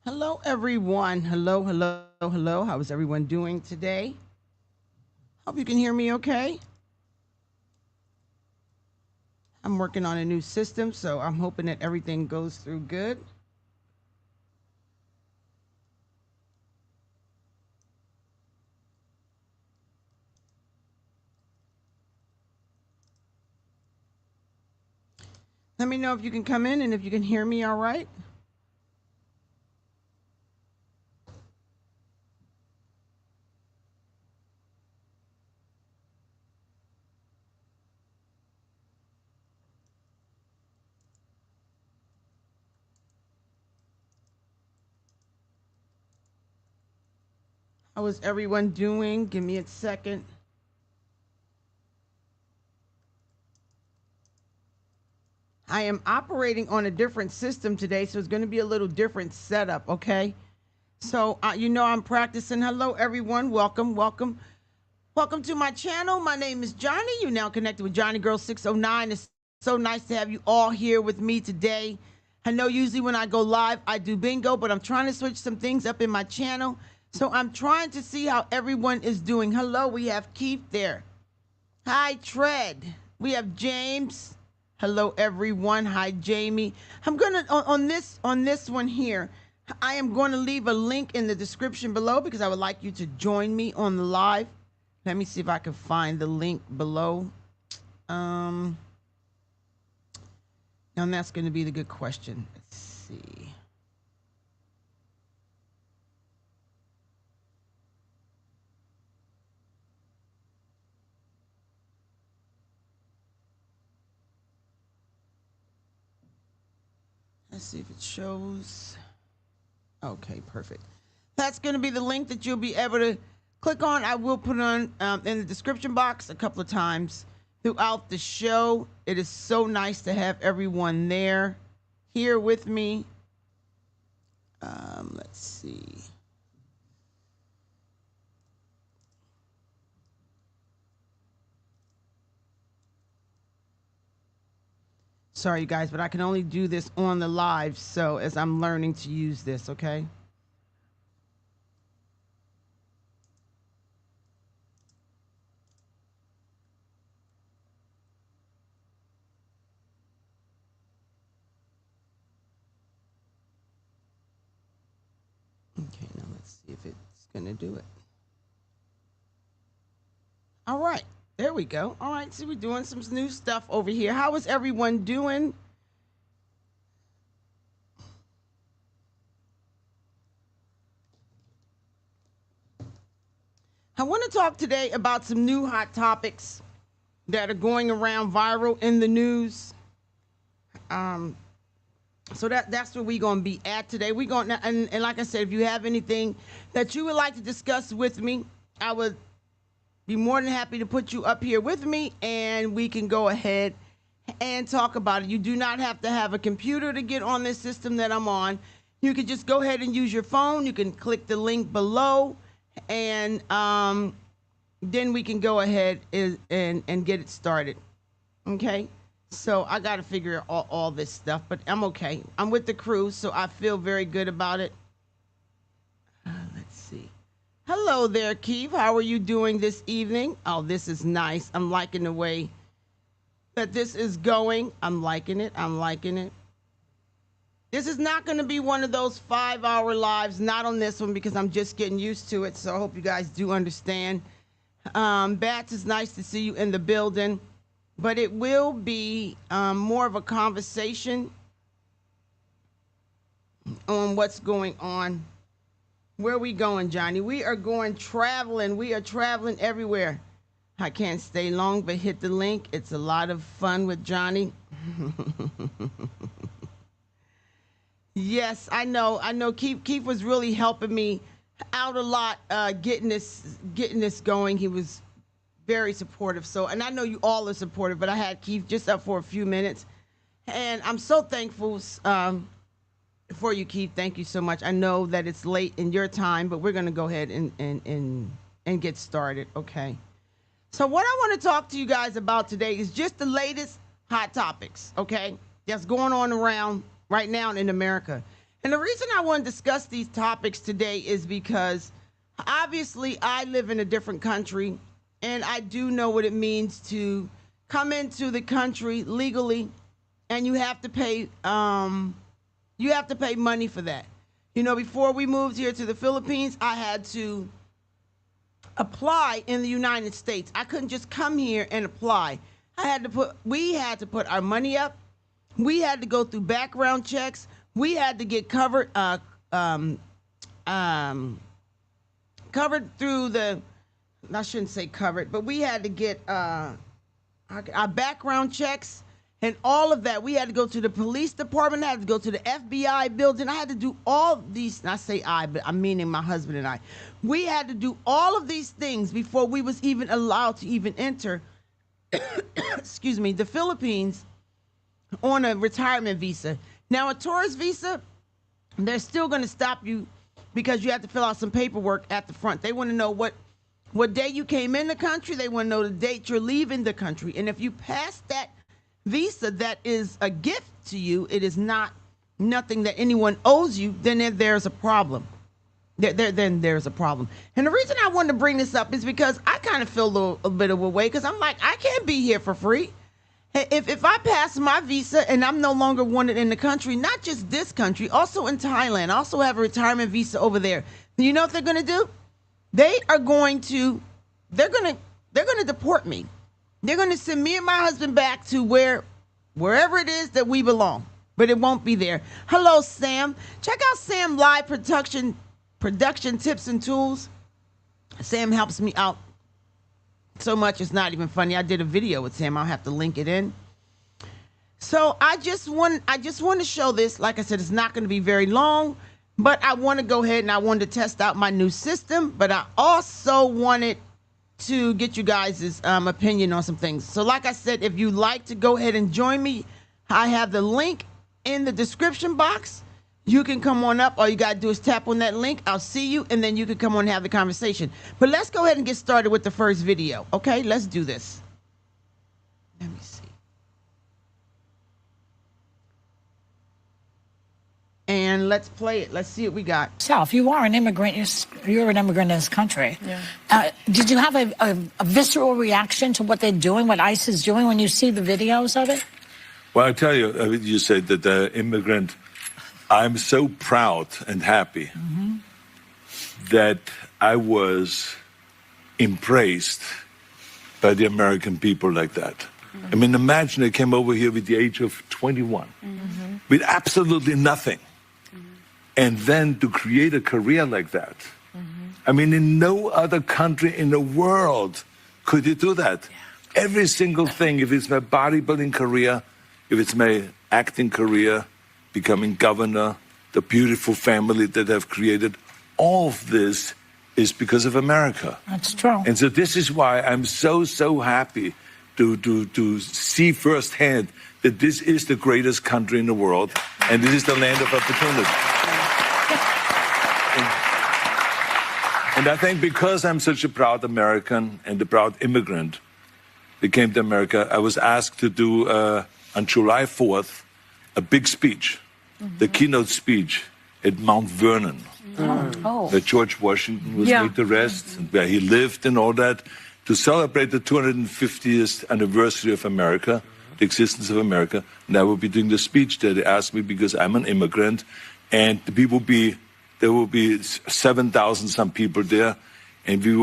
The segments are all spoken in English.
Hello, everyone. Hello, hello, hello. How is everyone doing today? Hope you can hear me okay. I'm working on a new system, so I'm hoping that everything goes through good. Let me know if you can come in and if you can hear me all right. How is everyone doing? Give me a second. I am operating on a different system today, so it's going to be a little different setup, okay? So, I'm practicing. Hello, everyone. Welcome, welcome. Welcome to my channel. My name is Johnny. You're now connected with Johnny Girl 609. It's so nice to have you all here with me today. I know usually when I go live, I do bingo, but I'm trying to switch some things up in my channel. So I'm trying to see how everyone is doing. Hello, we have Keith there. Hi, Tread. We have James. Hello, everyone. Hi, Jamie. I'm gonna on this one here. I am going to leave a link in the description below because I would like you to join me on the live. Let me see if I can find the link below. And that's going to be the good question. Let's see. Let's see if it shows. Okay, perfect. That's going to be the link that you'll be able to click on. I will put on in the description box a couple of times throughout the show. It is so nice to have everyone there here with me. Let's see. Sorry, you guys, but I can only do this on the live. So as I'm learning to use this, okay? Okay, now let's see if it's going to do it. All right, there we go. All right, see, we're doing some new stuff over here. How is everyone doing? I want to talk today about some new hot topics that are going around viral in the news. So that's where we're going to be at today. We're going to, and like I said, if you have anything that you would like to discuss with me, I would be more than happy to put you up here with me and we can go ahead and talk about it. You do not have to have a computer to get on this system that I'm on. You can just go ahead and use your phone. You can click the link below and then we can go ahead and get it started. Okay. So I got to figure all this stuff, but I'm okay. I'm with the crew, so I feel very good about it. Let's see. Hello there, Keith. How are you doing this evening? Oh, this is nice. I'm liking the way that this is going. I'm liking it. I'm liking it. This is not going to be one of those 5-hour lives, not on this one because I'm just getting used to it. So I hope you guys do understand. Bats, it's nice to see you in the building, but it will be more of a conversation on what's going on. Where are we going, Johnny? We are going traveling. We are traveling everywhere. I can't stay long, but hit the link. It's a lot of fun with Johnny. Yes, I know. I know. Keith was really helping me out a lot, getting this going. He was very supportive. So, and I know you all are supportive, but I had Keith just up for a few minutes, and I'm so thankful for you, Keith. Thank you so much. I know that it's late in your time, but we're gonna go ahead and get started. Okay. So what I want to talk to you guys about today is just the latest hot topics. Okay, that's going on around right now in America. And the reason I want to discuss these topics today is because obviously I live in a different country, and I do know what it means to come into the country legally, and you have to pay money for that. You know, before we moved here to the Philippines, I had to apply in the United States. I couldn't just come here and apply. We had to put our money up. We had to go through background checks. We had to get covered through the, I shouldn't say covered, but we had to get our background checks and all of that. We had to go to the police department. I had to go to the FBI building. I had to do all these, and I say I, but I'm meaning my husband and I. We had to do all of these things before we was even allowed to even enter, excuse me, the Philippines on a retirement visa. Now, a tourist visa, they're still going to stop you because you have to fill out some paperwork at the front. They want to know what day you came in the country. They want to know the date you're leaving the country. And if you pass that visa, that is a gift to you. It is not nothing that anyone owes you. Then there's a problem. Then there's a problem. And the reason I wanted to bring this up is because I kind of feel a bit of a way, because I'm like, I can't be here for free. If I pass my visa and I'm no longer wanted in the country, not just this country, also in Thailand, I also have a retirement visa over there. You know what they're going to do? They're going to deport me. They're going to send me and my husband back to wherever it is that we belong, but it won't be there. Hello, Sam. Check out Sam Live Production Tips and Tools. Sam helps me out so much it's not even funny. I did a video with Sam. I'll have to link it in. So I just want to show this. Like I said, it's not going to be very long, but I want to go ahead and I wanted to test out my new system, but I also wanted to get you guys' opinion on some things. So like I said, if you'd like to go ahead and join me, I have the link in the description box. You can come on up. All you got to do is tap on that link. I'll see you, and then you can come on and have the conversation. But let's go ahead and get started with the first video. Okay, let's do this. Let me see. And let's play it. Let's see what we got. So, if you are an immigrant, you're an immigrant in this country. Yeah. Did you have a visceral reaction to what they're doing, what ICE is doing, when you see the videos of it? Well, I tell you, you said that the immigrant, I'm so proud and happy that I was embraced by the American people like that. I mean, imagine I came over here with the age of 21, with absolutely nothing. And then to create a career like that. I mean, in no other country in the world could you do that. Yeah. Every single thing, if it's my bodybuilding career, if it's my acting career, becoming governor, the beautiful family that I've created, all of this is because of America. That's true. And so this is why I'm so happy to see firsthand that this is the greatest country in the world, and this is the land of opportunity. And I think because I'm such a proud American and a proud immigrant that came to America, I was asked to do, on July 4th, a big speech, the keynote speech at Mount Vernon, where George Washington was laid to rest, and where he lived and all that, to celebrate the 250th anniversary of America, the existence of America. And I will be doing the speech there. They asked me because I'm an immigrant, and there will be 7,000 some people there, and there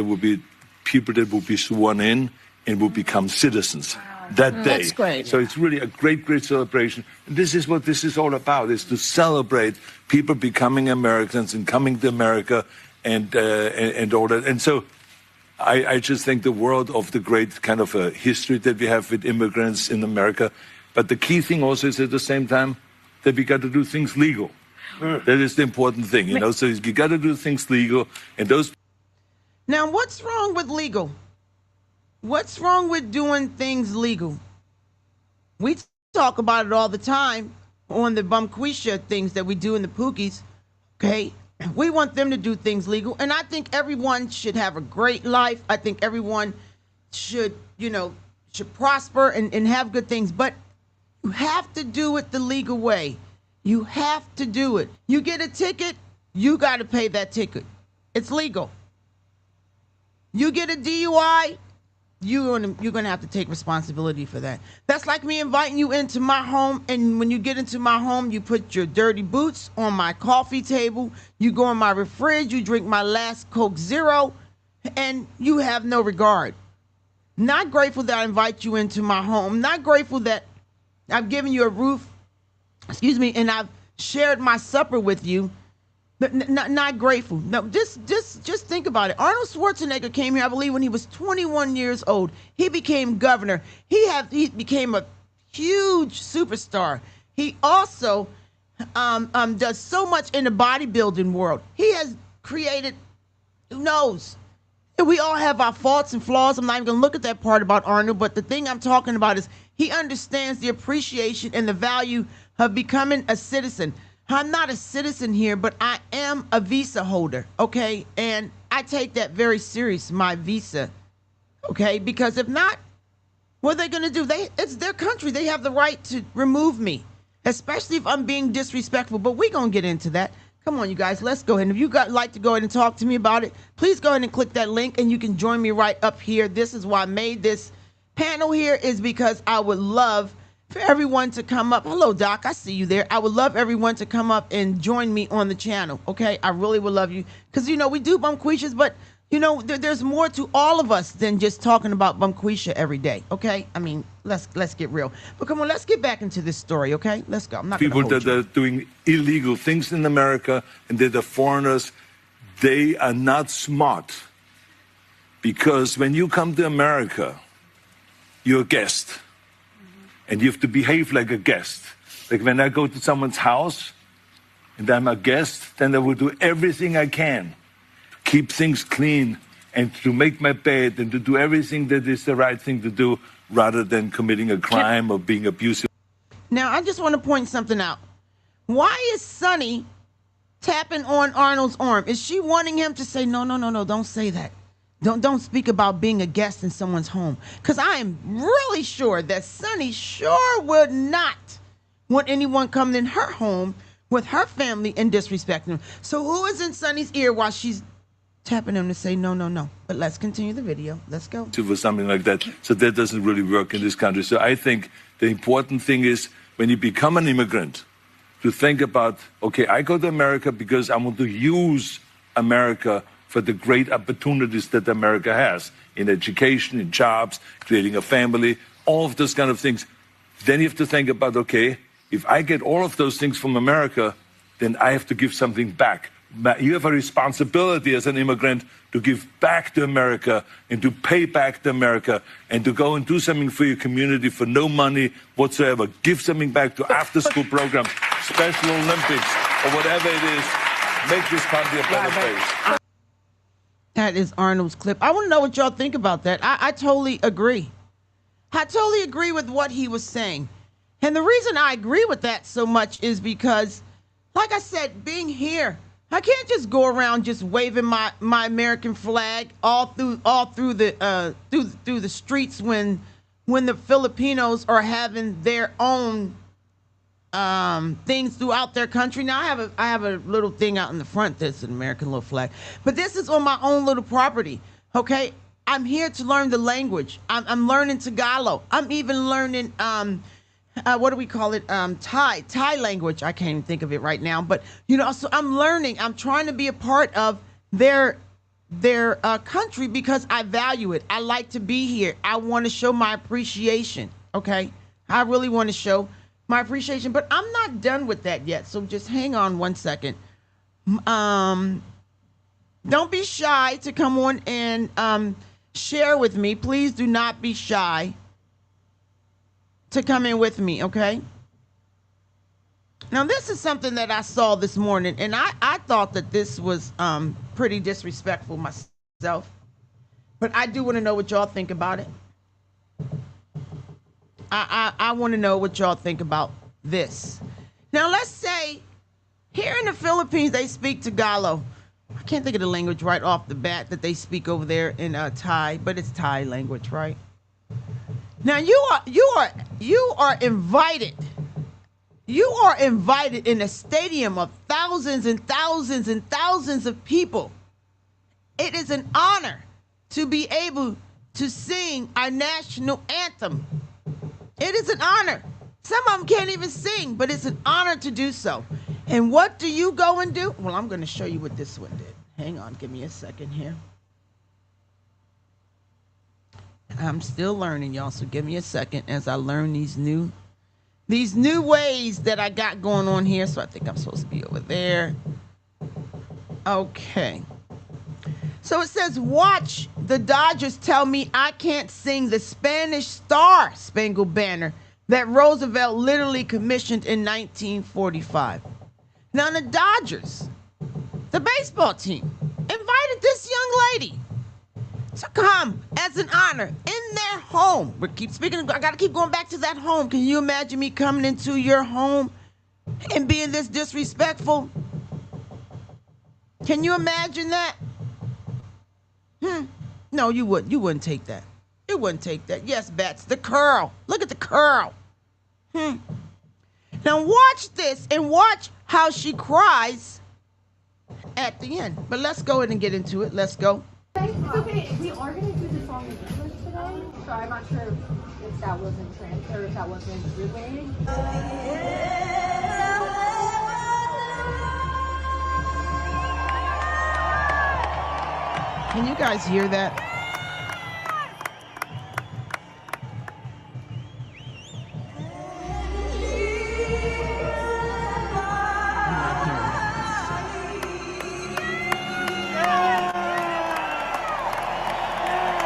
will be people that will be sworn in and will become citizens that day. That's great. So it's really a great celebration. And this is what this is all about, is to celebrate people becoming Americans and coming to America and all that. And so I just think the world of the great kind of a history that we have with immigrants in America. But the key thing also is at the same time that we got to do things legal. That is the important thing, you know. So you got to do things legal, and those. Now, what's wrong with legal? What's wrong with doing things legal? We talk about it all the time on the Bumquisha things that we do in the Pookies. Okay, we want them to do things legal, and I think everyone should have a great life. I think everyone should prosper and have good things, but you have to do it the legal way. You have to do it. You get a ticket, you got to pay that ticket. It's legal. You get a DUI, you're gonna have to take responsibility for that. That's like me inviting you into my home, and when you get into my home, you put your dirty boots on my coffee table, you go in my refrigerator, you drink my last Coke Zero, and you have no regard. Not grateful that I invite you into my home. Not grateful that I've given you a roof, and I've shared my supper with you. Not grateful. No, just think about it. Arnold Schwarzenegger came here, I believe, when he was 21 years old. He became governor. He became a huge superstar. He also does so much in the bodybuilding world. He has created, who knows? We all have our faults and flaws. I'm not even going to look at that part about Arnold, but the thing I'm talking about is he understands the appreciation and the value of becoming a citizen. I'm not a citizen here, but I am a visa holder, okay? And I take that very serious, my visa, okay? Because if not, what are they going to do? It's their country. They have the right to remove me, especially if I'm being disrespectful. But we're going to get into that. Come on, you guys, let's go ahead. If you like to go ahead and talk to me about it, please go ahead and click that link, and you can join me right up here. This is why I made this panel here, is because I would love for everyone to come up. Hello, Doc. I see you there. I would love everyone to come up and join me on the channel. Okay, I really would love you, because we do Bumquishas, but there's more to all of us than just talking about Bumquisha every day. Okay, I mean, let's get real. But come on, let's get back into this story. Okay, let's go. I'm not people that are doing illegal things in America, and they're the foreigners. They are not smart, because when you come to America, you're a guest. And you have to behave like a guest. Like when I go to someone's house and I'm a guest, then I will do everything I can to keep things clean and to make my bed and to do everything that is the right thing to do, rather than committing a crime or being abusive. Now, I just want to point something out. Why is Sonny tapping on Arnold's arm? Is she wanting him to say, no, don't say that. Don't speak about being a guest in someone's home. Because I am really sure that Sonny sure would not want anyone coming in her home with her family and disrespecting them. So who is in Sonny's ear while she's tapping him to say no? But let's continue the video. Let's go. For something like that. So that doesn't really work in this country. So I think the important thing is, when you become an immigrant, to think about, okay, I go to America because I want to use America for the great opportunities that America has in education, in jobs, creating a family, all of those kind of things. Then you have to think about, okay, if I get all of those things from America, then I have to give something back. You have a responsibility as an immigrant to give back to America and to pay back to America and to go and do something for your community for no money whatsoever. Give something back to after-school programs, Special Olympics, or whatever it is. Make this country a better place. That is Arnold's clip. I want to know what y'all think about that. I totally agree. I totally agree with what he was saying. And the reason I agree with that so much is because, like I said, being here, I can't just go around just waving my American flag all through the streets when the Filipinos are having their own things throughout their country. Now I have a little thing out in the front that's an American little flag, but this is on my own little property. Okay, I'm here to learn the language. I'm learning Tagalog. I'm even learning what do we call it? Thai language. I can't even think of it right now, but so I'm learning. I'm trying to be a part of their country because I value it. I like to be here. I want to show my appreciation. Okay, I really want to show my appreciation, but I'm not done with that yet. So just hang on one second. Don't be shy to come on and share with me. Please do not be shy to come in with me, okay? Now, this is something that I saw this morning, and I thought that this was pretty disrespectful myself, but I do want to know what y'all think about it. I want to know what y'all think about this. Now, let's say here in the Philippines, they speak Tagalog. I can't think of the language right off the bat that they speak over there in Thai, but it's Thai language, right? Now, you are invited You are invited in a stadium of thousands and thousands and thousands of people. It is an honor to be able to sing our national anthem. It is an honor. Some of them can't even sing, but it's an honor to do so. And what do you go and do? Well, I'm going to show you what this one did. Hang on, give me a second here. I'm still learning, y'all, so give me a second as I learn these new ways that I got going on here. So I think I'm supposed to be over there. Okay. So it says, watch the Dodgers tell me I can't sing the Spanish Star Spangled Banner that Roosevelt literally commissioned in 1945. Now the Dodgers, the baseball team, invited this young lady to come as an honor in their home. I got to keep going back to that home. Can you imagine me coming into your home and being this disrespectful? Can you imagine that? No, you wouldn't. You wouldn't take that. You wouldn't take that. Yes, Bats, the curl. Look at the curl. Now watch this and watch how she cries at the end. But let's go ahead and get into it. Let's go. It's okay. We are going to do the song in English today, so I'm not sure if that wasn't transferred or if that wasn't relayed. Can you guys hear that?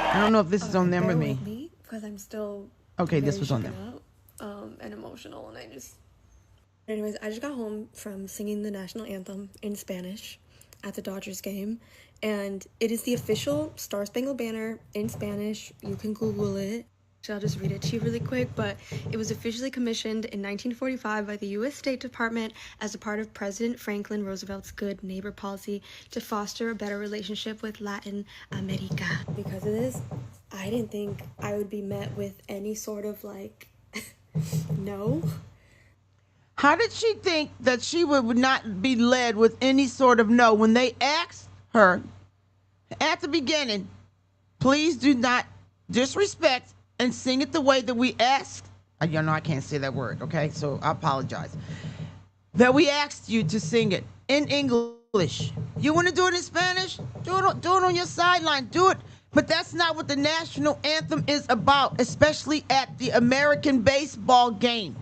I don't know if this is on them or me. Because I'm still okay. This was on them. And emotional, and Anyways, I just got home from singing the national anthem in Spanish at the Dodgers game, and it is the official Star Spangled Banner in Spanish. You can Google it. So I'll just read it to you really quick, but it was officially commissioned in 1945 by the U.S. State Department as a part of President Franklin Roosevelt's Good Neighbor policy to foster a better relationship with Latin America. Because of this, I didn't think I would be met with any sort of no. How did she think that she would not be led with any sort of no when they asked her at the beginning, please do not disrespect and sing it the way that we asked? You know I can't say that word, okay? So I apologize. That we asked you to sing it in English. You want to do it in Spanish? Do it on your sideline. Do it. But that's not what the national anthem is about, especially at the American baseball game.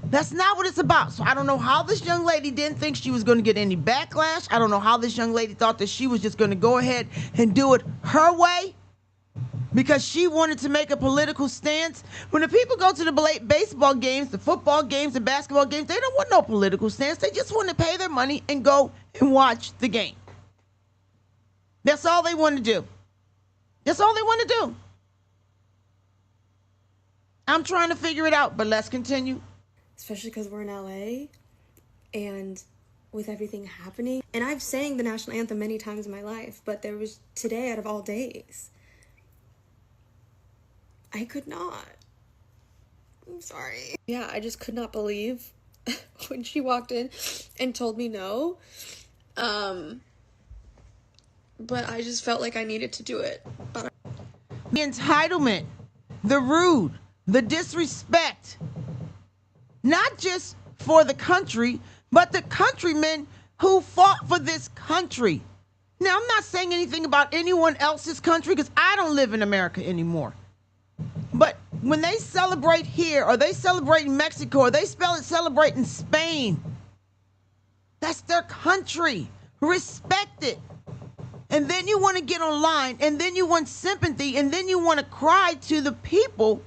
That's not what it's about. So I don't know how this young lady didn't think she was going to get any backlash. I don't know how this young lady thought that she was just going to go ahead and do it her way because she wanted to make a political stance. When the people go to the baseball games, the football games, the basketball games, they don't want no political stance. They just want to pay their money and go and watch the game. That's all they want to do. That's all they want to do. I'm trying to figure it out, but let's continue. Especially because we're in LA and with everything happening. And I've sang the national anthem many times in my life, but there was today out of all days. I could not. I'm sorry. Yeah, I just could not believe when she walked in and told me no. But I just felt like I needed to do it. But the entitlement, the rude, the disrespect, not just for the country, but the countrymen who fought for this country. Now, I'm not saying anything about anyone else's country because I don't live in America anymore. But when they celebrate here, or they celebrate in Mexico, or they celebrate in Spain, that's their country. Respect it. And then you want to get online, and then you want sympathy, and then you want to cry to the people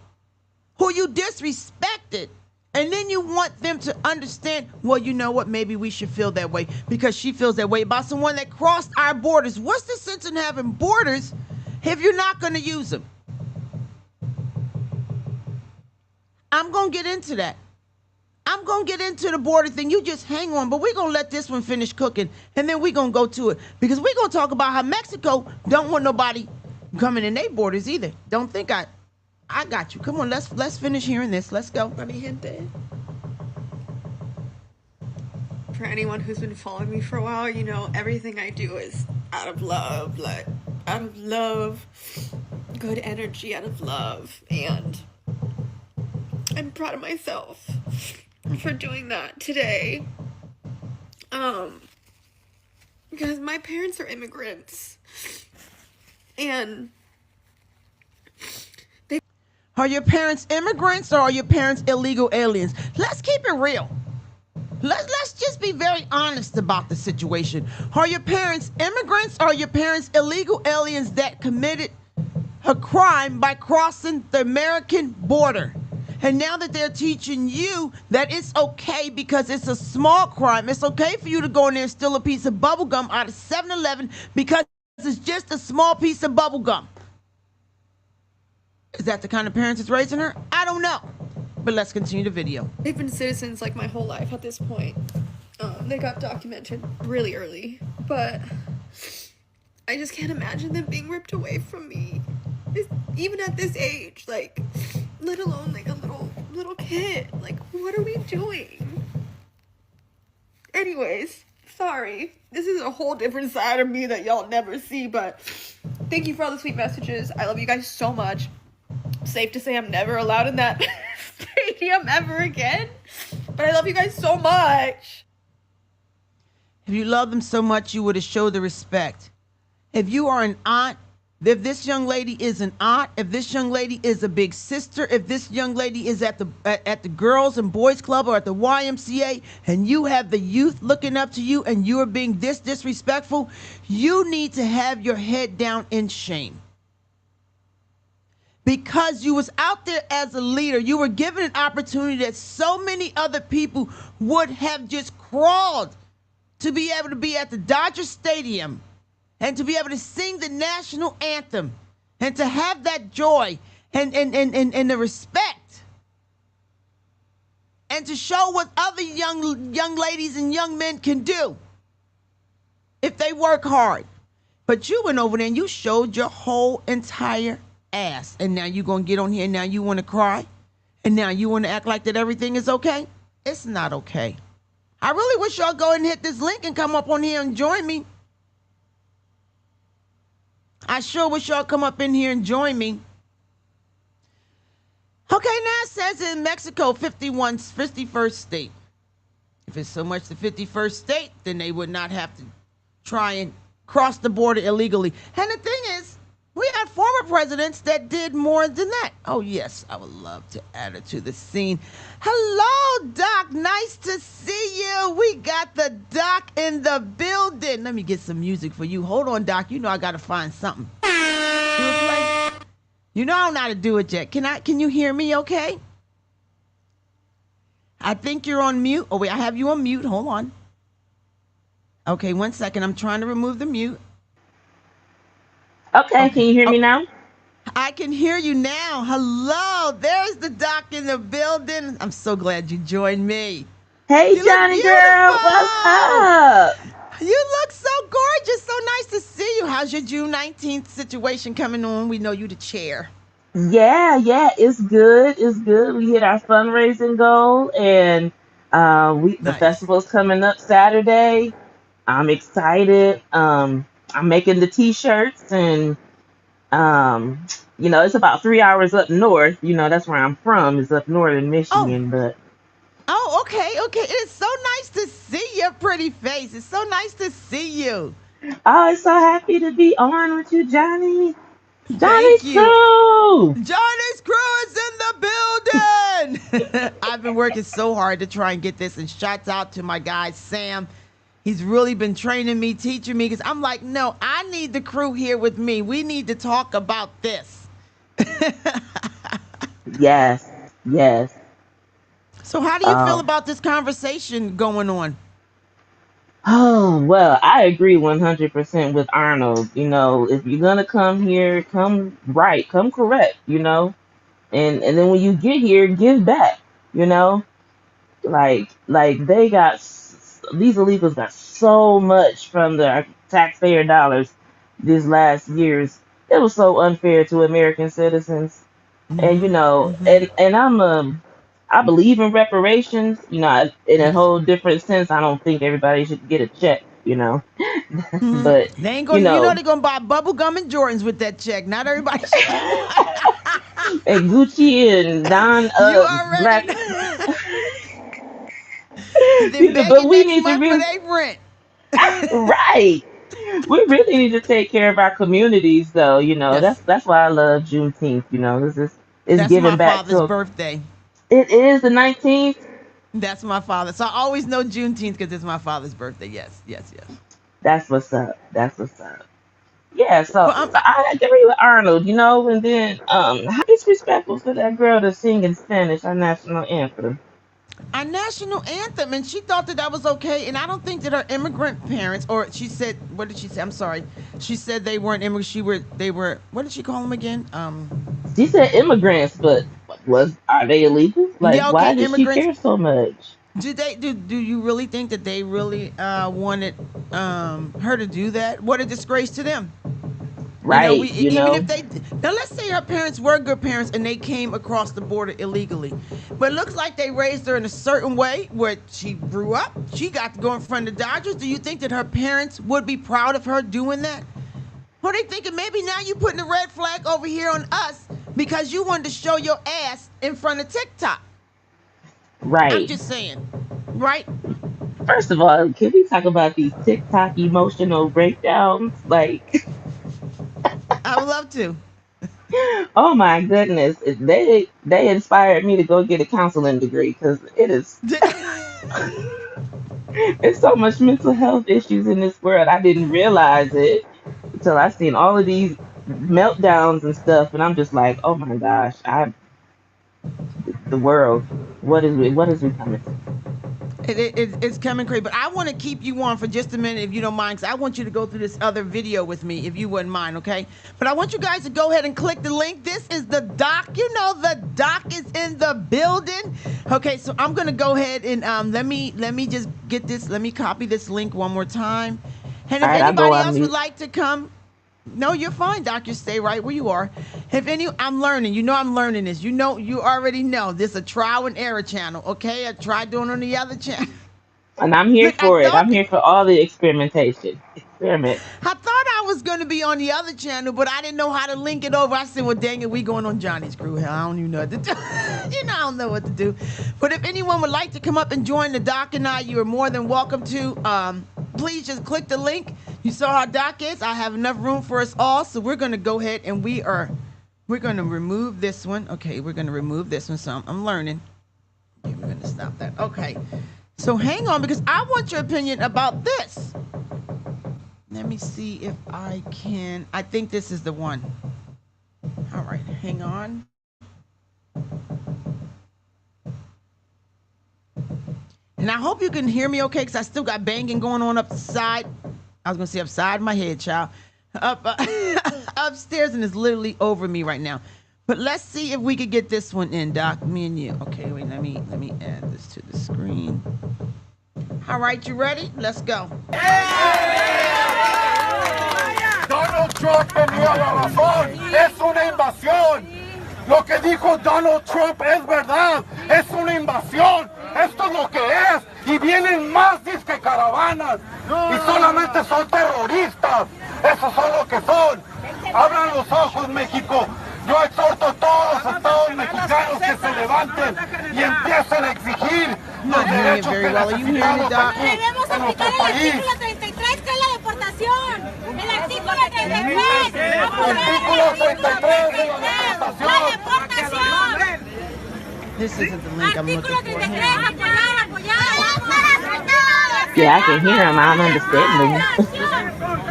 who you disrespected. And then you want them to understand, well, you know what, maybe we should feel that way because she feels that way about someone that crossed our borders. What's the sense in having borders if you're not going to use them? I'm going to get into that. I'm going to get into the border thing. You just hang on, but we're going to let this one finish cooking, and then we're going to go to it because we're going to talk about how Mexico don't want nobody coming in their borders either. Don't think I got you. Come on, let's finish hearing this. Let's go. mi gente. for anyone who's been following me for a while, you know, everything I do is out of love, like, out of love, good energy out of love, and I'm proud of myself for doing that today. Because my parents are immigrants, and Are your parents immigrants or are your parents illegal aliens? Let's keep it real. Let's just be very honest about the situation. Are your parents immigrants or are your parents illegal aliens that committed a crime by crossing the American border? And now that they're teaching you that it's okay because it's a small crime, it's okay for you to go in there and steal a piece of bubble gum out of 7-Eleven because it's just a small piece of bubble gum. Is that the kind of parents that's raising her? I don't know. But let's continue the video. they've been citizens like my whole life at this point. They got documented really early, but I just can't imagine them being ripped away from me, even at this age, like, let alone like a little kid. Like, what are we doing? Anyways, sorry. This is a whole different side of me that y'all never see, but thank you for all the sweet messages. I love you guys so much. Safe to say I'm never allowed in that stadium ever again, but I love you guys so much. If you love them so much, you would have showed the respect. If you are an aunt, if this young lady is an aunt, if this young lady is a big sister, if this young lady is at the girls and boys club or at the YMCA, and you have the youth looking up to you and you are being this disrespectful, you need to have your head down in shame. Because you was out there as a leader, you were given an opportunity that so many other people would have just crawled to be able to be at the Dodger Stadium and to be able to sing the national anthem and to have that joy and the respect and to show what other young ladies and young men can do if they work hard. But you went over there and you showed your whole entire ass, and now you're gonna get on here and now you want to cry and now you want to act like that everything is okay. It's not okay. I really wish y'all go and hit this link and come up on here and join me. I sure wish y'all come up in here and join me. Okay, now it says in Mexico, 51st state. If it's so much the 51st state, then they would not have to try and cross the border illegally. And the thing is, we had former presidents that did more than that. Oh, yes, I would love to add it to the scene. Hello, Doc. Nice to see you. We got the Doc in the building. Let me get some music for you. Hold on, Doc. You know I got to find something. Do it play? You know I don't know how to do it yet. Can you hear me okay? I think you're on mute. Oh, wait, I have you on mute. Hold on. Okay, 1 second. I'm trying to remove the mute. Okay, can you hear me now? I can hear you now. Hello, there's the Doc in the building. I'm so glad you joined me. Hey, You look Johnny girl, what's beautiful. up? You look so gorgeous. So nice to see you. How's your June 19th situation coming on? We know you the chair. Yeah, it's good. It's good. We hit our fundraising goal, and the Nice. festival's coming up Saturday. I'm excited. I'm making the t-shirts, and it's about 3 hours up north. That's where I'm from. Is up north in Oh, Michigan, but okay. It's so nice to see your pretty face. It's so nice to see you. I'm so happy to be on with you, Johnny. Thank Johnny's you. crew. Johnny's crew is in the building. I've been working so hard to try and get this, and shouts out to my guy Sam. He's really been training me, teaching me, because I'm like, no, I need the crew here with me. We need to talk about this. Yes. So how do you feel Um, about this conversation going on? Oh, well, I agree 100% with Arnold. If you're gonna come here, come right, come correct, and then when you get here, give back, you know? Like these illegals got so much from the taxpayer dollars these last years. It was so unfair to American citizens. And Mm-hmm. you know, Mm-hmm. and I believe in reparations. In a whole different sense. I don't think everybody should get a check. But They ain't you gonna, know, they're gonna buy bubble gum and Jordans with that check. Not everybody. and Gucci and non You already black. know. And then But begging we next need to month for really their rent. right. We really need to take care of our communities, though. Yes, That's why I love Juneteenth. This is that's giving my back father's to. birthday. It is the 19th. That's my father. So I always know Juneteenth because it's my father's birthday. Yes, yes, yes. That's what's up. That's what's up. Yeah, so, But so I agree with Arnold, and then how disrespectful for that girl to sing in Spanish our national anthem. our national anthem, and she thought that that was okay. And I don't think that her immigrant parents, or she said, what did she say? I'm sorry. She said they weren't immigrants. They were. What did she call them again? She said immigrants, but are they illegal? Like, Yeah, why okay, does she immigrants. care so much? Do you really think that they really wanted her to do that? What a disgrace to them. Right, Even if they, now let's say her parents were good parents and they came across the border illegally, but it looks like they raised her in a certain way where she grew up. She got to go in front of the Dodgers. Do you think that her parents would be proud of her doing that? Or they thinking maybe now you putting a red flag over here on us because you wanted to show your ass in front of TikTok? I'm Right. just saying, right? First of all, can we talk about these TikTok emotional breakdowns? Like, I would love to. oh my goodness, they inspired me to go get a counseling degree because it's so much mental health issues in this world. I didn't realize it until I seen all of these meltdowns and stuff, and I'm just like, oh my gosh, the world, what is we coming to? It's coming crazy, but I want to keep you on for just a minute if you don't mind, because I want you to go through this other video with me if you wouldn't mind, okay? But I want you guys to go ahead and click the link. This is the doc. The doc is in the building. Okay, so I'm gonna go ahead and let me just get this. Let me copy this link one more time. And All if right, I'll go anybody on else would mute. like to come. No, you're fine, Doc. You stay right where you are. I'm learning. I'm learning this. You already know this is a trial and error channel. Okay, I tried doing it on the other channel. And I'm here Look, I for it. I'm thought here for all the experimentation. Experiment. I was gonna be on the other channel, but I didn't know how to link it over. I said, "Well, dang it, we going on Johnny's crew. Hell, I don't even know what to do. I don't know what to do." But if anyone would like to come up and join the Doc and I, you are more than welcome to. Please just click the link. You saw how Doc is. I have enough room for us all, so we're gonna go ahead and we're gonna remove this one. Okay, we're gonna remove this one. So I'm learning. Okay, we're gonna stop that. Okay. So hang on, because I want your opinion about this. Let me see if I can. I think this is the one. All right, hang on. And I hope you can hear me okay, because I still got banging going on up the side. I was going to say upside my head, child. Upstairs, and it's literally over me right now. But let's see if we could get this one in, Doc. Me and you. Okay, wait, let me add this to the screen. All right, you ready? Let's go. Donald Trump tenía la razón, es una invasión. Lo que dijo Donald Trump es verdad, es una invasión. Esto es lo que es. Y vienen más disque caravanas. Y solamente son terroristas. Esos son lo que son. Abran los ojos, México. Yo exhorto a todos los estados mexicanos que se levanten y empiecen a exigir los derechos que necesitamos aquí en nuestro país. El artículo 33, que es la deportación. El artículo 33. Artículo 33 de la deportación. La deportación. This isn't the link I'm looking Artículo for. 33, Hang on. apoyar. Yeah, I can hear him. I don't understand him.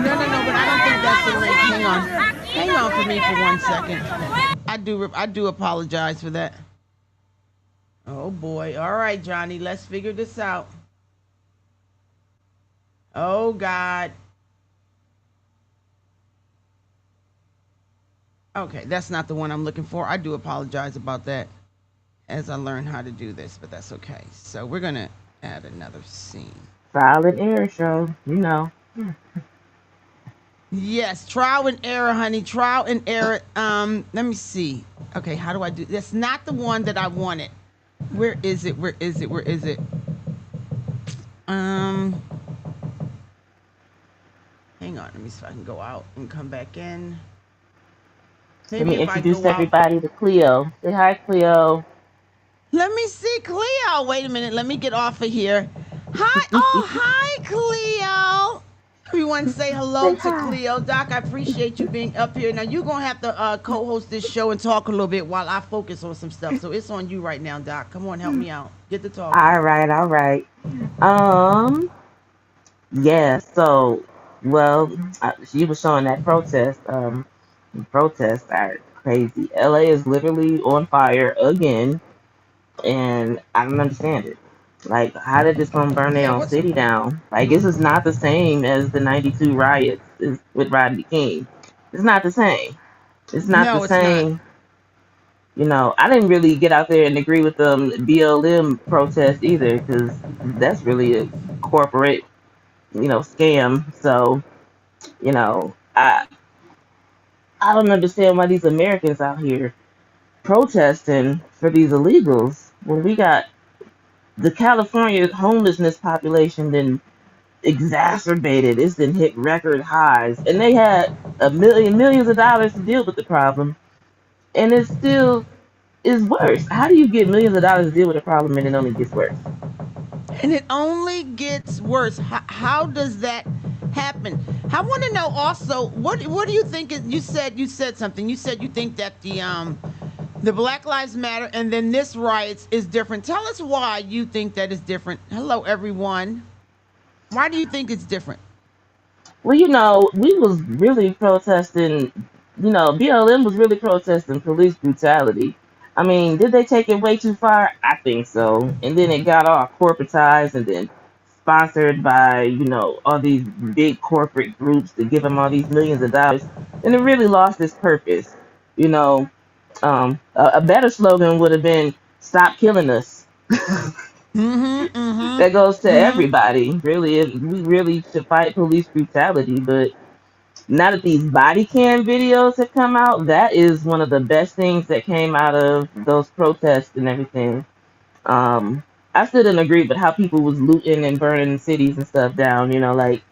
No, but I don't think that's the link. Hang on. Hang on for me for 1 second. I do apologize for that. Oh boy. All right, Johnny, let's figure this out. Oh God. Okay, that's not the one I'm looking for. I do apologize about that as I learn how to do this, but that's okay. So we're gonna add another scene. Trial and error show. Yes, trial and error, honey. Trial and error. Let me see. Okay, how do I do? That's not the one that I wanted. Where is it? Where is it? Where is it? Um, Hang on. Let me see if I can go out and come back in. Let Maybe me if I introduce go out. everybody to Cleo. Say hi, Cleo. Let me see Cleo. Wait a minute. Let me get off of here. Hi. Oh, hi, Cleo. Everyone say hello Say to hi. Cleo. Doc, I appreciate you being up here. Now, you're going to have to co-host this show and talk a little bit while I focus on some stuff. So it's on you right now, Doc. Come on, help me out. Get to talking. All right, all right. Um, yeah. So, well, she was showing that protest. Protests are crazy. LA is literally on fire again, and I don't understand it. Like, how did this gonna burn their Yeah, own what's... city down? Like, this is not the same as the '92 riots with Rodney King. It's not the same. It's not the No, it's not. same. You know, I didn't really get out there and agree with them BLM protest either, because that's really a corporate, scam. So, you know, I don't understand why these Americans out here protesting for these illegals when we got the California homelessness population then exacerbated. It's been hit record highs, and they had millions of dollars to deal with the problem, and it still is worse. How do you get millions of dollars to deal with a problem and it only gets worse? And it only gets worse. How does that happen? I want to know also what do you think? You said something. You said you think that the Black Lives Matter and then this riots is different. Tell us why you think that is different. Hello, everyone. Why do you think it's different? Well, we was really protesting, BLM was really protesting police brutality. I mean, did they take it way too far? I think so. And then it got all corporatized and then sponsored by, all these big corporate groups to give them all these millions of dollars. And it really lost its purpose. You know, a better slogan would have been "Stop killing us." Mm-hmm. Mm-hmm. That goes to Mm-hmm. everybody. Really, we really should fight police brutality. But now that these body cam videos have come out, that is one of the best things that came out of those protests and everything. Um, I still didn't agree with how people was looting and burning cities and stuff down. Like,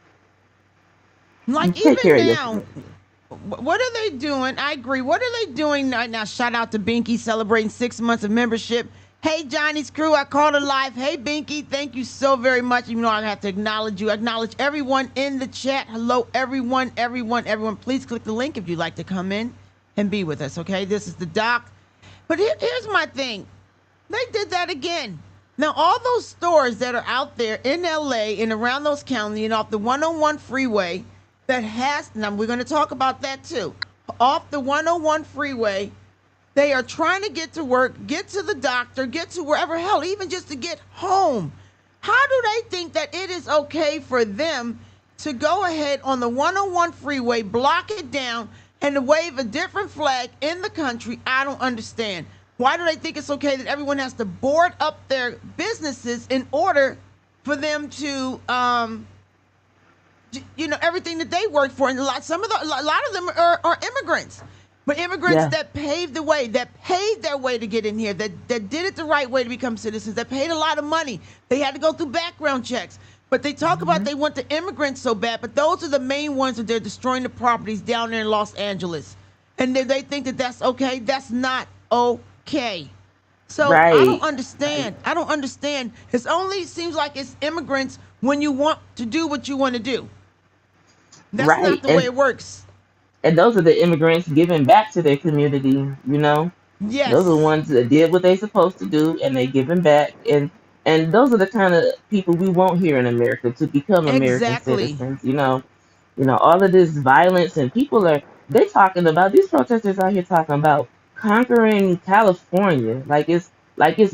Like take even care of your now, community. what are they doing? I agree. What are they doing right now? Shout out to Binky celebrating 6 months of membership. Hey, Johnny's crew, I called it live. Hey, Binky, thank you so very much. Even though I have to acknowledge you, acknowledge everyone in the chat. Hello, everyone, everyone, everyone. Please click the link if you'd like to come in and be with us, okay? This is the doc. But here's my thing. They did that again. Now, all those stores that are out there in LA and around those counties and off the 101 freeway that has, now we're going to talk about that too. Off the 101 freeway, they are trying to get to work, get to the doctor, get to wherever, hell, even just to get home. How do they think that it is okay for them to go ahead on the 101 freeway, block it down, and to wave a different flag in the country? I don't understand. Why do they think it's okay that everyone has to board up their businesses in order for them to, everything that they work for? And a lot of them are immigrants. But immigrants Yeah. that paved the way, that paid their way to get in here, that did it the right way to become citizens, that paid a lot of money. They had to go through background checks. But they talk about they want the immigrants so bad, but those are the main ones that they're destroying the properties down there in Los Angeles. And they think that that's okay. That's not okay. So I don't Right. understand. I don't understand. It only seems like it's immigrants when you want to do what you want to do. That's Right. not the way it works. And those are the immigrants giving back to their community. Those are the Yes, ones that did what they supposed to do and they giving back, and those are the kind of people we want here in America to become American exactly. citizens. All of this violence and people are they talking about these protesters out here talking about conquering California like it's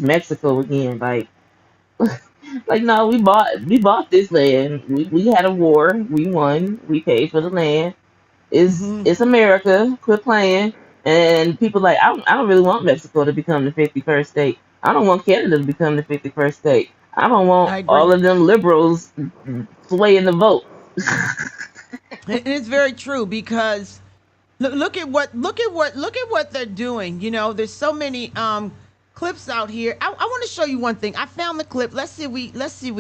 Mexico again. Like no, we bought this land. We had a war. We won. We paid for the land. Hmm. It's America. Quit playing. And people like I don't really want Mexico to become the 51st state. I don't want Canada to become the 51st state. I don't want I all agree. of them liberals swaying the vote. And it's very true because look at what they're doing. There's so many clips out here. I want to show you one thing. I found the clip. Let's see if we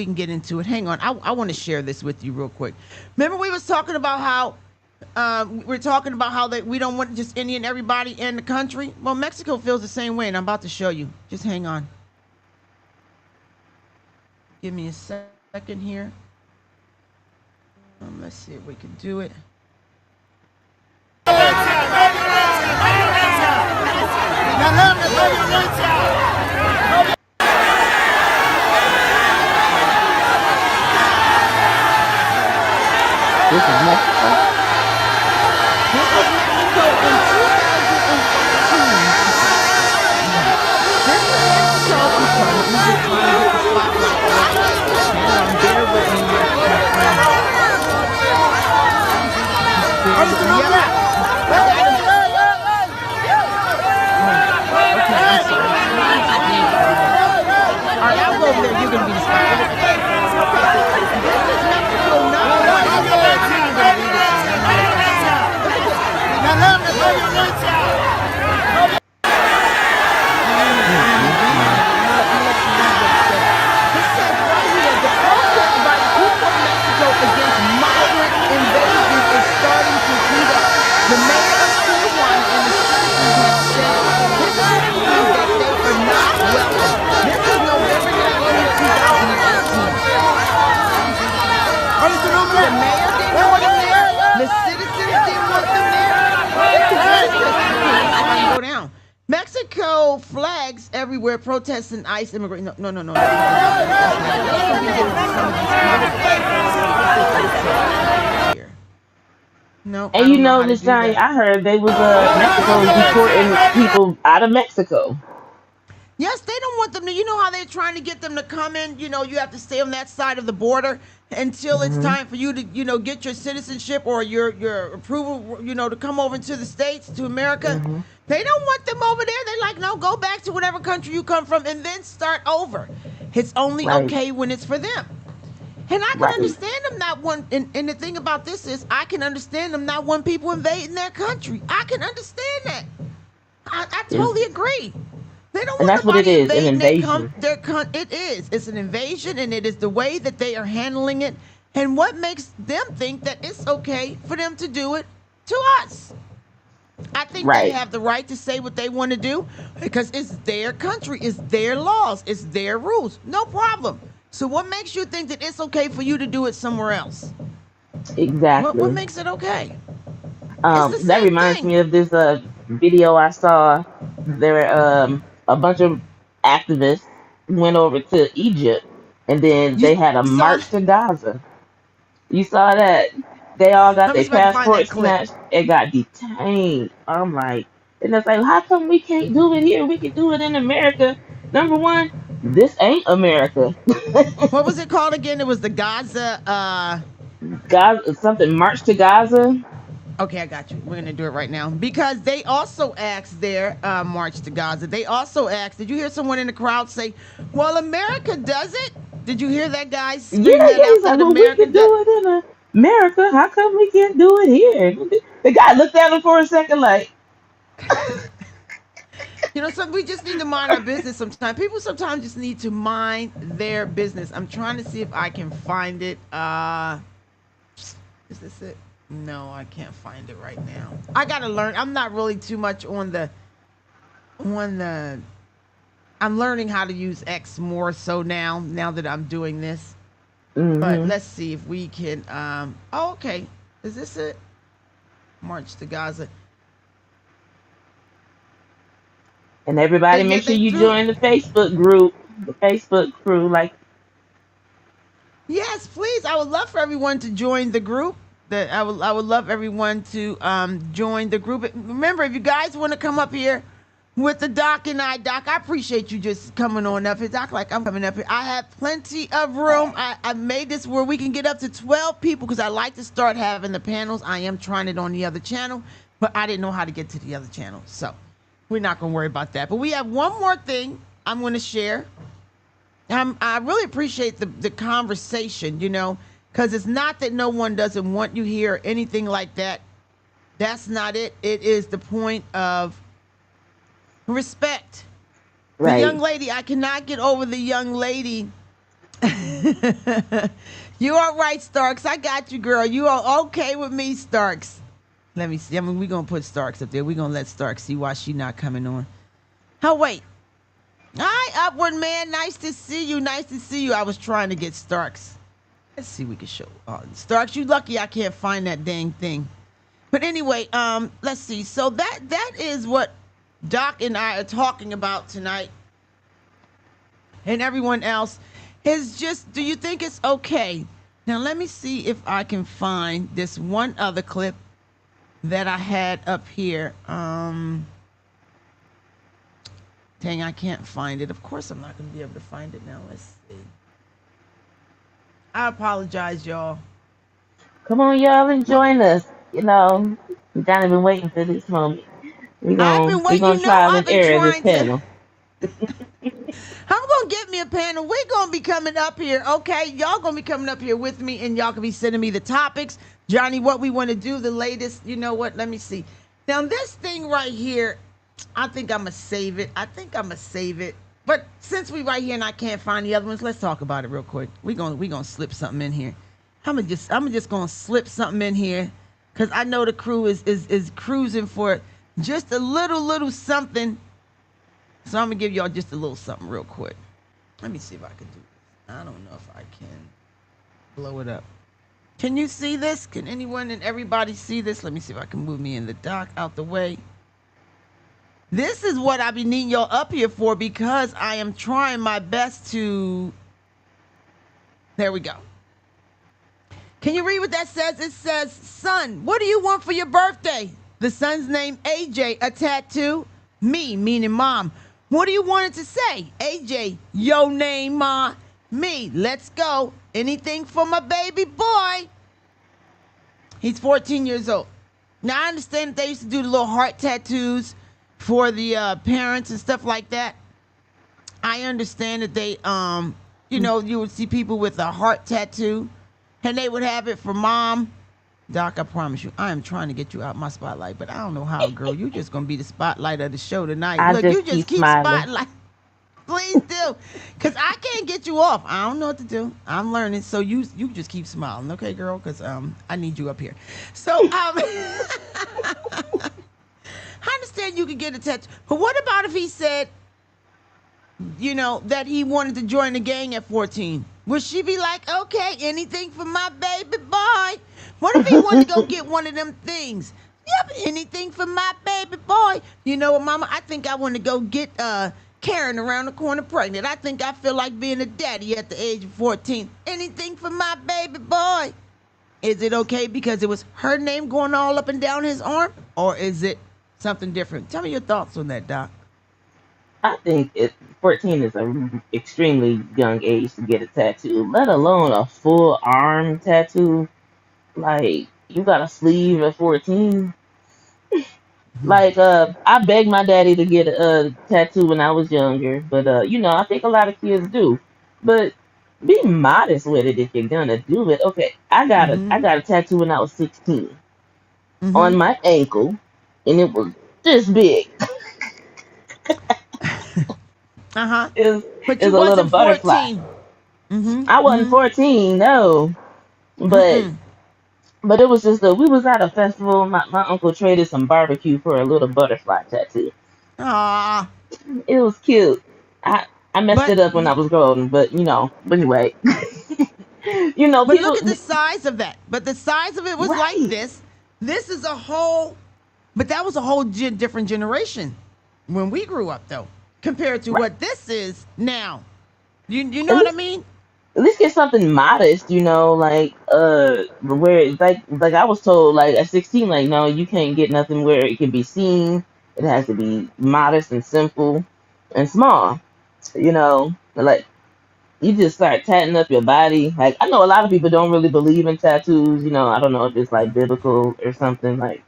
can get into it. Hang on. I want to share this with you real quick. Remember we was talking about how that we don't want just any and everybody in the country. Well, Mexico feels the same way, and I'm about to show you. Just hang on. Give me a second here. Let's see if we can do it. This is Mexico. This was Mexico in 2018. This was Mexico. I'm sorry, let me just try to get the spotlight right. Hang on, bear with me here, my friend. All right, I'll go over there. You're going to be the spotlight. This is Mexico, not the mayor of Tijuana and the citizens have said this is means that they are not welcome. This is November 19, 2018. The mayor didn't want them there. The citizens didn't want them there. Go down. Mexico flags everywhere protesting ICE immigration. No. No, And you know, this time I heard they was Mexico was deporting people out of Mexico. Yes, they don't want them to. You know how they're trying to get them to come in. You know, you have to stay on that side of the border until it's time for you to, get your citizenship or your approval, to come over to the States, to America. They don't want them over there. They're like, no, go back to whatever country you come from and then start over. It's only okay when it's for them. And I can understand them not want, and the thing about this is I can understand them not want people invading their country. I can understand that. I totally agree. They don't And want that's what it is, an invading invasion. it is. It's an invasion, and it is the way that they are handling it. And what makes them think that it's okay for them to do it to us? I think they have the right to say what they want to do because it's their country, it's their laws, it's their rules. No problem. So what makes you think that it's okay for you to do it somewhere else? Exactly. What makes it okay? That reminds me of this video I saw. There a bunch of activists went over to Egypt, and then they had a march to Gaza. You saw that? They all got their passports snatched and got detained. I'm like, and it's like, how come we can't do it here? We can do it in America. Number one, this ain't America. What was it called again? It was the Gaza. Gaza, something March to Gaza. Okay, I got you. We're going to do it right now. Because they also asked their March to Gaza. They also asked, did you hear someone in the crowd say, well, America does it? Did you hear that guy scream that out? Like, well, we can do it in America. How come we can't do it here? The guy looked at him for a second like... We just need to mind our business sometimes. People sometimes just need to mind their business. I'm trying to see if I can find it. Is this it? No, I can't find it right now. I gotta learn. I'm not really too much on the. I'm learning how to use X more so now that I'm doing this. But let's see if we can. Oh, okay. Is this it? March to Gaza. And everybody, make sure you join the Facebook group, the Facebook crew. Yes, please. I would love for everyone to join the group. I would love everyone to join the group. Remember, if you guys want to come up here with the Doc and I appreciate you just coming on up here. Doc, like I'm coming up here. I have plenty of room. I made this where we can get up to 12 people because I like to start having the panels. I am trying it on the other channel, but I didn't know how to get to the other channel. So we're not going to worry about that. But we have one more thing I'm going to share. I really appreciate the conversation, because it's not that no one doesn't want you here or anything like that. That's not it. It is the point of respect. The young Right. lady, I cannot get over the young lady. You are right, Starks. I got you, girl. You are okay with me, Starks. Let me see. I mean, we're going to put Starks up there. We're going to let Starks see why she not coming on. Oh, wait. Hi, Upward Man. Nice to see you. Nice to see you. I was trying to get Starks. Let's see if we can show. Starks, you lucky I can't find that dang thing. But anyway, let's see. So that is what Doc and I are talking about tonight. And everyone else is just, do you think it's okay? Now, let me see if I can find this one other clip that I had up here. Dang, I can't find it. Of course, I'm not going to be able to find it now. Let's see. I apologize, y'all. Come on, y'all, and join us. You know, Johnny been waiting for this moment. I've been We waiting. gonna trial I've and been error this trying to. panel. I'm gonna get me a panel. We're gonna be coming up here, okay? Y'all gonna be coming up here with me, and y'all can be sending me the topics, Johnny. What we want to do, the latest. You know what? Let me see. Now this thing right here, I think I'm gonna save it. But since we right here and I can't find the other ones, let's talk about it real quick. We gonna slip something in here. I'm just gonna slip something in here, cause I know the crew is cruising for just a little something. So I'm gonna give y'all just a little something real quick. Let me see if I can do this. I don't know if I can blow it up. Can you see this? Can anyone and everybody see this? Let me see if I can move me in the dock out the way. This is what I be needing y'all up here for, because I am trying my best to. There we go. Can you read what that says? It says, son, what do you want for your birthday? The son's name, AJ, a tattoo. Me, meaning mom. What do you want it to say? AJ, your name, ma. Me, let's go. Anything for my baby boy. He's 14 years old. Now, I understand that they used to do the little heart tattoos for the parents and stuff like that. I understand that they, you would see people with a heart tattoo, and they would have it for mom. Doc, I promise you, I am trying to get you out my spotlight, but I don't know how, girl. You're just gonna be the spotlight of the show tonight. I Look, just you just keep smiling. spotlight. Please do, cause I can't get you off. I don't know what to do. I'm learning, so you just keep smiling, okay, girl? Cause I need you up here. So I understand you could get a tattoo, but what about if he said, that he wanted to join the gang at 14? Would she be like, okay, anything for my baby boy? What if he wanted to go get one of them things? Yep, anything for my baby boy. You know what, mama? I think I want to go get Karen around the corner pregnant. I think I feel like being a daddy at the age of 14. Anything for my baby boy. Is it okay because it was her name going all up and down his arm? Or is it something different? Tell me your thoughts on that, Doc. I think 14 is an extremely young age to get a tattoo, let alone a full arm tattoo. Like, you got a sleeve at 14. Like, I begged my daddy to get a tattoo when I was younger, but I think a lot of kids do. But be modest with it if you're gonna do it. Okay, I got a tattoo when I was 16 on my ankle, and it was this big. Uh-huh. It But was you a little wasn't butterfly. 14. Mm-hmm. I wasn't 14, no, but Mm-mm. but it was just we was at a festival. My uncle traded some barbecue for a little butterfly tattoo. Aw. It was cute. I messed But it up when I was growing, but but anyway, but look people, at the size of that. But the size of it was like right, this. This is a whole, but that was a whole different generation when we grew up, though, compared to right. what this is now. You know At what I least, mean? at least get something modest, like where it's like I was told, like at 16, like no, you can't get nothing where it can be seen. It has to be modest and simple and small. Like you just start tatting up your body. Like I know a lot of people don't really believe in tattoos. I don't know if it's like biblical or something like,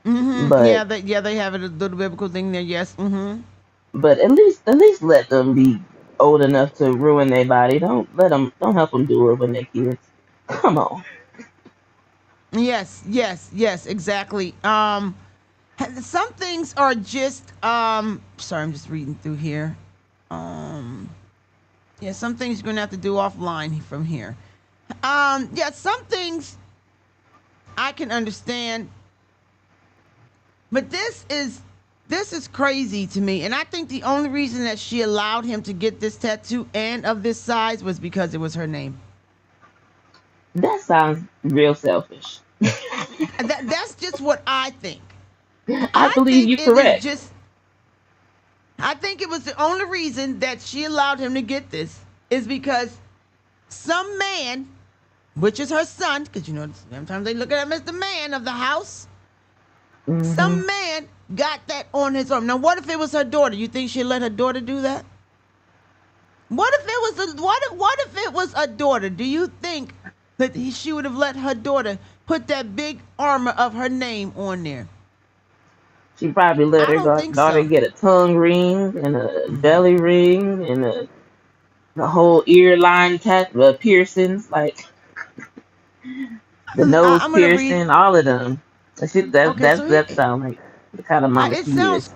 Mm-hmm. but They have it a little biblical thing there. Yes. Mm-hmm. at least let them be old enough to ruin their body. Don't help them do it when they're kids. Come on. Yes. Exactly. Some things are just. Sorry, I'm just reading through here. Um, yeah, some things you're gonna have to do offline from here. Yeah, some things I can understand, but this is crazy to me. And I think the only reason that she allowed him to get this tattoo and of this size was because it was her name. That sounds real selfish. That's just what I think. I I believe think you're it is correct. just. I think it was the only reason that she allowed him to get this is because some man, which is her son, because you know sometimes they look at him as the man of the house. Hmm. Some man got that on his arm. Now, what if it was her daughter? You think she'd let her daughter do that? What if it was what if it was a daughter? Do you think that she would have let her daughter put that big armor of her name on there? She probably let I her don't think daughter so. get a tongue ring and a belly ring and the whole ear line piercings, like the nose I'm gonna read. piercing, all of them. Okay, so That sound like the kind of mama it she is. sounds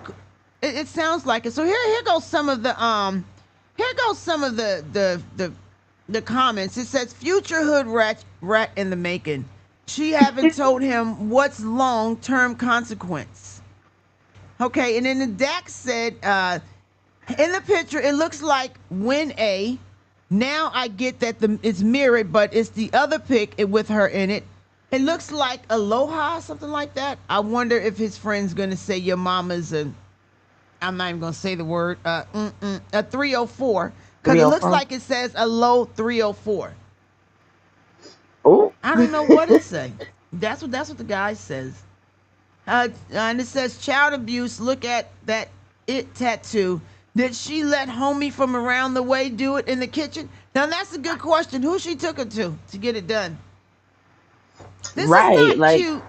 it sounds like it. So here goes some of the here goes some of the comments. It says future hood rat in the making. She haven't told him what's long term consequence. Okay, and then the Dax said in the picture it looks like win A. Now I get that it's mirrored, but it's the other pic with her in it. It looks like aloha, something like that. I wonder if his friend's gonna say your mama's a. I'm not even gonna say the word. A 304, because it looks 304. like it says a low 304. Oh, I don't know what it say. That's what the guy says. And it says child abuse. Look at that it tattoo. Did she let homie from around the way do it in the kitchen? Now that's a good question. Who she took her to get it done? This is right. not cute.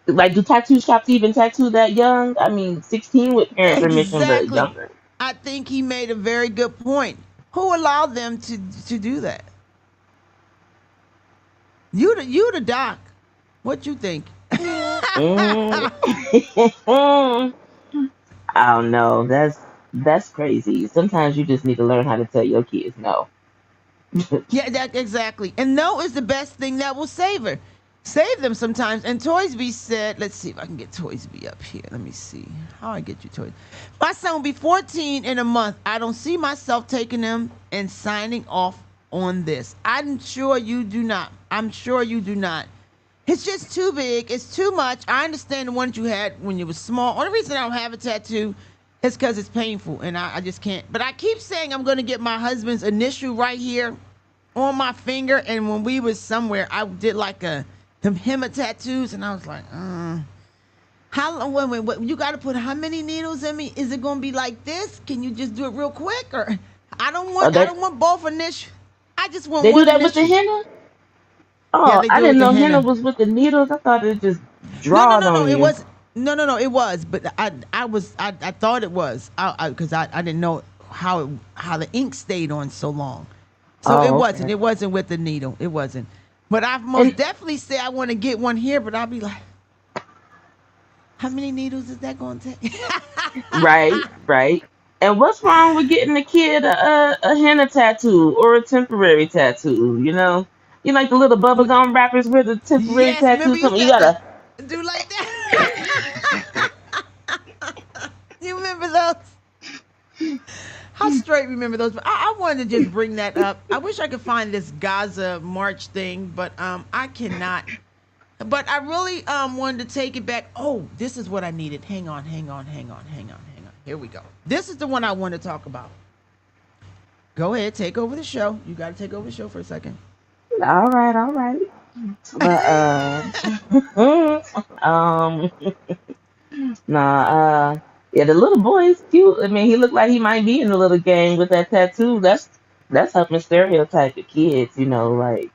Like do tattoo shops even tattoo that young? I mean, 16 with parent permission, but Exactly. younger. I think he made a very good point. Who allowed them to do that? You the doc. What you think? Mm. I don't know. That's crazy. Sometimes you just need to learn how to tell your kids no. Yeah, that exactly. And no is the best thing that will save her. Save them sometimes. And Toysby said, let's see if I can get Toysby up here. Let me see. How I get you Toys. My son will be 14 in a month. I don't see myself taking him and signing off on this. I'm sure you do not. I'm sure you do not. It's just too big. It's too much. I understand the ones you had when you were small. Only reason I don't have a tattoo is because it's painful and I just can't. But I keep saying I'm going to get my husband's initial right here on my finger. And when we was somewhere, I did like them hema tattoos, and I was like, how long? Wait, you got to put how many needles in me? Is it going to be like this? Can you just do it real quick? Or I don't Oh, want I don't want both initial. I just want they do one that with the initial. henna? Yeah, Oh, they I do it didn't with the know henna henna. was with the needles. I thought it just No, no, drawed no, no. on It you. was no, no, no. It was, but I thought it was because I didn't know how the ink stayed on so long. So it Oh, wasn't. okay. It wasn't with the needle. It wasn't. But I most And definitely say I want to get one here. But I'll be like, how many needles is that going to take? right, right. And what's wrong with getting a kid a henna tattoo or a temporary tattoo? You like the little bubblegum wrappers with the temporary Yes, remember tattoo. you Something you said the gotta. do like that. You remember those? How straight remember those? But I wanted to just bring that up. I wish I could find this Gaza March thing, but I cannot. But I really wanted to take it back. Oh, this is what I needed. Hang on, hang on, hang on, hang on, hang on. Here we go. This is the one I want to talk about. Go ahead, take over the show. You got to take over the show for a second. All right, all right. But um, nah, yeah, the little boy is cute. I mean, he looked like he might be in the little gang with that tattoo. That's helping stereotype the kids. Like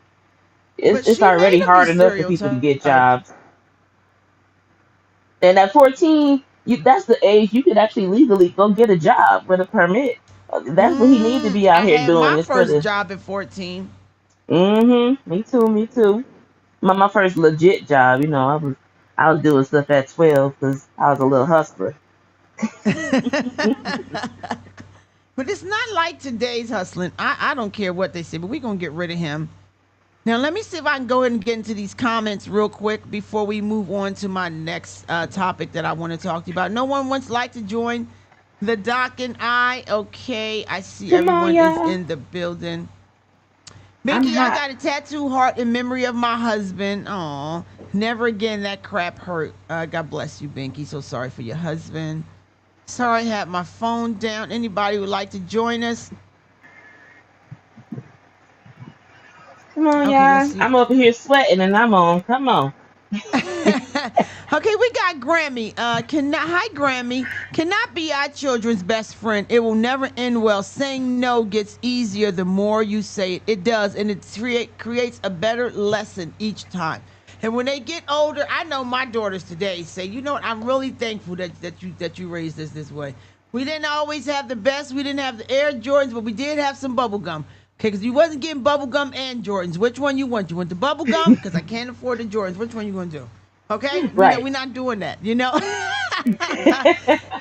But it's she made already him be hard enough for people to stereotyped. get jobs. And at 14, that's the age you could actually legally go get a job with a permit. That's what he needs to be out I here had doing my instead first of. job at 14. Me too, me too. My first legit job, I was doing stuff at 12 because I was a little hustler. But it's not like today's hustling. I don't care what they say, but we're going to get rid of him. Now, let me see if I can go ahead and get into these comments real quick before we move on to my next topic that I want to talk to you about. No one wants like to join the Doc and I. Okay, I see Come on, everyone y'all. is in the building. I'm Binky, I hot. got a tattoo heart in memory of my husband. Aw, never again that crap hurt. God bless you, Binky. So sorry for your husband. Sorry I had my phone down. Anybody would like to join us? Come on, Okay, let's y'all. see. I'm over here sweating and I'm on. Come on. Okay, we got Grammy. Hi, Grammy. Cannot be our children's best friend. It will never end well. Saying no gets easier the more you say it. It does, and it creates a better lesson each time. And when they get older, I know my daughters today say, you know what? I'm really thankful that you raised us this way. We didn't always have the best. We didn't have the Air Jordans, but we did have some bubble gum. Okay, because you wasn't getting bubble gum and Jordans. Which one you want? You want the bubble gum? Because I can't afford the Jordans. Which one you gonna do? Okay, Right. we're not doing that,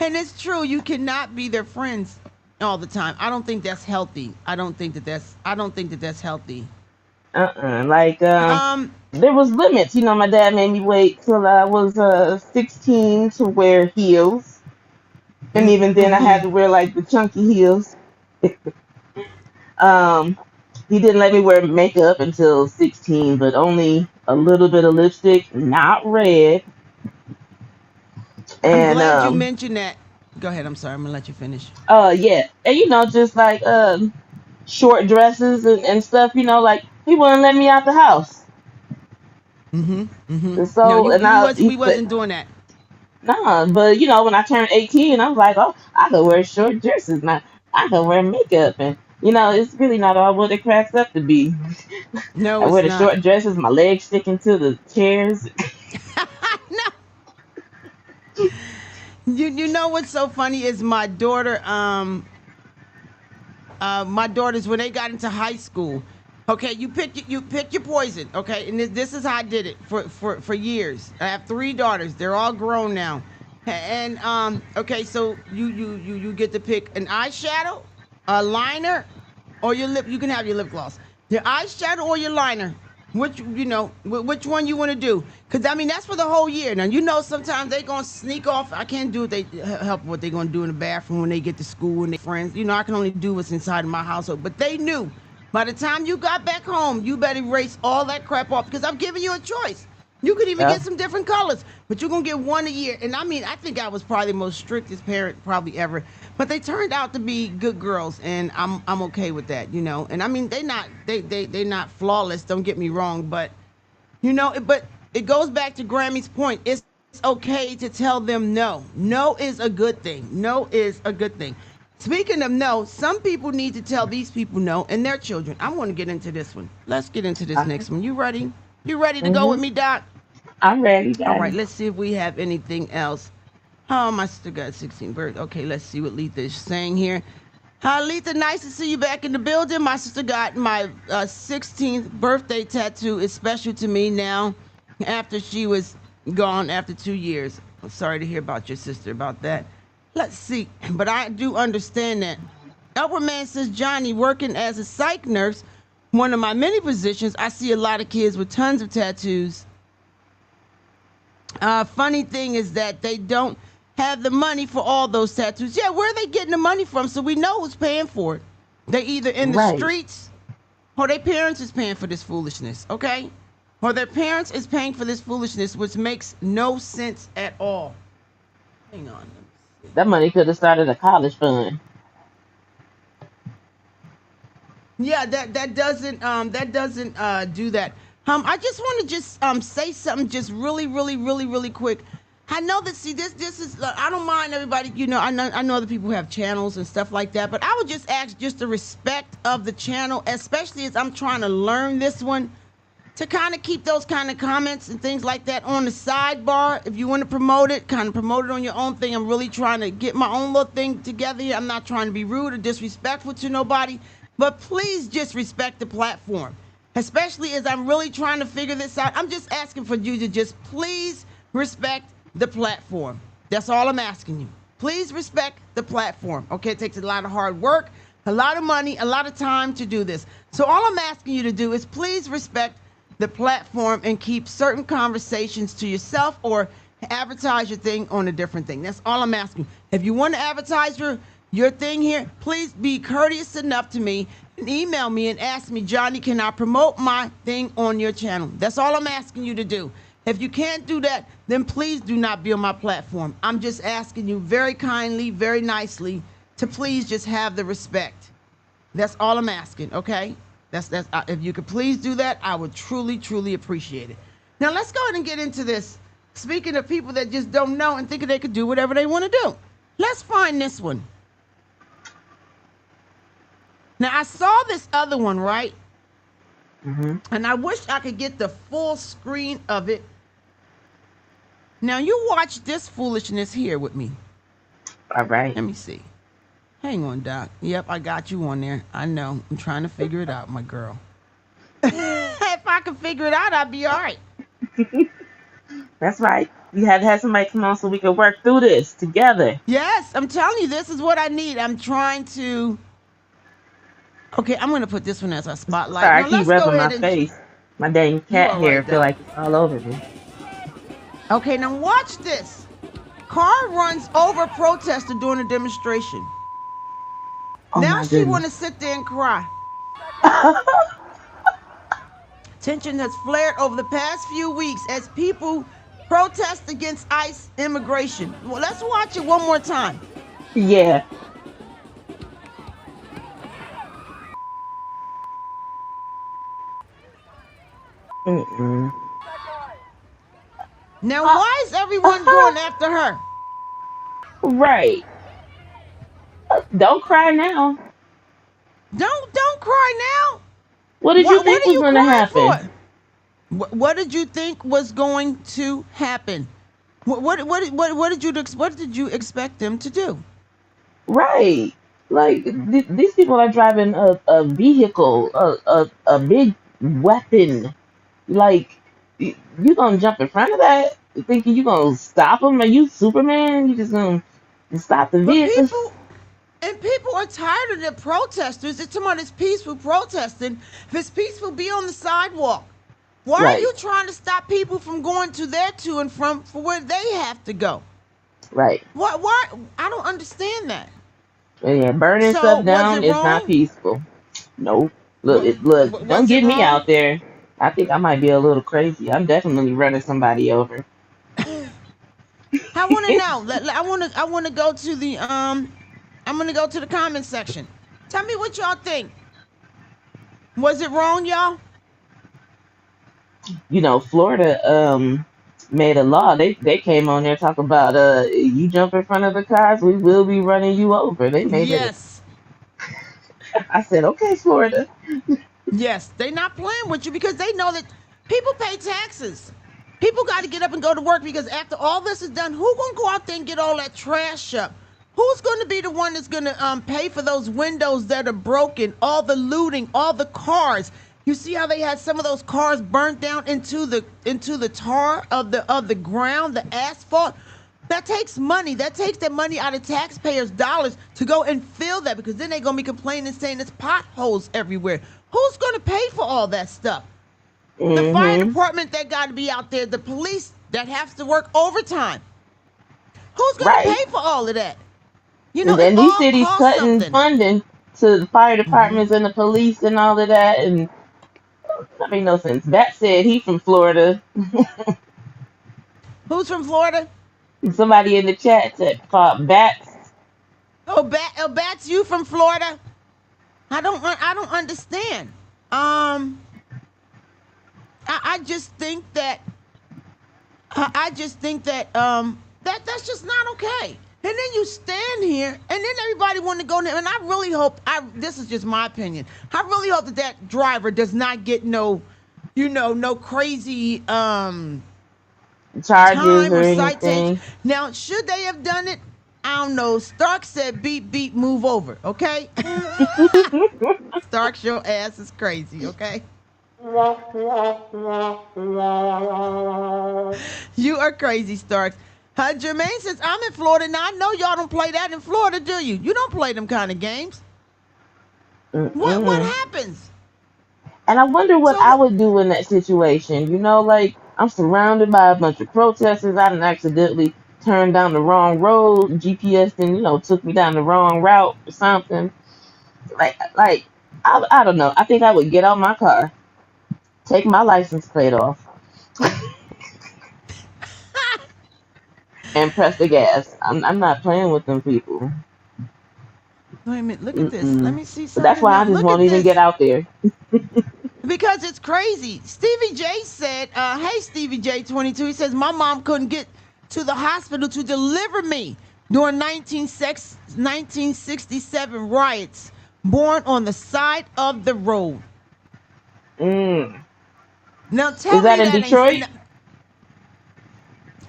And it's true, you cannot be their friends all the time. I don't think that's healthy. I don't think that that's healthy. Like, Um, there was limits. You know, my dad made me wait till I was 16 to wear heels. And even then I had mm-hmm. to wear like the chunky heels. Um, he didn't let me wear makeup until 16, but only a little bit of lipstick, not red. I'm And glad you mentioned that. Go ahead. I'm sorry. I'm gonna let you finish. yeah. And just like short dresses and stuff, like he wouldn't let me out the house. Mm-hmm. Mm-hmm. And No, so and I he we said, wasn't doing that. nah, but when I turned 18, I was like, oh, I could wear short dresses now. I could wear makeup, and it's really not all what it cracks up to be. No, I wear it's the not. short dresses, my legs sticking to the chairs. No. You know what's so funny is my daughters when they got into high school. Okay, you pick your poison. Okay, and this is how I did it for years. I have 3 daughters. They're all grown now, and okay, so you get to pick an eyeshadow, a liner, or your lip. You can have your lip gloss, your eyeshadow or your liner. Which one you want to do? Because I mean that's for the whole year. Now sometimes they gonna sneak off. I can't do help what they gonna do in the bathroom when they get to school and their friends. I can only do what's inside of my household. But they knew by the time you got back home, you better erase all that crap off because I'm giving you a choice. You could even Yeah. get some different colors, but you're gonna get one a year. And I mean, I think I was probably the most strictest parent probably ever. But they turned out to be good girls, and I'm okay with that, And I mean, they not flawless. Don't get me wrong, but but it goes back to Grammy's point. It's okay to tell them no. No is a good thing. No is a good thing. Speaking of no, some people need to tell these people no and their children. I want to get into this one. Let's get into this Okay. next one. You ready? You ready to go hmm with me, Doc? I'm ready, All right, Daddy. let's see if we have anything else. Oh, my sister got 16 birthday. Okay, let's see what Letha is saying here. Letha, nice to see you back in the building. My sister got my 16th birthday tattoo. It's special to me now after she was gone after 2 years. I'm sorry to hear about your sister about that. Let's see, but I do understand that. Upper Man says, Johnny, working as a psych nurse, one of my many positions, I see a lot of kids with tons of tattoos. Funny thing is that they don't have the money for all those tattoos. Yeah, where are they getting the money from? So we know who's paying for it. They either in the Right. streets or their parents is paying for this foolishness, okay? Or their parents is paying for this foolishness, which makes no sense at all. Hang on. That money could have started a college fund. Yeah, that doesn't do that. I just want to say something just really, really, really, really quick. I know that this is I don't mind everybody, I know other people have channels and stuff like that, but I would just ask just the respect of the channel, especially as I'm trying to learn this one, to kind of keep those kind of comments and things like that on the sidebar. If you want to promote it, kind of promote it on your own thing. I'm really trying to get my own little thing together here. I'm not trying to be rude or disrespectful to nobody, but please just respect the platform, especially as I'm really trying to figure this out. I'm just asking for you to just please respect the platform. That's all I'm asking you. Please respect the platform. Okay, it takes a lot of hard work, a lot of money, a lot of time to do this. So all I'm asking you to do is please respect the platform and keep certain conversations to yourself or advertise your thing on a different thing. That's all I'm asking. If you want to advertise your thing here, please be courteous enough to me and email me and ask me, Johnny, can I promote my thing on your channel? That's all I'm asking you to do. If you can't do that, then please do not be on my platform. I'm just asking you very kindly, very nicely to please just have the respect. That's all I'm asking, okay? That's if you could please do that, I would truly, truly appreciate it. Now let's go ahead and get into this. Speaking of people that just don't know and thinking they could do whatever they want to do. Let's find this one. Now I saw this other one, right? Mm-hmm. And I wish I could get the full screen of it. Now you watch this foolishness here with me. All right. Let me see. Hang on, Doc. Yep, I got you on there. I know. I'm trying to figure it out, my girl. If I could figure it out, I'd be all right. That's right. You had to have somebody come on so we could work through this together. Yes, I'm telling you, this is what I need. I'm trying to. Okay, I'm going to put this one as our spotlight. Sorry, Now, I keep let's go rubbing my ahead and. face. My dang cat all hair right, feel Doc. like it's all over me. Okay, now watch this. Car runs over protester during a demonstration. Oh Now my she want to goodness. sit there and cry. Tension has flared over the past few weeks as people protest against ICE immigration. Well, let's watch it one more time. Yeah. Mm-mm. Now, why is everyone going after her? Right. Don't cry now. Don't cry now. What did you What think are was you going to crying happen? for? What did you think was going to happen? What did you expect them to do? Right. Like these people are driving a vehicle, a big weapon. Like you gonna jump in front of that, thinking you gonna stop them? Are you Superman? You just gonna stop the But vehicle? people are tired of the protesters. It's about this peaceful protesting. If it's peaceful, be on the sidewalk. Why are Right. you trying to stop people from going to their to and from for where they have to go? Right. Why? I don't understand that. And yeah, burning So stuff was down it is not wrong? peaceful. Nope. Look, Wa- look. Don't Was it get me wrong? out there. I think I might be a little crazy. I'm definitely running somebody over. I want to know. I want to go to the I'm gonna go to the comment section. Tell me what y'all think. Was it wrong, y'all? Florida made a law. They came on there talking about you jump in front of the cars, we will be running you over. They made it. Yes. I said, okay, Florida. Yes. They not playing with you because they know that people pay taxes. People got to get up and go to work because after all this is done, who gonna go out there and get all that trash up? Who's going to be the one that's going to pay for those windows that are broken, all the looting, all the cars? You see how they had some of those cars burnt down into the tar of the ground, the asphalt? That takes money. That takes that money out of taxpayers' dollars to go and fill that because then they're going to be complaining saying there's potholes everywhere. Who's going to pay for all that stuff? The fire department that got to be out there, the police that have to work overtime. Who's going to Right. pay for all of that? You know, And it then these all cities costs cutting something. funding to the fire departments and the police and all of that, and that made no sense. Bat said he from Florida. Who's from Florida? Somebody in the chat said called Bats. Bats, you from Florida? I don't understand. I just think that that's just not okay. And then you stand here, and then everybody want to go there. And I really hope, this is just my opinion, I really hope that driver does not get no crazy Charges time or or anything. citation. Now, should they have done it? I don't know. Stark said, beep, beep, move over, okay? Stark, your ass is crazy, okay? You are crazy, Starks. Jermaine says, I'm in Florida now. I know y'all don't play that in Florida, do you? You don't play them kind of games. What happens? And I wonder what I So, would do in that situation. You know, like I'm surrounded by a bunch of protesters. I done accidentally turned down the wrong road. GPS then, took me down the wrong route or something. Like I don't know. I think I would get out my car, take my license plate off, and press the gas. I'm not playing with them people. wait a minute. Look at this. Let me see But that's something why I now. just Look won't at even this. get out there. Because it's crazy. Stevie J said, hey, Stevie J22, he says, my mom couldn't get to the hospital to deliver me during 1967 riots, born on the side of the road. Mm. Now Is tell that me in that Detroit? ain't...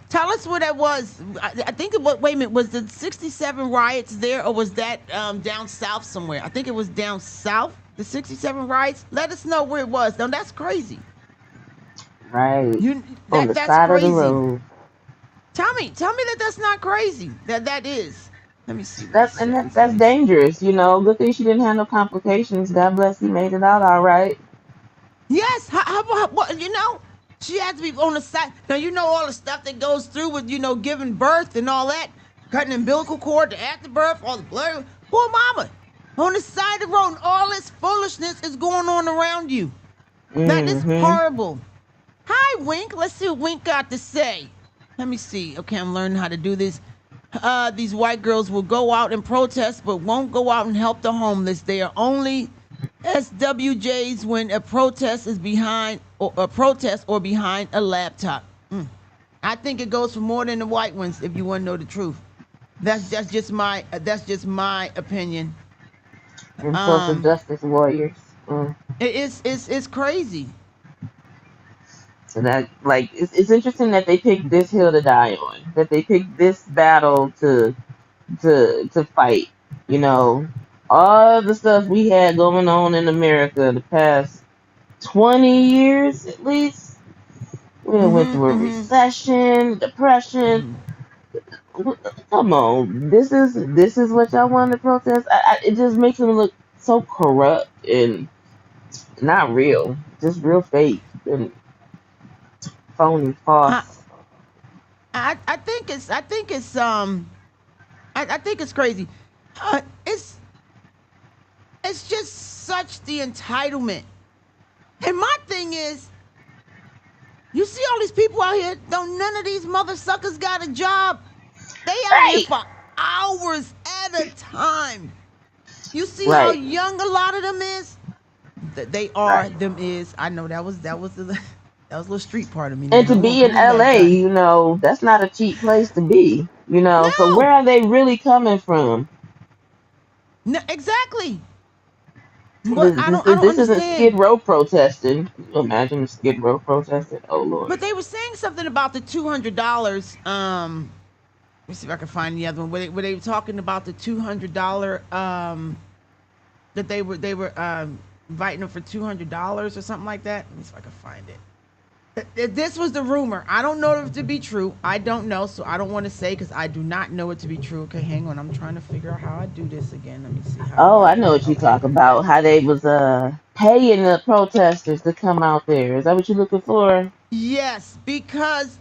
Tell us where that was. I think it was, wait a minute, was the 67 riots there, or was that down south somewhere? I think it was down south, the 67 riots. Let us know where it was. Now that's crazy. Right. On the That's side of the crazy. road. Tell me that that's not crazy. That is. Let me see what it That's says. dangerous, Good thing she didn't have no complications. God bless, he made it out all right. Yes. What, she had to be on the side. Now, all the stuff that goes through with, giving birth and all that, cutting umbilical cord, the afterbirth, all the blood. Poor mama. On the side of the road, and all this foolishness is going on around you. That is Mm-hmm. horrible. Hi, Wink. Let's see what Wink got to say. Let me see. Okay, I'm learning how to do this. These white girls will go out and protest, but won't go out and help the homeless. They are only SWJs when a protest is behind or behind a laptop. I think it goes for more than the white ones. If you want to know the truth, that's just my opinion. And social justice warriors. It's crazy. So that it's interesting that they picked this hill to die on. That they picked this battle to fight. All the stuff we had going on in America the past 20 years at least. We went through a recession, depression. Come on, this is what y'all want to protest. It just makes them look so corrupt and not real, just real fake and phony, I, false. I think it's crazy. It's just such the entitlement. And my thing is, you see all these people out here, don't none of these mother suckers got a job. They out here Right, for hours at a time. You see how right, young a lot of them is? They are, right. them is. I know that was the that was a little street part of me. Now And to don't be in be mad, LA, Johnny. that's not a cheap place to be. So No, where are they really coming from? no, exactly. But This, I this, don't this isn't Skid understand. Row protesting. Can you imagine Skid Row protesting? Oh But Lord. they were saying something about the $200. Let me see if I can find the other one. Where they were talking about the $200 that they were inviting them for $200 or something like that. Let me see if I can find it. This was the rumor. I don't know if it to be true. I don't know, so I don't want to say because I do not know it to be true. Okay, hang on. I'm trying to figure out how I do this again. Let me see. How do Oh, I I do know it? what you Okay. talk about. How they was paying the protesters to come out there. Is that what you're looking for? Yes, because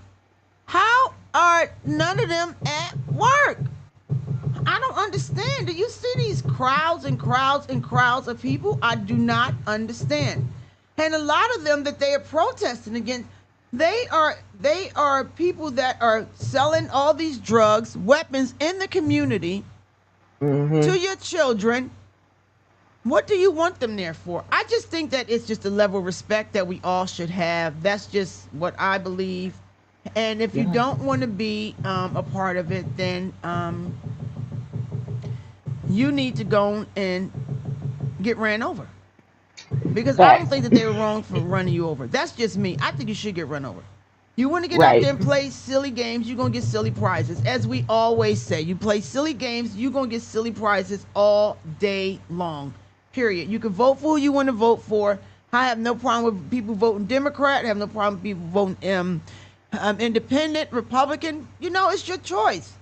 how are none of them at work? I don't understand. Do you see these crowds and crowds and crowds of people? I do not understand. And a lot of them that they are protesting against, they are people that are selling all these drugs, weapons in the community Mm-hmm. to your children. What do you want them there for? I just think that it's just a level of respect that we all should have. That's just what I believe. And if you Yeah. don't want to be a part of it, then you need to go and get ran over. Because I don't Facts. think that they were wrong for running you over. That's just me. I think you should get run over. You want to get out Right. there and play silly games, you're going to get silly prizes. As we always say, you play silly games, you're going to get silly prizes all day long. Period. You can vote for who you want to vote for. I have no problem with people voting Democrat. I have no problem with people voting independent, Republican. You know, it's your choice.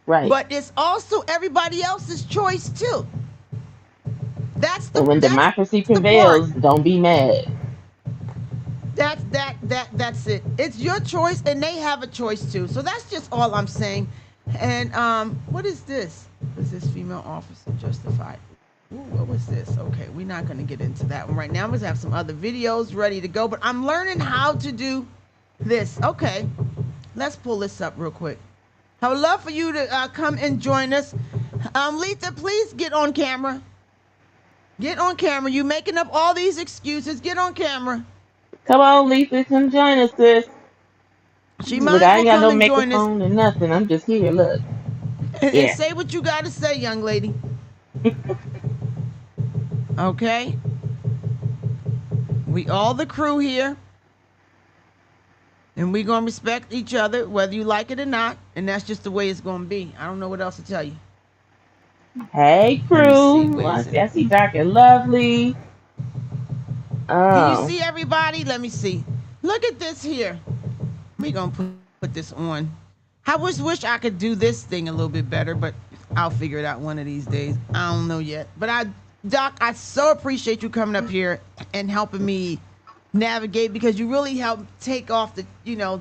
Right. But it's also everybody else's choice too. That's the And when that's democracy the part. prevails, don't be mad. That's it. It's your choice, and they have a choice too. So that's just all I'm saying. And what is this? Was this female officer justified? Ooh, what was this? Okay, we're not going to get into that one right now. I'm going to have some other videos ready to go, but I'm learning how to do this. Okay, let's pull this up real quick. I would love for you to come and join us. Letha, please get on camera. Get on camera. You making up all these excuses. Get on camera. Come on, Lisa, come join us, sis. She Look, might I as ain't well got no come and join us microphone or nothing. I'm just here. Look. and Yeah. say what you got to say, young lady. Okay? We all the crew here. And we going to respect each other, whether you like it or not. And that's just the way it's going to be. I don't know what else to tell you. Hey, Let me see. crew. Where Well, is it? I see Dark and Lovely. Can you Oh, see everybody? Let me see. Look at this here. We going to put this on. I wish I could do this thing a little bit better, but I'll figure it out one of these days. I don't know yet. But Doc, I so appreciate you coming up here and helping me navigate, because you really help take off the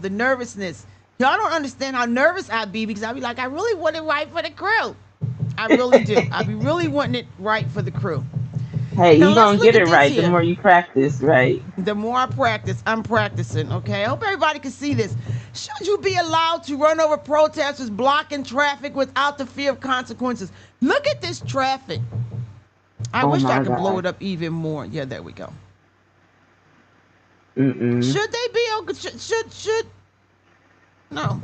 nervousness. Y'all don't understand how nervous I'd be, because I'd be like, I really want it right for the crew. I really do. I'd be really wanting it right for the crew. hey, Now you let's gonna look get at it this right the here. more you practice, right? The more I practice, I'm practicing, okay? I hope everybody can see this. Should you be allowed to run over protesters blocking traffic without the fear of consequences? Look at this traffic. I Oh wish I my could blow God. it up even more. Yeah, there we go. Mm-mm. Should they be okay? Should no.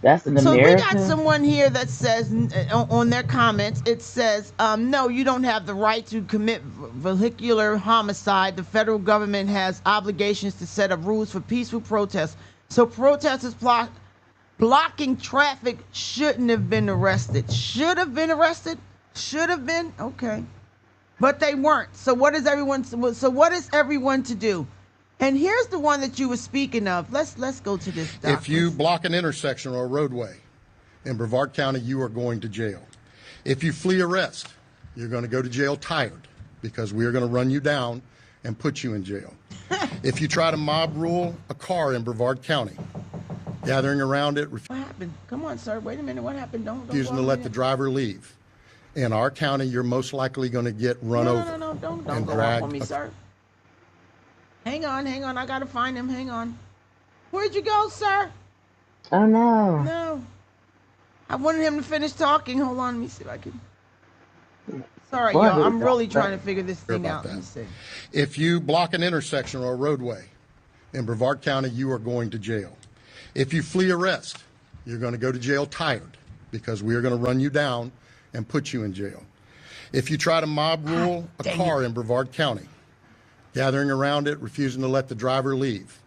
That's an So we got America. someone here that says on their comments, it says, no, you don't have the right to commit vehicular homicide. The federal government has obligations to set up rules for peaceful protests. So protesters blocking traffic shouldn't have been arrested. Should have been arrested? Should have been? Okay. But they weren't. So what is everyone to do? And here's the one that you were speaking of. Let's go to this, Doc. If you block an intersection or a roadway in Brevard County, you are going to jail. If you flee arrest, you're going to go to jail tired, because we are going to run you down and put you in jail. If you try to mob rule a car in Brevard County, gathering around it, What happened? Come on, sir. Wait a minute. What happened? Don't refusing go to over let there. the driver leave. In our county, you're most likely going to get run over No. Don't and go off dragged. on me, sir. Hang on. I gotta find him. Hang on. Where'd you go, sir? Oh no. No. I wanted him to finish talking. Hold on. Let me see if I can. Sorry, Boy, y'all. I'm who's really that? trying to figure this Sorry thing about out. Let me that. see. If you block an intersection or a roadway in Brevard County, you are going to jail. If you flee arrest, you're going to go to jail tired, because we are going to run you down and put you in jail. If you try to mob rule a car in Brevard County, gathering around it, refusing to let the driver leave,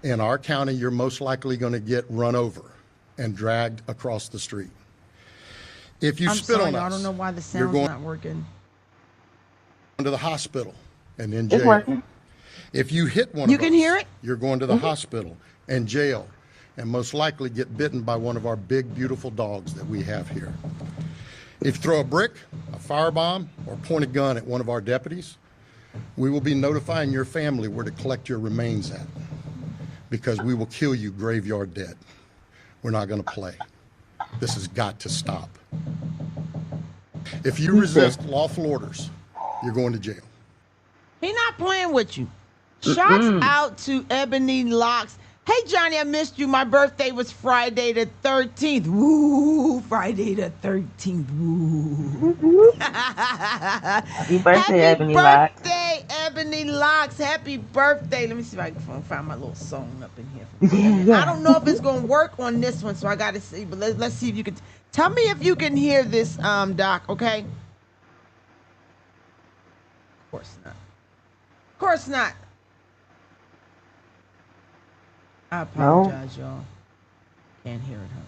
in our county, you're most likely going to get run over and dragged across the street. If you I'm spit sorry, on y'all. I us, don't know why the you're sound's going not working. to the hospital and in It's jail. working. If you hit one You of can us, hear it? you're going to the hospital and jail, and most likely get bitten by one of our big, beautiful dogs that we have here. If you throw a brick, a firebomb, or point a gun at one of our deputies, we will be notifying your family where to collect your remains at, because we will kill you graveyard dead. We're not going to play. This has got to stop. If you resist lawful orders, you're going to jail. He not playing with you. Shouts out to Ebony Locks. Hey, Johnny, I missed you. My birthday was Friday the 13th. Woo, Friday the 13th. Woo. Happy birthday, Happy Ebony Locks. birthday, Ebony Locks. Happy birthday. Let me see if I can find my little song up in here. Yeah. I don't know if it's going to work on this one, so I got to see. But let's see if you can. Tell me if you can hear this, Doc, okay? Of course not. Of course not. I apologize, y'all. Can't hear it, huh?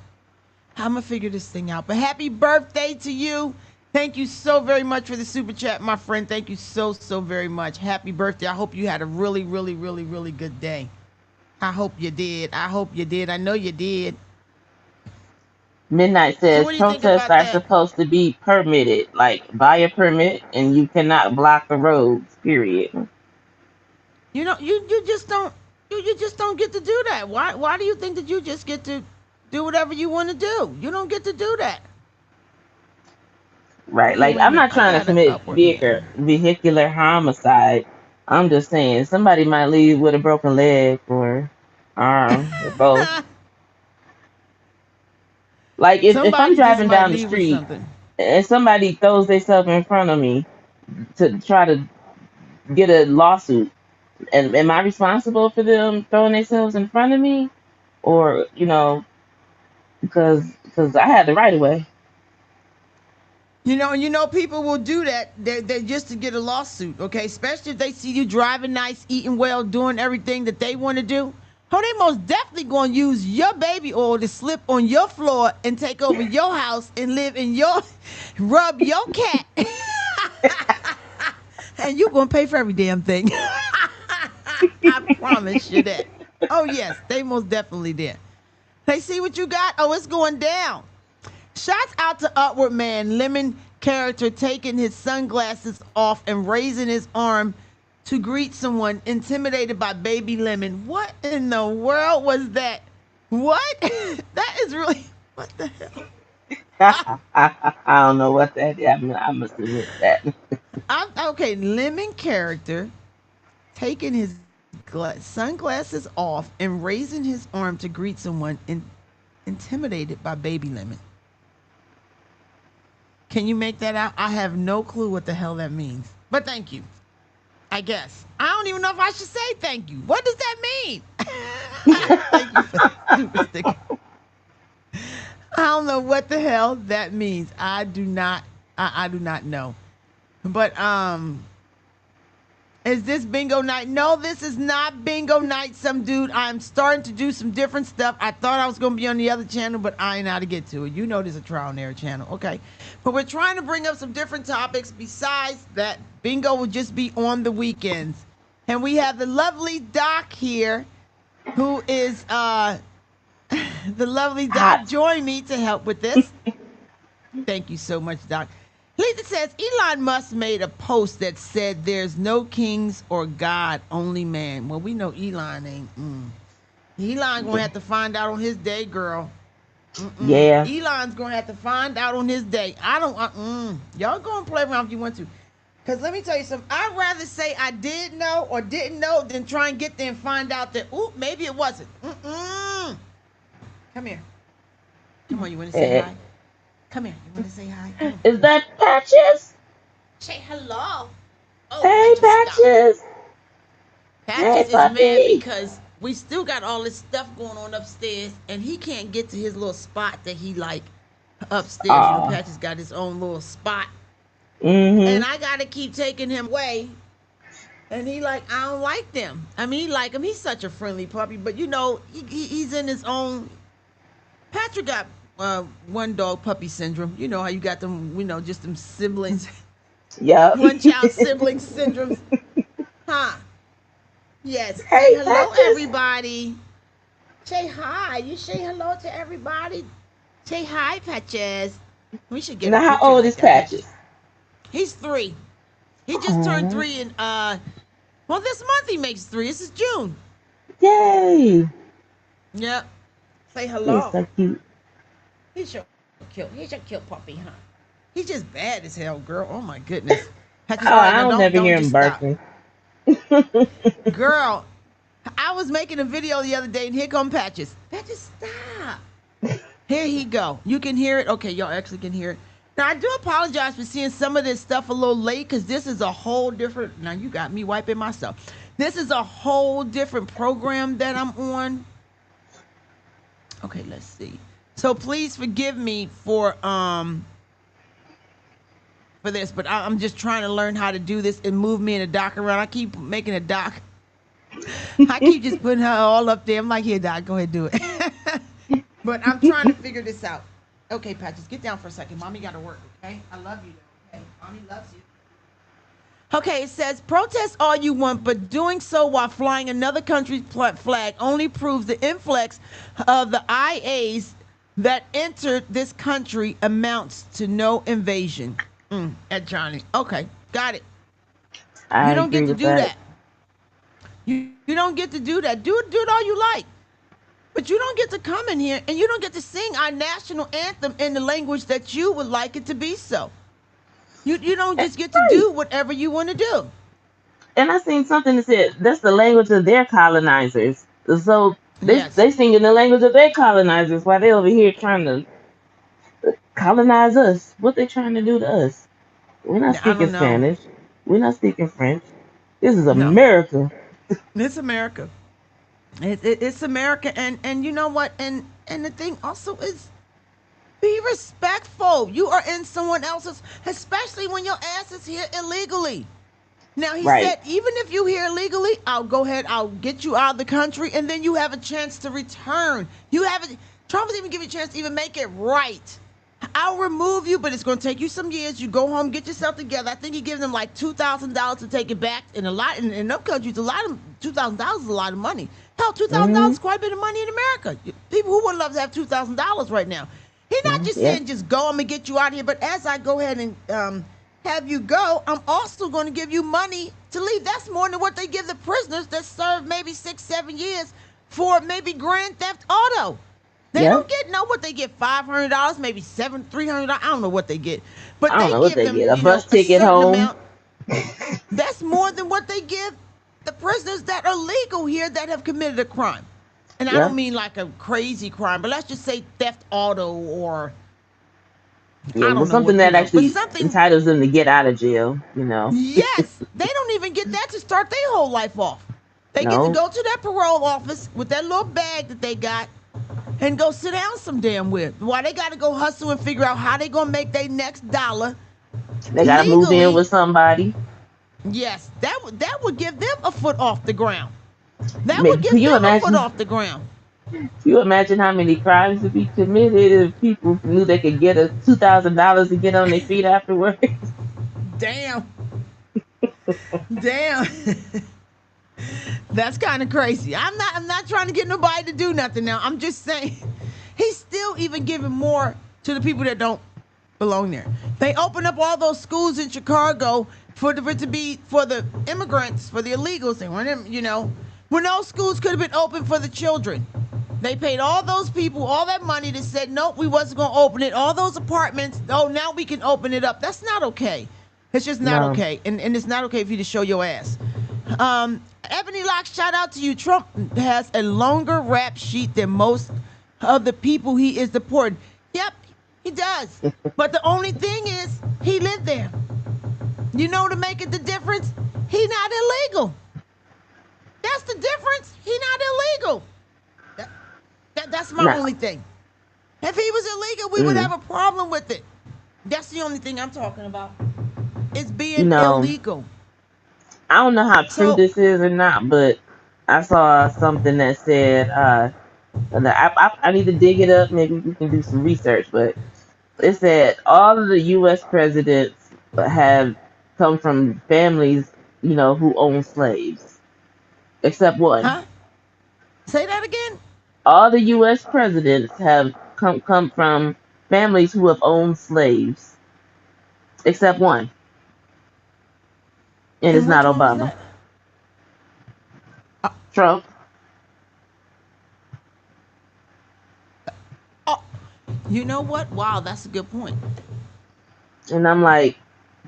I'm going to figure this thing out. But happy birthday to you. Thank you so very much for the super chat, my friend. Thank you so very much. Happy birthday. I hope you had a really, really, really, really good day. I hope you did. I hope you did. I know you did. Midnight So says what do you think protests about are that? supposed to be permitted, like buy a permit, and you cannot block the roads. Period. You just don't you just don't get to do that. Why do you think that you just get to do whatever you want to do? You don't get to do that. Right. Oh Like wait a I'm minute, not I trying to got an commit upward man. vehicular homicide. I'm just saying somebody might leave with a broken leg or arm or both. Like if I'm Somebody just driving might down the leave with street something. and somebody throws themselves in front of me to try to get a lawsuit, and am I responsible for them throwing themselves in front of me, or because I had the right of way. People will do that. They just to get a lawsuit, okay? Especially if they see you driving nice, eating well, doing everything that they want to do. Oh, they most definitely gonna use your baby oil to slip on your floor and take over your house and live in your, rub your cat, and you gonna pay for every damn thing. I promise you that. Oh yes, they most definitely did. They see what you got. Oh, it's going down. Shouts out to Upward Man, Lemon character taking his sunglasses off and raising his arm to greet someone intimidated by Baby Lemon. What in the world was that? What? That is really, what the hell? I don't know what that is. I must have missed that. Okay, Lemon character taking his sunglasses off and raising his arm to greet someone intimidated by Baby Lemon. Can you make that out? I have no clue what the hell that means. But thank you. I guess. I don't even know if I should say thank you. What does that mean? Thank you for that stupid sticker. I don't know what the hell that means. I do not know. But is this bingo night? No, this is not bingo night, some dude. I'm starting to do some different stuff. I thought I was going to be on the other channel, but I ain't know how to get to it. You know there's a trial and error channel. Okay. But we're trying to bring up some different topics. Besides that, bingo will just be on the weekends. And we have the lovely Doc here, who is the lovely Hot. Doc. Join me to help with this. Thank you so much, Doc. Lisa says Elon Musk made a post that said there's no kings or God, only man. Well, we know Elon ain't. Elon gonna have to find out on his day, girl. Yeah. Elon's gonna have to find out on his day. I don't. Y'all go and play around if you want to. Cause let me tell you something. I'd rather say I did know or didn't know than try and get there and find out that maybe it wasn't. Come here. Come on, you want to say hi? Come here. You want to say hi? Come on. Is that Patches? Say hello. Oh, Hey, Patches, stop. Patches. Hey, Patches is mad puppy. because we still got all this stuff going on upstairs, and he can't get to his little spot that he like upstairs. Oh. Patches got his own little spot, and Mm-hmm. I gotta keep taking him away. And he like, I don't like them. I mean, he like him. He's such a friendly puppy, but he's in his own. Patrick got one dog puppy syndrome. You know how you got them, just them siblings, Yep. one child sibling syndromes. Huh? Yes. Say Hey, hello, Patches. everybody. Say hi. You say hello to everybody. Say hi, Patches. We should get a Now, how picture old like is that. Patches? He's 3. He just turned Oh, 3 in this month he makes 3. This is June. yay. Yep. Say He's hello. so cute. He's your cute. He's your cute puppy, huh? He's just bad as hell, girl. Oh my goodness. Patches, Oh, all right, I now don't don't never don't hear him just stop. barking. Girl, I was making a video the other day and here come Patches. Patches, stop. Here he go. You can hear it? Okay, y'all actually can hear it. Now, I do apologize for seeing some of this stuff a little late because this is a whole different... Now, you got me wiping myself. This is a whole different program that I'm on. Okay, let's see. So, please forgive me for this, but I'm just trying to learn how to do this and move me and a doc around. I keep making a doc. I keep just putting her all up there. I'm like, here, Doc, go ahead, do it. But I'm trying to figure this out. Okay, Patches, get down for a second. Mommy got to work, okay? I love you, okay? Mommy loves you. Okay, it says protest all you want, but doing so while flying another country's flag only proves the influx of the IAs that entered this country amounts to no invasion. At Johnny. Okay, got it. You I don't agree get to with do that. that. You don't get to do that. Do it all you like. But you don't get to come in here and you don't get to sing our national anthem in the language that you would like it to be so. You don't just get to Right. do whatever you want to do. And I seen something that said that's the language of their colonizers. So Yes. they sing in the language of their colonizers while they over here trying to colonize us. What they trying to do to us? We're not I speaking don't know. Spanish. We're not speaking French. This is No. America. It's America. It's America, and you know what? And the thing also is, be respectful. You are in someone else's, especially when your ass is here illegally. Now he Right. said, even if you here illegally, I'll go ahead, I'll get you out of the country, and then you have a chance to return. You haven't. Trump has even given you a chance to even make it right. I'll remove you, but it's going to take you some years. You go home, get yourself together. I think he gives them like $2,000 to take it back. And a lot in them countries, a lot of $2,000 is a lot of money. Hell, $2,000 is quite a bit of money in America. People who would love to have $2,000 right now. He's not just Yeah. saying just go. I'm gonna get you out of here. But as I go ahead and have you go, I'm also going to give you money to leave. That's more than what they give the prisoners that serve maybe 6-7 years for maybe grand theft auto. They Yeah. don't get what they get, $500, maybe $300. I don't know what they get, but I don't they know what give they them get. A bus a ticket certain home. amount. That's more than what they give the prisoners that are legal here that have committed a crime. And I Yeah. don't mean like a crazy crime, but let's just say theft auto or Yeah, I but don't know something what that but actually something. entitles them to get out of jail, you know. Yes, they don't even get that to start their whole life off. They get to No. go to that parole office with that little bag that they got and go sit down some damn with. Why they got to go hustle and figure out how they gonna make their next dollar They gotta move in legally. with somebody. Yes, that would give them a foot off the ground. That would Can give you them a foot imagine? off the ground. Can you imagine how many crimes would be committed if people knew they could get a $2,000 to get on their feet afterwards? Damn, damn. That's kind of crazy. I'm not trying to get nobody to do nothing now. I'm just saying he's still even giving more to the people that don't belong there. They open up all those schools in Chicago for it to be for the immigrants, for the illegals. They want them, when those schools could have been open for the children. They paid all those people all that money that said, nope, we wasn't going to open it. All those apartments, oh, now we can open it up. That's not okay. It's just not No. okay. And it's not okay for you to show your ass. Ebony Locke, shout out to you. Trump has a longer rap sheet than most of the people he is deporting. Yep, he does. But the only thing is, he lived there. You know, to make it the difference, he not illegal. That's the difference. He not illegal. That's my Nah. only thing. If he was illegal, we would have a problem with it. That's the only thing I'm talking about. It's being illegal. I don't know how true So, this is or not, but I saw something that said, and I need to dig it up. Maybe we can do some research, but it said all of the U.S. presidents have come from families, who own slaves, except one. huh? Say that again? All the U.S. presidents have come from families who have owned slaves, except one, and it's And not which one was Obama. that? Trump. Oh, you know what? Wow, that's a good point. And I'm like,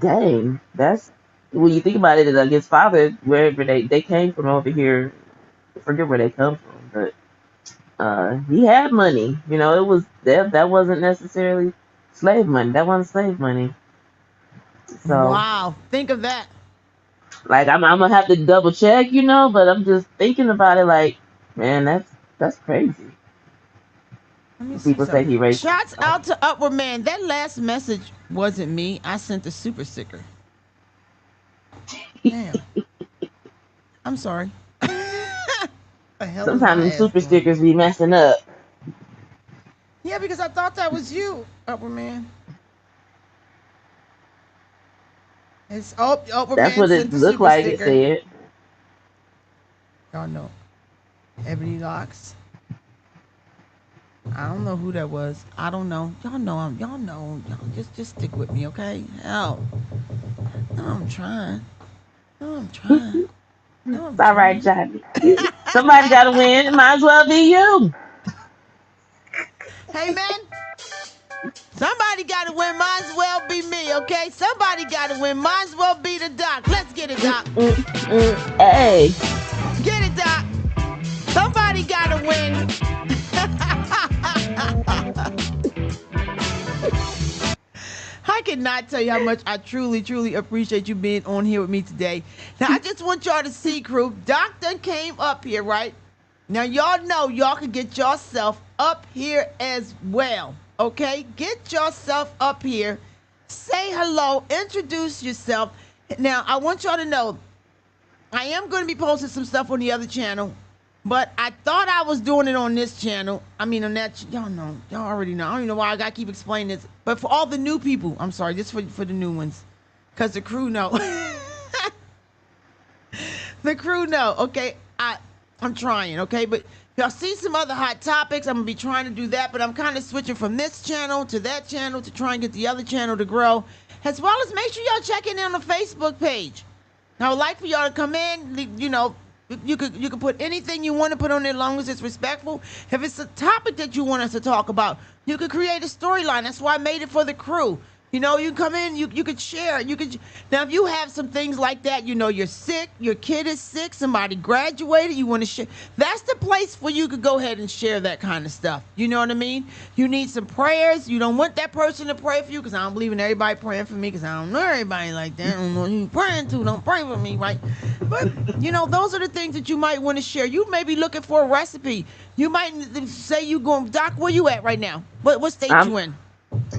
dang, that's when you think about it, like his father, wherever they came from over here, I forget where they come from, but he had money. It was that wasn't necessarily slave money. That wasn't slave money. So Wow, think of that. like I'm gonna have to double check, but I'm just thinking about it like, man, that's crazy. Let me see People say something. he racist. Shouts out to Upward Man. That last message wasn't me. I sent the super sticker. Damn. I'm sorry. The hell is Sometimes my them ass super doing? stickers be messing up. Yeah, because I thought that was you, Upward Man. It's Oprah That's Man what it sent the looked super like. It sticker. said. Y'all know. Ebony Locks. I don't know who that was. I don't know. Y'all know y'all know. Y'all just stick with me, okay? Hell. No, I'm trying. No, I'm trying. No, I'm It's all right, trying. Johnny. Somebody got to win. It might as well be you. Hey man, somebody gotta win. Might as well be me, okay? Somebody gotta win. Might as well be the doc. Let's get it, doc. Hey. Get it, doc. Somebody gotta win. I cannot tell you how much I truly, truly appreciate you being on here with me today. Now, I just want y'all to see, crew. Doctor came up here, right? Now, y'all know y'all can get yourself up here as well, okay? Get yourself up here. Say hello. Introduce yourself. Now, I want y'all to know I am going to be posting some stuff on the other channel, but I thought I was doing it on this channel. I mean, on that, y'all know. Y'all already know. I don't even know why I got to keep explaining this. But for all the new people, I'm sorry, just for the new ones, because the crew know. The crew know, okay? I'm trying, okay? But y'all see some other hot topics. I'm going to be trying to do that, but I'm kind of switching from this channel to that channel to try and get the other channel to grow, as well as make sure y'all check in on the Facebook page. I would like for y'all to come in, you know, you could put anything you want to put on there as long as it's respectful. If it's a topic that you want us to talk about, you could create a storyline. That's why I made it for the crew. You know, you come in, you could share. You could now if you have some things like that, you know, you're sick, your kid is sick, somebody graduated, you want to share. That's the place where you could go ahead and share that kind of stuff. You know what I mean? You need some prayers. You don't want that person to pray for you because I don't believe in everybody praying for me because I don't know everybody like that. I don't know who you praying to. Don't pray for me, right? But you know, those are the things that you might want to share. You may be looking for a recipe. You might say you going, Doc, where you at right now? What state I'm you in?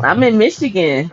I'm in Michigan.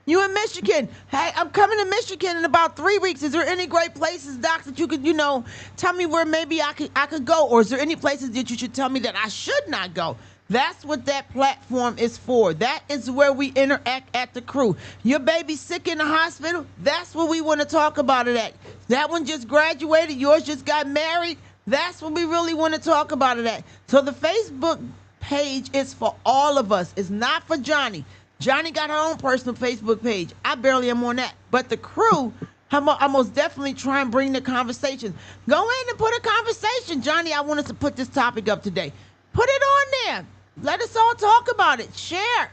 You in Michigan. Hey, I'm coming to Michigan in about 3 weeks. Is there any great places, Doc, that you could, you know, tell me where maybe I could go? Or is there any places that you should tell me that I should not go? That's what that platform is for. That is where we interact at the crew. Your baby's sick in the hospital. That's what we want to talk about it at. That one just graduated. Yours just got married. That's what we really want to talk about it at. So the Facebook page is for all of us. It's not for Johnny. Johnny got her own personal Facebook page. I barely am on that. But the crew, I most definitely try and bring the conversation. Go in and put a conversation. Johnny, I want us to put this topic up today. Put it on there. Let us all talk about it. Share.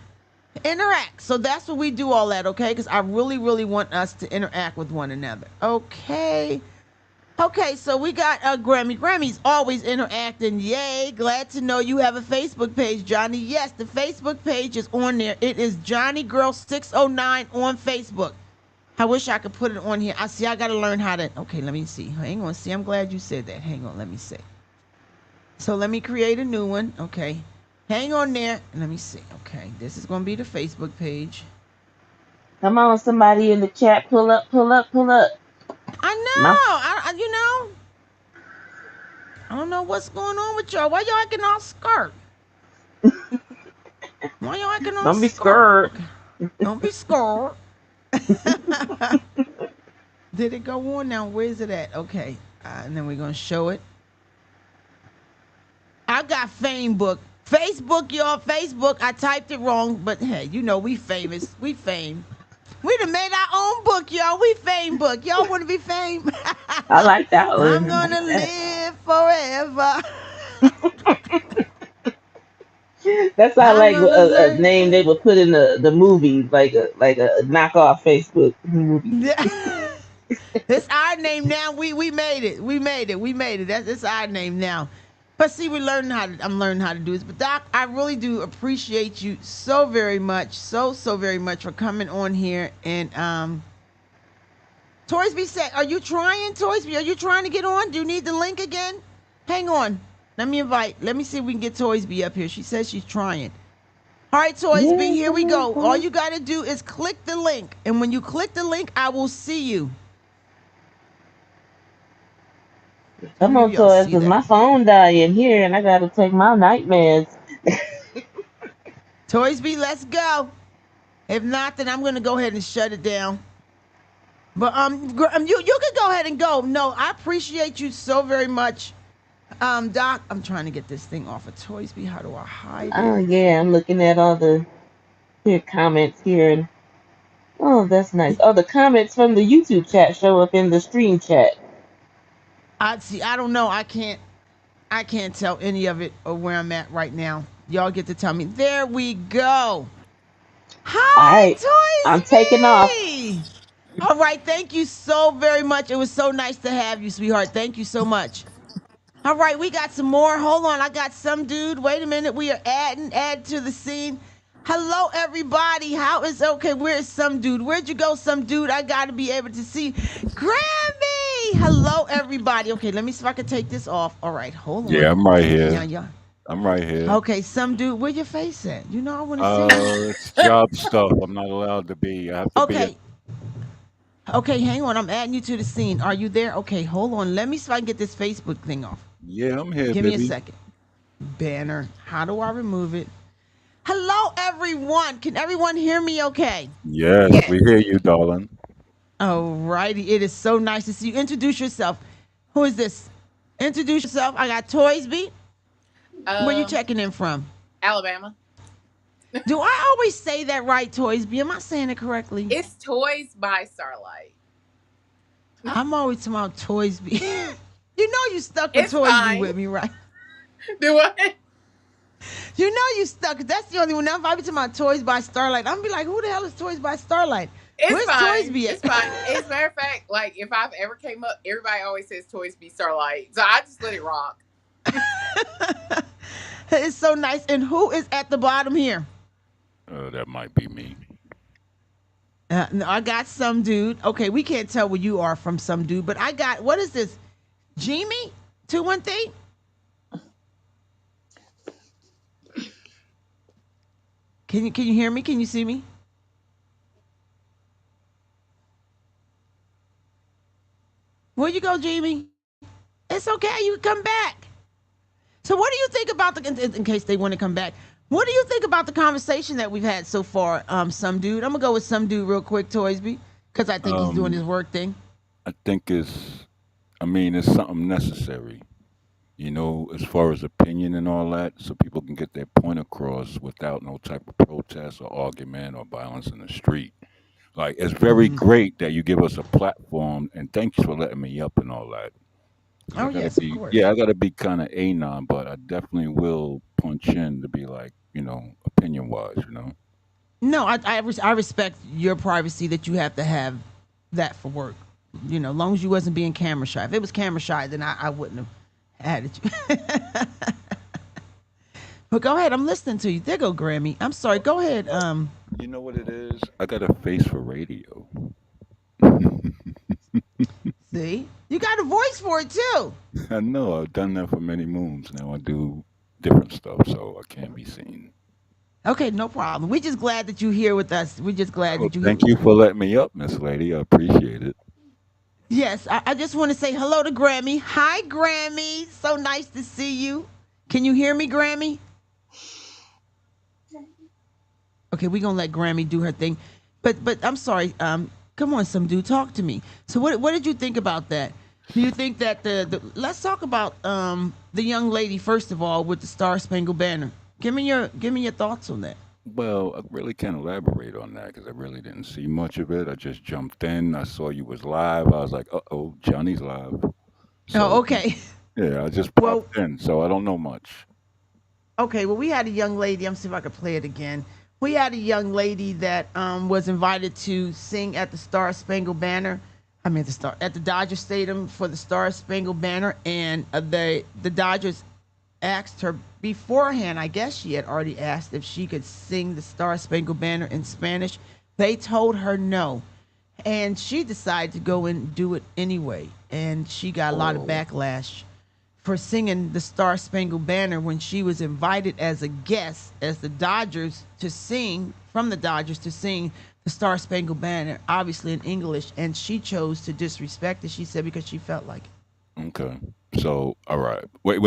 Interact. So that's what we do all that, okay? Because I really, really want us to interact with one another. Okay. Okay, so we got Grammy. Grammy's always interacting. Yay. Glad to know you have a Facebook page, Johnny. Yes, the Facebook page is on there. It is Johnny Girl 609 on Facebook. I wish I could put it on here. I got to learn how to. Okay, let me see. Hang on. See, I'm glad you said that. Hang on. Let me see. So let me create a new one. Okay. Hang on there. Let me see. Okay, this is going to be the Facebook page. Come on, somebody in the chat, pull up, pull up, pull up. I know. You know. I don't know what's going on with y'all. Why y'all acting all scared? Why y'all acting all Don't be scared? scared. Okay. Don't be scared. Did it go on now? Where is it at? Okay. And then we're going to show it. I got Fame Book. Facebook, y'all. Facebook. I typed it wrong, but hey, you know we famous. We fame. We done made our own book, y'all. We Fame Book. Y'all want to be fame? I like that I'm one. I going to like live forever. that. That sounds I'm like going to a learn. name they would put in the movie, like a knockoff Facebook movie. Yeah. It's our name now. We made it. We made it. We made it. It's our name now. But see, I'm learning how to do this. But Doc, I really do appreciate you so very much, so very much for coming on here. And Toysby said, "Are you trying, Toysby? Are you trying to get on? Do you need the link again? Hang on. Let me see if we can get Toysby up here. She says she's trying. All right, Toysby, Yeah, here come we on, go. come All on. you got to do is click the link. And when you click the link, I will see you. How Come many of on, y'all toys, see because that? my phone died in here and I gotta take my night meds. Toysby, let's go. If not, then I'm going to go ahead and shut it down. But you can go ahead and go. No, I appreciate you so very much, Doc. I'm trying to get this thing off of Toysby. How do I hide Oh it? yeah, I'm looking at all the here comments here, and oh, that's nice. Oh, the comments from the YouTube chat show up in the stream chat. I see. I don't know. I can't tell any of it or where I'm at right now. Y'all get to tell me. There we go. All Hi, right, I'm taking off. Toysby. All right. Thank you so very much. It was so nice to have you, sweetheart. Thank you so much. All right, we got some more. Hold on, I got some dude. Wait a minute, we are add to the scene. Hello, everybody. How is okay? Where's some dude? Where'd you go, some dude? I gotta be able to see. Grammy. Hello, everybody. Okay, let me see if I can take this off. All right, hold on. Yeah, I'm right Yeah, here. yeah. I'm right here. Okay, some dude. Where your face at? You know I want to see you. It's job stuff. I'm not allowed to be. I have to be at. Okay. Okay, hang on. I'm adding you to the scene. Are you there? Okay, hold on. Let me see if I can get this Facebook thing off. Yeah, I'm here, Give me a baby. second. Banner. How do I remove it? Hello, everyone. Can everyone hear me okay? Yes, we hear you, darling. Alrighty. It is so nice to see you. Introduce yourself. Who is this? Introduce yourself. I got Toysby. Where you checking in from? Alabama. Do I always say that right, Toysby? Am I saying it correctly? It's Toys by Starlight. I'm always talking about Toysby. You know you stuck with It's Toysby fine. with me, right? Do what? You know you stuck. That's the only one. Now, if I be talking about Toys by Starlight, I'm gonna be like, who the hell is Toys by Starlight? It's Where's fine. Toysby at? It's fine. As a matter of fact, like if I've ever came up, everybody always says Toys be Starlight. So I just let it rock. It's so nice. And who is at the bottom here? That might be me. No, I got some dude. Okay, we can't tell where you are from some dude, but I got, what is this? Jimmy? 213? Can you hear me? Can you see me? Where you go, Jimmy? It's okay. You can come back. So what do you think about in case they want to come back, what do you think about the conversation that we've had so far, some dude? I'm going to go with some dude real quick, Toysby, because I think he's doing his work thing. I think it's something necessary, as far as opinion and all that, so people can get their point across without no type of protest or argument or violence in the street. Like, it's very great that you give us a platform, and thanks for letting me up and all that. Oh, yes, of course. Yeah, I gotta be kind of anon, but I definitely will punch in to be like, opinion wise. No, I respect your privacy that you have to have that for work. As long as you wasn't being camera shy. If it was camera shy, then I wouldn't have added you. But go ahead, I'm listening to you. There go Grammy. I'm sorry. Go ahead. You know what it is? I got a face for radio. See, you got a voice for it too. I know. I've done that for many moons. Now I do different stuff, so I can't be seen. Okay, no problem. We're just glad that you're here with us. We're just glad that you're Thank you for letting me up, Miss Lady. I appreciate it. Yes, I just want to say hello to Grammy. Hi, Grammy. So nice to see you. Can you hear me, Grammy? Okay, we're going to let Grammy do her thing. But I'm sorry. Come on, some dude, talk to me. So what did you think about that? Do you think that let's talk about the young lady first of all with the Star Spangled Banner. Give me your thoughts on that. Well, I really can't elaborate on that because I really didn't see much of it. I just jumped in. I saw you was live. I was like, uh-oh, Johnny's live. So, okay. Yeah, I just popped in, so I don't know much. Okay, well, we had a young lady. I'm see if I could play it again. We had a young lady that was invited to sing at the Star Spangled Banner. At the Dodger Stadium for the Star Spangled Banner, and the Dodgers asked her beforehand. I guess she had already asked if she could sing the Star Spangled Banner in Spanish. They told her no, and she decided to go and do it anyway. And she got a lot of backlash for singing the Star Spangled Banner when she was invited as a guest as the Dodgers to sing the Star Spangled Banner, obviously in English, and she chose to disrespect it. She said because she felt like it. Okay. So, all right. Wait.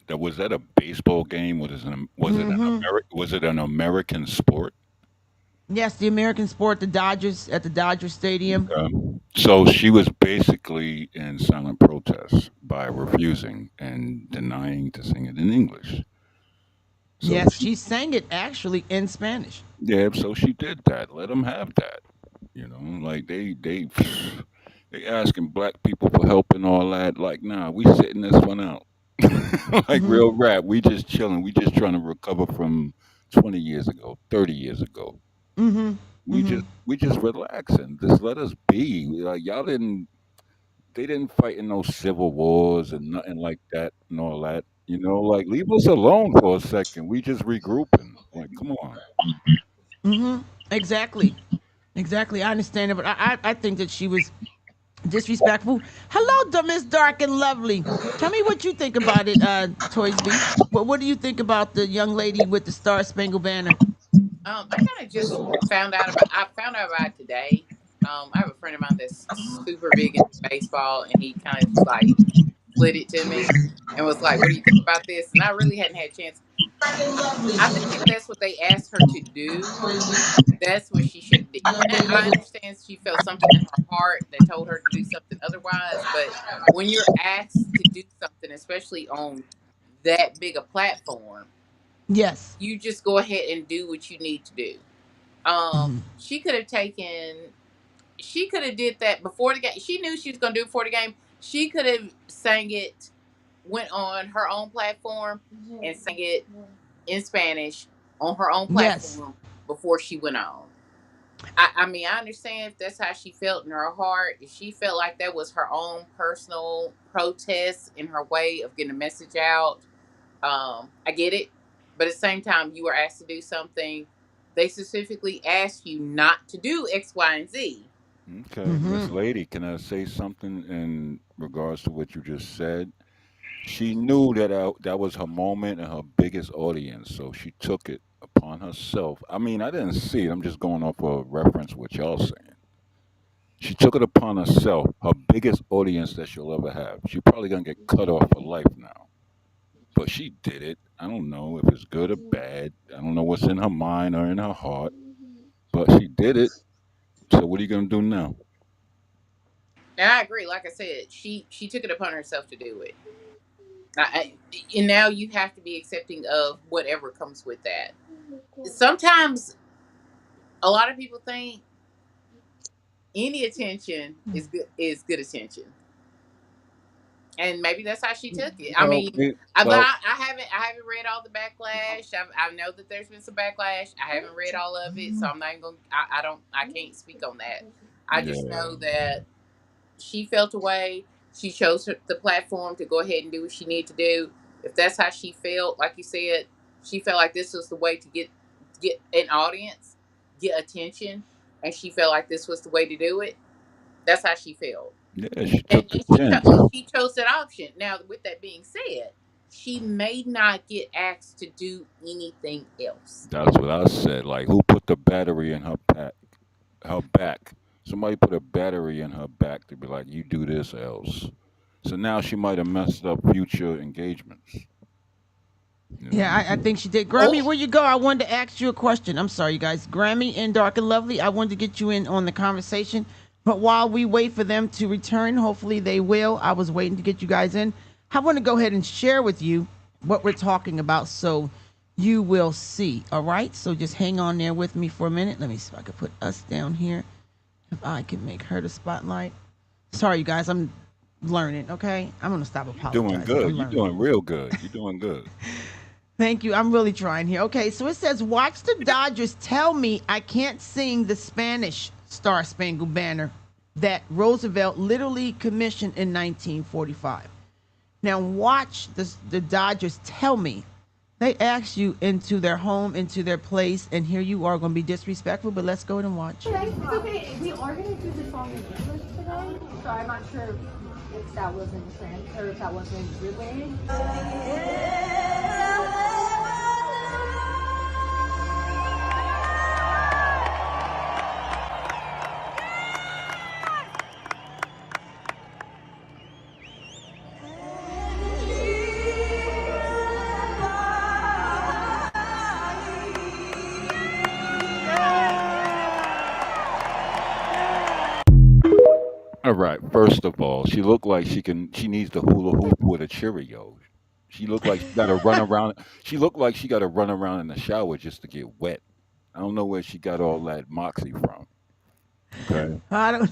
Was that a baseball game? Was it an American sport? Yes, the American sport, the Dodgers at the Dodger Stadium. Okay. So she was basically in silent protest by refusing and denying to sing it in English. So Yes, she, she sang it actually in Spanish. yeah, so she did that. Let them have that. You know, like they asking black people for help and all that. Like, nah, we sitting this one out. Like Mm-hmm. real rap, we just chilling. We just trying to recover from 20 years ago, 30 years ago. Mm-hmm. Mm-hmm. We just relaxing. Just let us be. Like y'all didn't. They didn't fight in no civil wars and nothing like that and all that. You know, like leave us alone for a second. We just regrouping. Like, come on. Mm-hmm. Exactly. Exactly. I understand it, but I think that she was disrespectful. Hello, Miss Dark and Lovely. Tell me what you think about it, Toys B. What do you think about the young lady with the Star Spangled Banner? I kind of just found out about. I found out about it today. I have a friend of mine that's super big into baseball, and he kind of just like slid it to me and was like, "What do you think about this?" And I really hadn't had a chance. I think if that's what they asked her to do, that's what she should have did. And I understand she felt something in her heart that told her to do something otherwise, but when you're asked to do something, especially on that big a platform, Yes. you just go ahead and do what you need to do. Mm-hmm. She could have taken. She could have did that before the game. She knew she was going to do it before the game. She could have sang it, went on her own platform, and sang it in Spanish on her own Yes. platform before she went on. I mean, I understand if that's how she felt in her heart. If she felt like that was her own personal protest in her way of getting a message out, I get it. But at the same time, you were asked to do something. They specifically asked you not to do X, Y, and Z. Okay, Mm-hmm. Miss Lady, can I say something in regards to what you just said? She knew that that was her moment and her biggest audience, so she took it upon herself. I mean, I didn't see it. I'm just going off a reference what y'all saying. She took it upon herself, her biggest audience that she'll ever have. She probably gonna get cut off for life now, but she did it. I don't know if it's good or bad. I don't know what's in her mind or in her heart, but she did it. So what are you gonna do now? And I agree. Like I said, she took it upon herself to do it. And now you have to be accepting of whatever comes with that. Sometimes a lot of people think any attention is good attention, and maybe that's how she took it. I Well, mean, but well, I haven't read all the backlash. I know that there's been some backlash. I haven't read all of it, so I'm not even going. I can't speak on that. I just yeah. know that she felt a way. She chose the platform to go ahead and do what she needed to do. If that's how she felt, like you said, she felt like this was the way to get an audience, get attention, and she felt like this was the way to do it. That's how she felt, Yeah, she and, took the chance. she chose that option. Now, with that being said, she may not get asked to do anything else. That's what I said. Like, who put the battery in her back? Somebody put a battery in her back to be like, you do this else. So now she might have messed up future engagements. You Yeah, know? I think she did. Grammy, Oh, where you go? I wanted to ask you a question. I'm sorry, you guys. Grammy and Dark and Lovely, I wanted to get you in on the conversation. But while we wait for them to return, hopefully they will. I was waiting to get you guys in. I want to go ahead and share with you what we're talking about so you will see. All right? So just hang on there with me for a minute. Let me see if I can put us down here. If I can make her the spotlight. Sorry, you guys. I'm learning, okay? I'm going to stop You're doing apologizing. good. I'm You're learning. doing real good. You're doing good. Thank you. I'm really trying here. Okay, so it says, watch the Dodgers tell me I can't sing the Spanish Star Spangled Banner that Roosevelt literally commissioned in 1945. Now, watch the Dodgers tell me. They asked you into their home, into their place, and here you are going to be disrespectful, but let's go ahead and watch. It's okay. We are going to do the song in English today, so I'm not sure if that wasn't or if that wasn't relayed. All right. First of all, she looked like she can. She needs to hula hoop with a Cheerio. She looked like she got to run around. She looked like she got to run around in the shower just to get wet. I don't know where she got all that moxie from. Okay. I don't.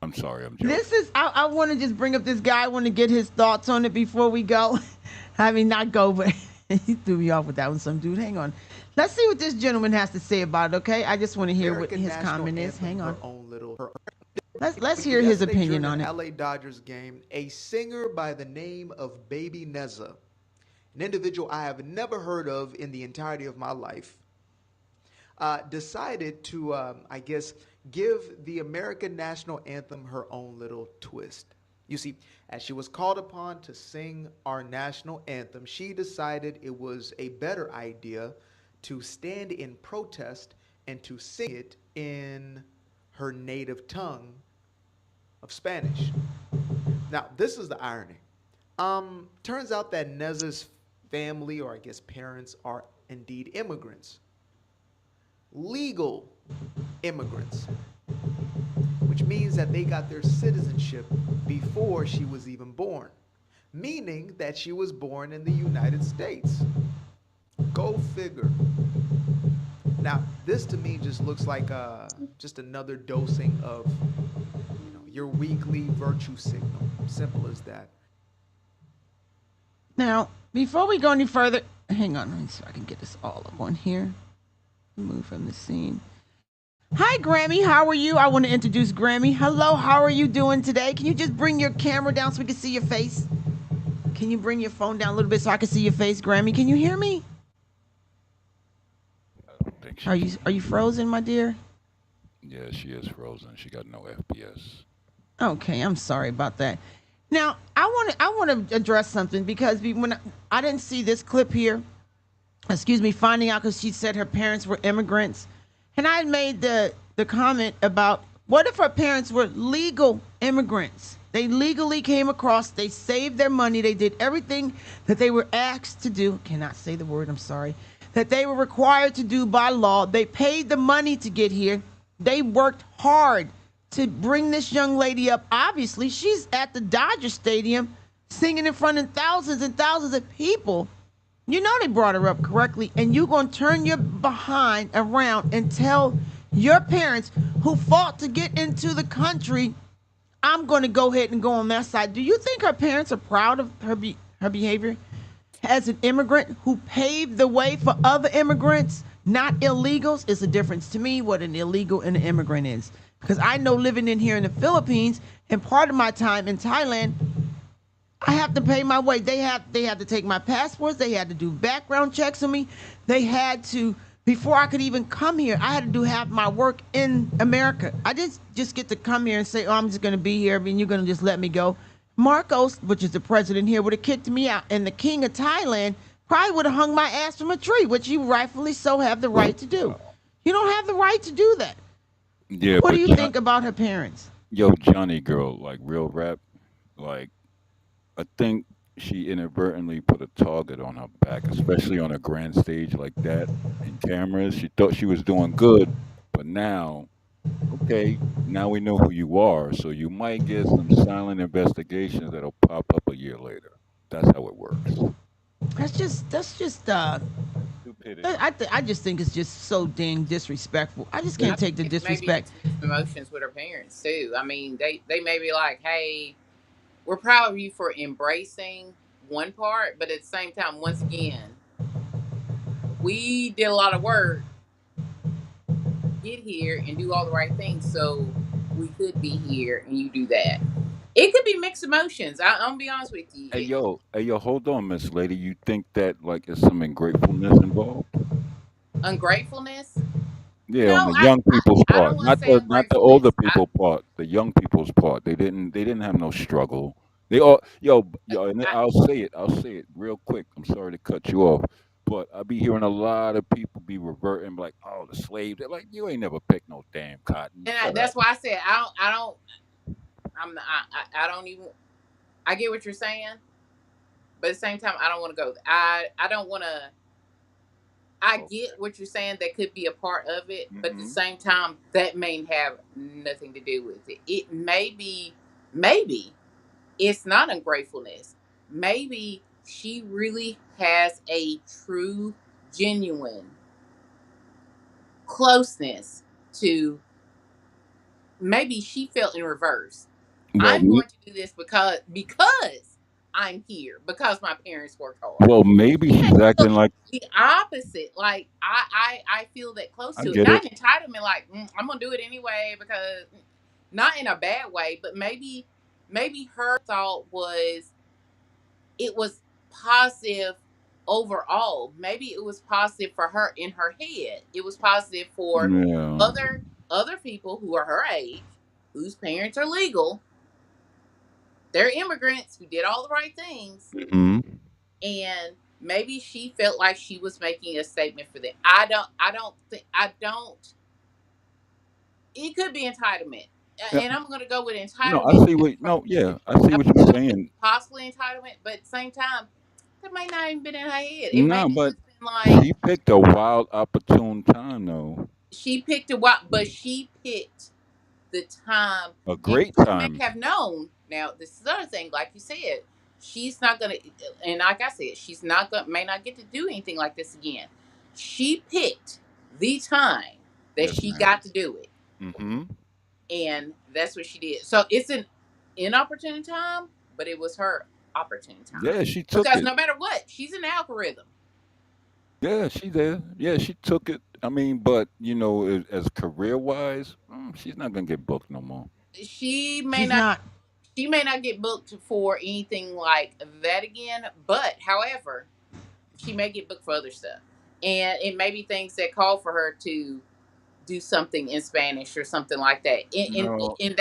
I'm sorry. I'm This joking. is. I want to just bring up this guy. I want to get his thoughts on it before we go. I mean, not go, but he threw me off with that one. Some dude. Hang on. Let's see what this gentleman has to say about it. Okay. I just want to hear what American his national comment is. anthem, Hang her on. own little. Her, Let's hear his yesterday opinion during on an it. LA Dodgers game, a singer by the name of Baby Neza, an individual I have never heard of in the entirety of my life, decided to, I guess, give the American national anthem her own little twist. You see, as she was called upon to sing our national anthem, she decided it was a better idea to stand in protest and to sing it in her native tongue of Spanish. Now, this is the irony. Turns out that Neza's family, or I guess parents, are indeed immigrants, legal immigrants, which means that they got their citizenship before she was even born, meaning that she was born in the United States. Go figure. Now, this to me just looks like just another dosing of your weekly virtue signal. Simple as that. Now, before we go any further, hang on so I can get this all up on here. Move from the scene. Hi, Grammy. How are you? I want to introduce Grammy. Hello. How are you doing today? Can you just bring your camera down so we can see your face? Can you bring your phone down a little bit so I can see your face, Grammy? Can you hear me? I don't think she Are can. you frozen, my dear? Yeah, she is frozen. She got no FPS. Okay, I'm sorry about that. Now, I want to address something because when I didn't see this clip here, excuse me, finding out because she said her parents were immigrants, and I made the comment about what if her parents were legal immigrants? They legally came across, they saved their money, they did everything that they were asked to do. Cannot say the word, I'm sorry. That they were required to do by law. They paid the money to get here. They worked hard to bring this young lady up. Obviously, she's at the Dodger Stadium singing in front of thousands and thousands of people. You know they brought her up correctly, and you're going to turn your behind around and tell your parents who fought to get into the country, I'm going to go ahead and go on that side. Do you think her parents are proud of her behavior as an immigrant who paved the way for other immigrants, not illegals? It's a difference to me what an illegal and an immigrant is. Because I know living in here in the Philippines and part of my time in Thailand, I have to pay my way. They had to take my passports. They had to do background checks on me. They had to, before I could even come here, I had to do half my work in America. I didn't just get to come here and say, oh, I'm just going to be here and you're going to just let me go. Marcos, which is the president here, would have kicked me out. And the king of Thailand probably would have hung my ass from a tree, which you rightfully so have the right to do. You don't have the right to do that. Yeah, What do but you think about her parents? yo, Johnny girl, like real rap, like I think she inadvertently put a target on her back, especially on a grand stage like that in cameras. She thought she was doing good, but now, okay, now we know who you are, so you might get some silent investigations that'll pop up a year later. That's how it works. That's just Stupidity. I just think it's just so dang disrespectful. I just I can't think take the it's maybe disrespect. it's mixed emotions with her parents too. I mean, they may be like, "Hey, we're proud of you for embracing one part, but at the same time, once again, we did a lot of work, get here and do all the right things, so we could be here, and you do that." It could be mixed emotions. I'm gonna be honest with you. Hey yo, hold on, Miss Lady. You think that like there's some ungratefulness involved? Ungratefulness. Yeah, on No, the young people's I don't part, want to say not the older ungratefulness. people part, the young people's part. They didn't have no struggle. They all yo, and I I'll say it real quick. I'm sorry to cut you off, but I be hearing a lot of people be reverting like, oh, the slaves. They're like, you ain't never picked no damn cotton. Shut up. that's why I said I don't. I'm not, I don't even. I get what you're saying, but at the same time, I don't want to go. I don't want to I Okay. get what you're saying. That could be a part of it, but at the Hmm. same time, that may have nothing to do with it. It may be, maybe it's not ungratefulness. Maybe she really has a true, genuine closeness to. Maybe she felt in reverse. Well, I'm going to do this because I'm here because my parents worked hard. maybe She may she's feel acting like the opposite. Like I feel that close I to it. get Not it. an entitlement. Like I'm gonna do it anyway because not in a bad way, but maybe her thought was it was positive overall. Maybe it was positive for her in her head. It was positive for Yeah. other people who are her age, whose parents are legal. They're immigrants who did all the right things, Hmm. and maybe she felt like she was making a statement for them. I don't think I don't. It could be entitlement, Yeah. and I'm going to go with No, I entitlement. see what. No, yeah, I see I what you're would say saying. possibly entitlement, but at the same time, that might not even been in her head. It may No, have but just been like she picked a wild, opportune time, though. she picked a what, but she picked the time, A and great she may time. have known. Now, this is the other thing, like you said, she's not gonna, and like I said, she's not gonna, may not get to do anything like this again. She picked the time that Yes, she ma'am. got to do it, Hmm. and that's what she did. So it's an inopportune time, but it was her opportune time Yeah, she took because it. no matter what, she's an algorithm. Yeah, she did. Yeah, she took it. I mean, but as career wise, she's not gonna get booked no more. She may She's not not. she may not get booked for anything like that again, but however, she may get booked for other stuff. And it may be things that call for her to do something in Spanish or something like that. No, And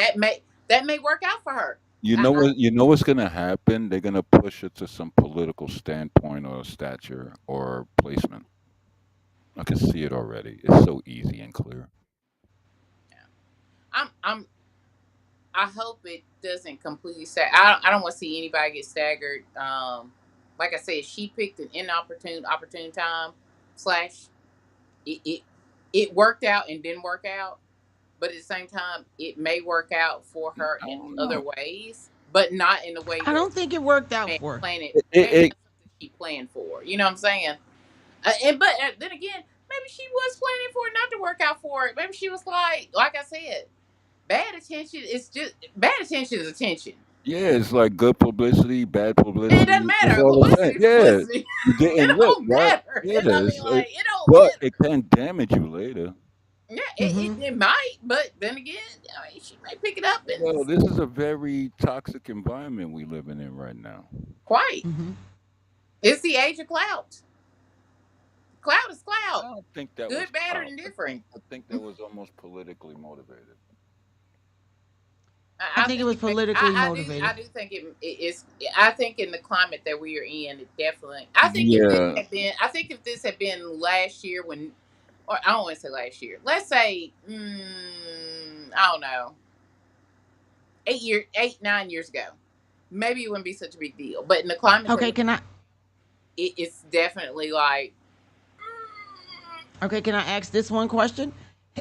that may work out for her. you I, know I, what? You know what's gonna happen? They're gonna push her to some political standpoint or stature or placement. I can see it already. It's so easy and clear. I'm I hope it doesn't completely I don't want to see anybody get staggered. Like I said, she picked an opportune time slash it, it it worked out and didn't work out, but at the same time, it may work out for her I in don't other know. ways, but not in the way I that don't think it worked out man for her. planned it. It, it, Maybe it not something she planned for. You know what I'm saying? And but then again, maybe she was planning for it not to work out for it. Maybe she was like I said, bad attention is just bad attention is attention. yeah, it's like good publicity, bad And it doesn't publicity. It's matter. all the same. Publicity is Yeah, publicity. you're It getting lit, don't right? matter. Yeah, I mean, so, like it don't but matter. it can damage you later. Yeah, Hmm. it might, but then again, I mean, she might pick it up and Well, this is a very toxic environment we living in right now. quite. Hmm. It's the age of clout. Clout is I clout. don't think that was Good, bad, or clout. I indifferent. think I think that was almost politically motivated. I I think it think was it may, politically I motivated. do think it's. I think in the climate that we are in, it definitely. I think if this Yeah. had been, I think if this had been last year when, or I don't want to say last year. Let's say, I don't know, 9 years ago, maybe it wouldn't be such a big deal. But in the climate that Okay, can I? it's definitely like, Okay, can I ask this one question?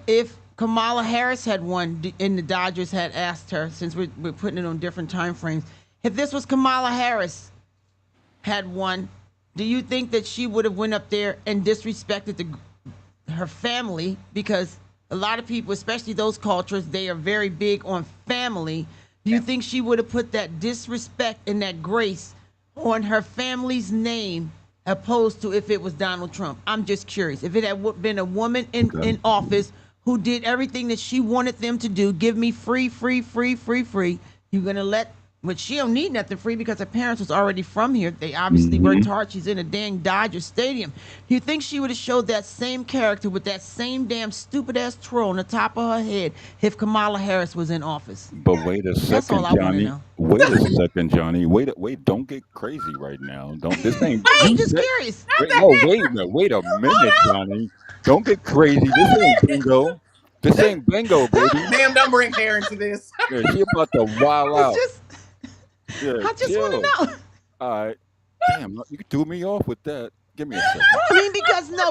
If Kamala Harris had won and the Dodgers had asked her, since we're putting it on different time frames, if this was Kamala Harris had won, do you think that she would have went up there and disrespected her family? Because a lot of people, especially those cultures, they are very big on family. Do you think she would have put that disrespect and that grace on her family's name opposed to if it was Donald Trump? I'm just curious. If it had been a woman Okay. in office who did everything that she wanted them to do, give me free, free, free, free, free, you're going to let, but she don't need nothing free because her parents was already from here. They obviously worked Hmm. hard. She's in a dang Dodger Stadium. Do you think she would have showed that same character with that same damn stupid ass twirl on the top of her head if Kamala Harris was in office? But wait a That's all second, I want to Johnny. know. Wait a second, Johnny. Wait. Don't get crazy right now. Don't. This ain't. I'm You just said. curious. not Wait. No. that. Wait a minute. Wait a Hold minute, on. Johnny. Don't get crazy. This ain't bingo. This ain't bingo, baby. Ma'am, don't bring hair into this. Yeah, she about to wild It's out. just, Yeah, I just want to chill. know. All right. Damn, you threw me off with that. Give me a second. I mean,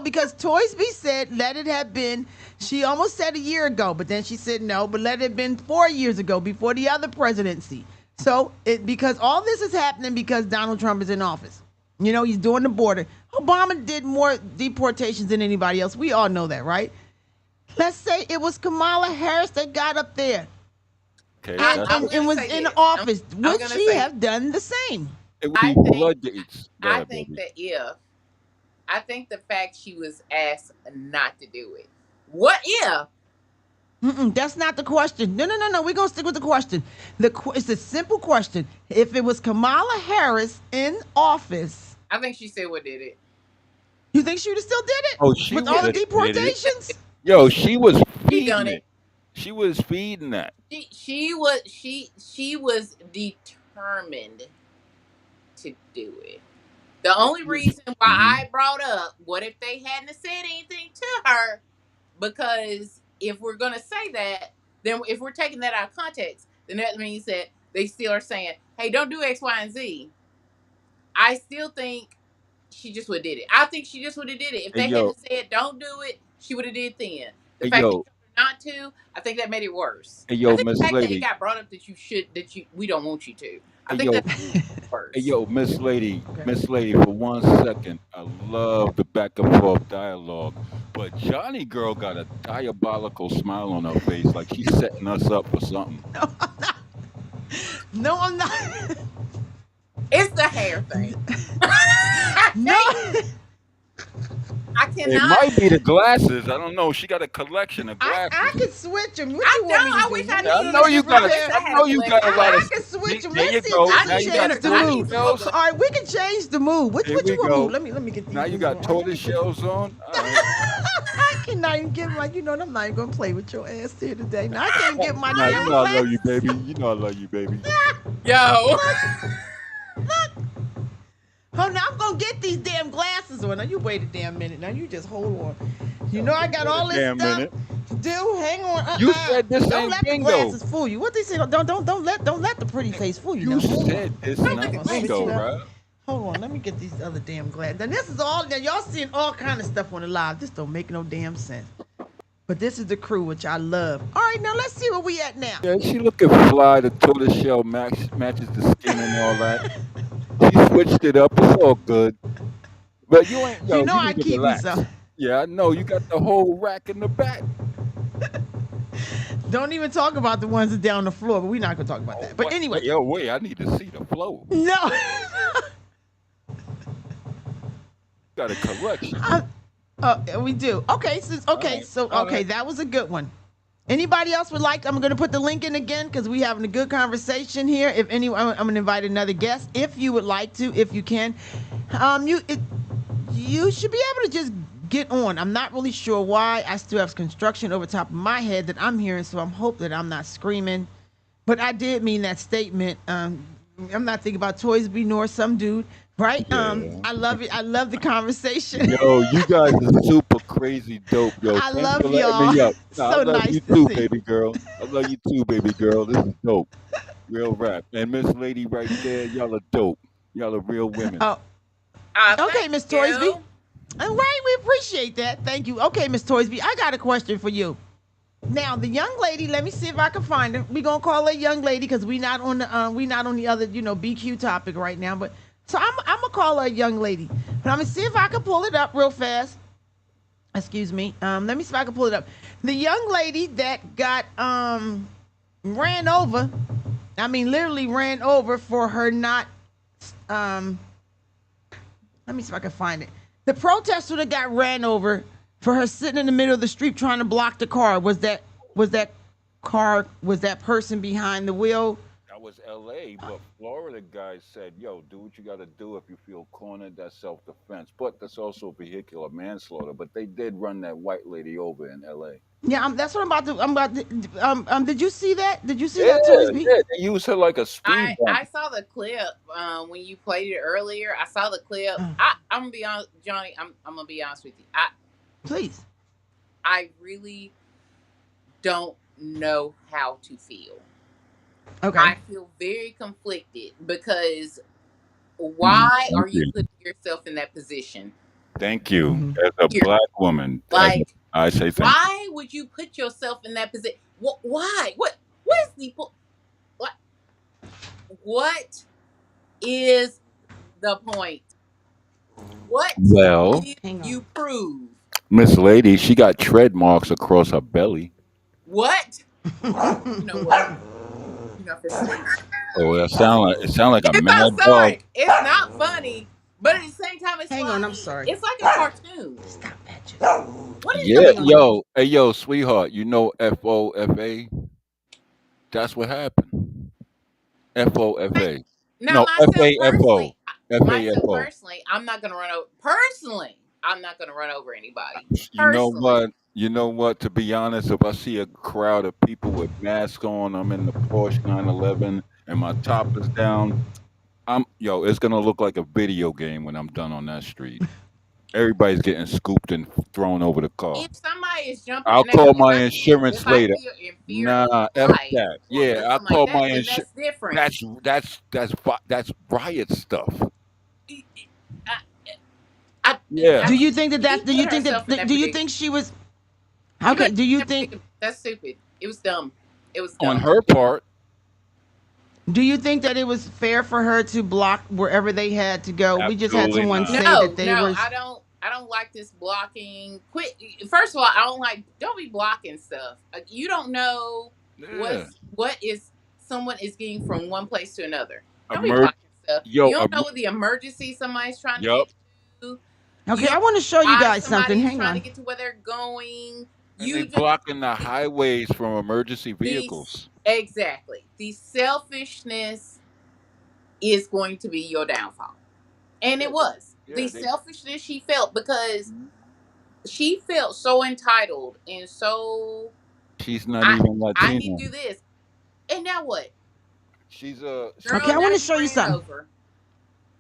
because Toysby said, let it have been, she almost said a year ago, but then she said no, but let it have been 4 years ago before the other presidency. So, because all this is happening because Donald Trump is in office. You know, he's doing the border. Obama did more deportations than anybody else. We all know that, right? Let's say it was Kamala Harris that got up there Okay, and was in office. Would she have done the same? It would be floodgates. Go I ahead, think baby. that I think the fact she was asked not to do it. What if? That's not the question. No. We're going to stick with the question. It's a simple question. If it was Kamala Harris in office. I think she still would did it. You think she would have still did it? Oh, she with all the would have did it. deportations? Yo, she was She done feeding it. She was feeding that. She was determined to do it. The only reason why I brought up what if they hadn't said anything to her, because if we're gonna say that, then if we're taking that out of context, then that means that they still are saying, "Hey, don't do X, Y, and Z." I still think she just would have did it. I think she just would have did it. If they hadn't said don't do it, she would have did then. The fact that you not to, I think that made it worse. Hey, yo, I think Miss the fact that Lady. it got brought up that we don't want you to. I think that's worse. Hey, yo, Miss Lady, for 1 second, I love the back and forth dialogue, but Johnny Girl got a diabolical smile on her face, like she's setting us up for something. No, I'm not. It's the hair thing. No. I cannot. It might be the glasses. I don't know. She got a collection of glasses. I could switch them. What you want me to do? Wish I I know you got. I know you got a lot of. I can switch them. There you Let's see go. if Now we you can got change the mood. tortoise. All right, we can change the mood. What you want move? Let me get these. Now you got tortoise shells on. I cannot even get my. I'm not even gonna play with your ass here today. Now I can't get my. Now you know I love you, baby. You know I love you, baby. Yo. Look. Oh, now I'm gonna get these damn glasses on. Now you wait a damn minute. Now you just hold on. You know I got all this stuff. Dude, hang on. You said this don't ain't let bingo. the glasses fool you. What they say? Don't let the pretty face fool you. You now, said this not bingo, right? Hold on, let me get these other damn glasses. Now this is all. Now y'all seeing all kind of stuff on the live. This don't make no damn sense. But this is the crew, which I love. All right, now let's see where we at now. Yeah, she looking fly. The tortoise shell matches the skin and all that. She switched it up. It's all good. But you ain't. Yo, you know you I need to keep relax. me some. Yeah, I know. You got the whole rack in the back. Don't even talk about the ones that down on the floor, but we're not gonna talk about that. But anyway. Wait, I need to see the flow. No. Got a collection. We do. Okay, that was a good one. Anybody else would like? I'm going to put the link in again because we're having a good conversation here. If anyone, I'm going to invite another guest if you would like to, if you can. You should be able to just get on. I'm not really sure why. I still have construction over top of my head that I'm hearing, so I'm hoping that I'm not screaming. But I did mean that statement. I'm not thinking about Toysby nor some dude. Right? Yeah. I love it. I love the conversation. Yo, you guys are super crazy dope, yo. I Thanks love for letting y'all. me up. So I love nice you to too, see. baby girl. I love you too, baby girl. This is dope. Real rap. And Miss Lady right there, y'all are dope. Y'all are real women. Oh. Okay, Miss Toysby. All right, we appreciate that. Thank you. Okay, Miss Toysby, I got a question for you. Now, the young lady, let me see if I can find her. We're gonna call her young lady because we not on the other, BQ topic right now. But so I'm gonna call her a young lady. But I'm gonna see if I can pull it up real fast. Excuse me. Let me see if I can pull it up. The young lady that got ran over. I mean, literally ran over for her not. Let me see if I can find it. The protester that got ran over for her sitting in the middle of the street trying to block the car. Was that person behind the wheel? That was L.A., but Florida guys said, yo, do what you got to do if you feel cornered. That's self-defense. But that's also vehicular manslaughter. But they did run that white lady over in L.A. Yeah, that's what I'm about to. Did you see that? Did you see that, Toysby? Yeah, they used her like a speed bump. I saw the clip when you played it earlier. I saw the clip. I'm gonna be honest, Johnny. I'm gonna be honest with you. Please. I really don't know how to feel. Okay. I feel very conflicted because why are you putting yourself in that position? Thank you. Hmm. As a Period. black woman, Like, I say thank you. why would you put yourself in that position? Why? What is the what? What is the point? What Well, did Hang on. you prove? Miss Lady, she got tread marks across her belly. What? You know what? Enough is enough. Oh, it sound like a It's mad dog. outside. It's not funny, but at the same time, Hang on. I'm sorry. it's like a cartoon. Stop that. What is Yeah, going Hang on. on? yo, hey, yo, sweetheart, you know FOFA? That's what happened. FOFA. Now, No, FAFO. FAFO. I'm not gonna run over. Personally, I'm not gonna run over anybody. You know Personally, what? You know what? To be honest, if I see a crowd of people with masks on, I'm in the Porsche 911 and my top is down, it's gonna look like a video game when I'm done on that street. Everybody's getting scooped and thrown over the car. if somebody is jumping, I'll now call if my I feel insurance if I later. feel in fear of Nah, F life that. or Yeah, I'll something like call that, my then insurance. that's different. That's riot stuff. I, I, Yeah, Do you think that she that's? Do you put think herself in that? that Do you predicament. think she was? She put Okay. herself Do in you that think? predicament. That's stupid. It was dumb. It was on dumb. her part. Do you think that it was fair for her to block wherever they had to go? We just had Absolutely someone not. say that No, they no, were. I don't like this blocking. Quit. First of all, I don't like. Don't be blocking stuff. You don't know Yeah. what is someone is getting from one place to another. Don't be Emer- blocking stuff. yo, You don't know what the emergency somebody's trying to yup. get to. Okay, You I don't want to show know you why guys something. somebody is Hang trying to on. get to where they're going. And they You just blocking the highways from emergency these vehicles. exactly. The selfishness is going to be your downfall. And Yeah, it was. yeah. The They. selfishness she felt because Mhm. she felt so entitled and so She's not I even I need Latino. to do this. And now what? She's Okay, Girl, I now want to you show you ran something. over.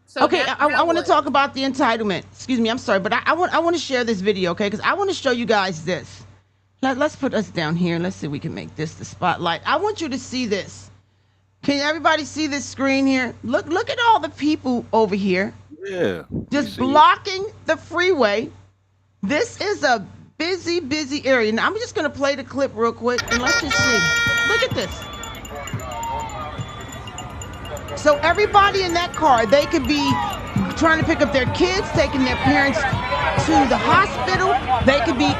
So Okay, now I now want to what? talk about the entitlement. Excuse me, I'm sorry, but I want to share this video, okay? Because I want to show you guys this. Let's put us down here. Let's see if we can make this the spotlight. I want you to see this. Can everybody see this screen here? Look at all the people over here Yeah. We just see it. blocking the freeway. This is a busy area. Now I'm just gonna play the clip real quick and let's just see. Look at this. So everybody in that car, they could be trying to pick up their kids, taking their parents to the hospital. They could be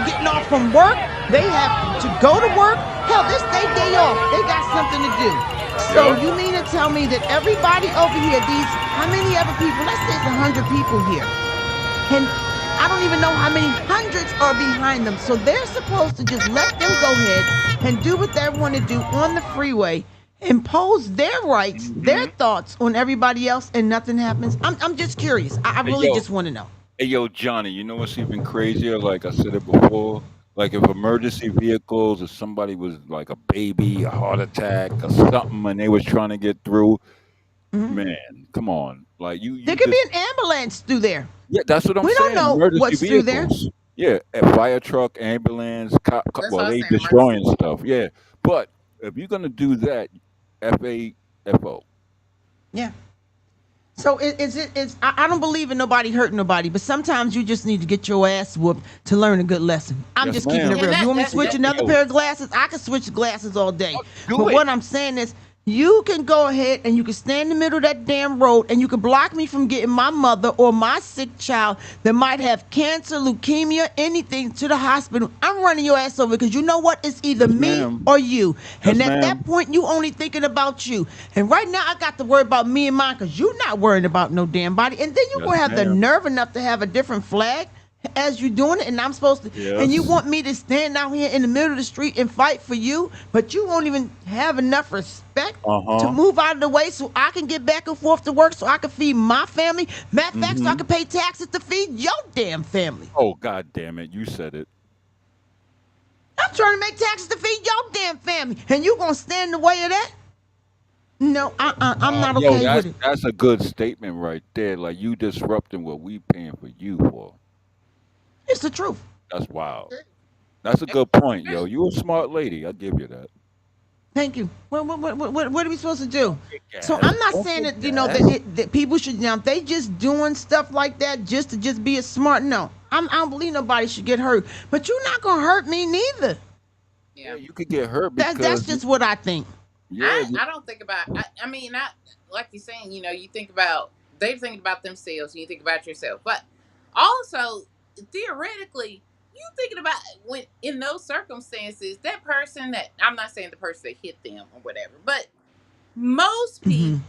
getting off from work. They have to go to work. Hell, this they day off. They got something to do. So Yup. you mean to tell me that everybody over here, how many other people? Let's say it's 100 people here, and I don't even know how many hundreds are behind them. So they're supposed to just let them go ahead and do what they want to do on the freeway, impose their rights, their Hmm. thoughts on everybody else, and nothing happens. I'm just curious. I Hey really yo, just want to know. hey yo, Johnny. You know what's even crazier? Like I said it before. Like if emergency vehicles, if somebody was like a baby, a heart attack, or something, and they was trying to get through, Mhm. man, come on. Like There you could be just an ambulance through there. yeah, that's what I'm We don't saying. know Emergency what's through there. vehicles. Yeah, a fire truck, ambulance, That's well, what I was they saying. Emergency. destroying stuff. Yeah, but if you're gonna do that, FAFO. Yeah. So I don't believe in nobody hurting nobody, but sometimes you just need to get your ass whooped to learn a good lesson. I'm Yes, just keeping it ma'am. And real. You want me to that switch that another Yo, pair of glasses? I can switch glasses all day. do But it. what I'm saying is, you can go ahead and you can stand in the middle of that damn road and you can block me from getting my mother or my sick child that might have cancer, leukemia, anything to the hospital. I'm running your ass over because you know what? It's either Yes, me ma'am. or you. Yes, And at that ma'am. point, you only thinking about you. And right now, I got to worry about me and mine because you're not worrying about no damn body. And then you Yes, going to have the ma'am. nerve enough to have a different flag as you doing it, and I'm supposed to, and you Yes. want me to stand out here in the middle of the street and fight for you, but you won't even have enough respect Uh to huh. move out of the way so I can get back and forth to work, so I can feed my family. Matter of fact, so I Mm-hmm. can pay taxes to feed your damn family. Oh, God damn it! You said it. I'm trying to make taxes to feed your damn family, and you gonna stand in the way of that? No, I'm not Yo, okay with it. that's a good statement right there. Like you disrupting what we paying for you for. It's the truth. That's wild. That's a good point, yo. You a smart lady. I give you that. Thank you. What are we supposed to do? So Gas. I'm not Don't saying get that gas. that people should now if they just doing stuff like that just to just be a smart. No, I don't believe nobody should get hurt. But you're not gonna hurt me neither. Yeah, Yeah. you could get hurt That's because just what I think. yeah, I don't think about. I mean, I like you're saying. You think about they're thinking about themselves, and you think about yourself. But also, theoretically, you thinking about when in those circumstances, that person that I'm not saying the person that hit them or whatever, but most Hmm. people,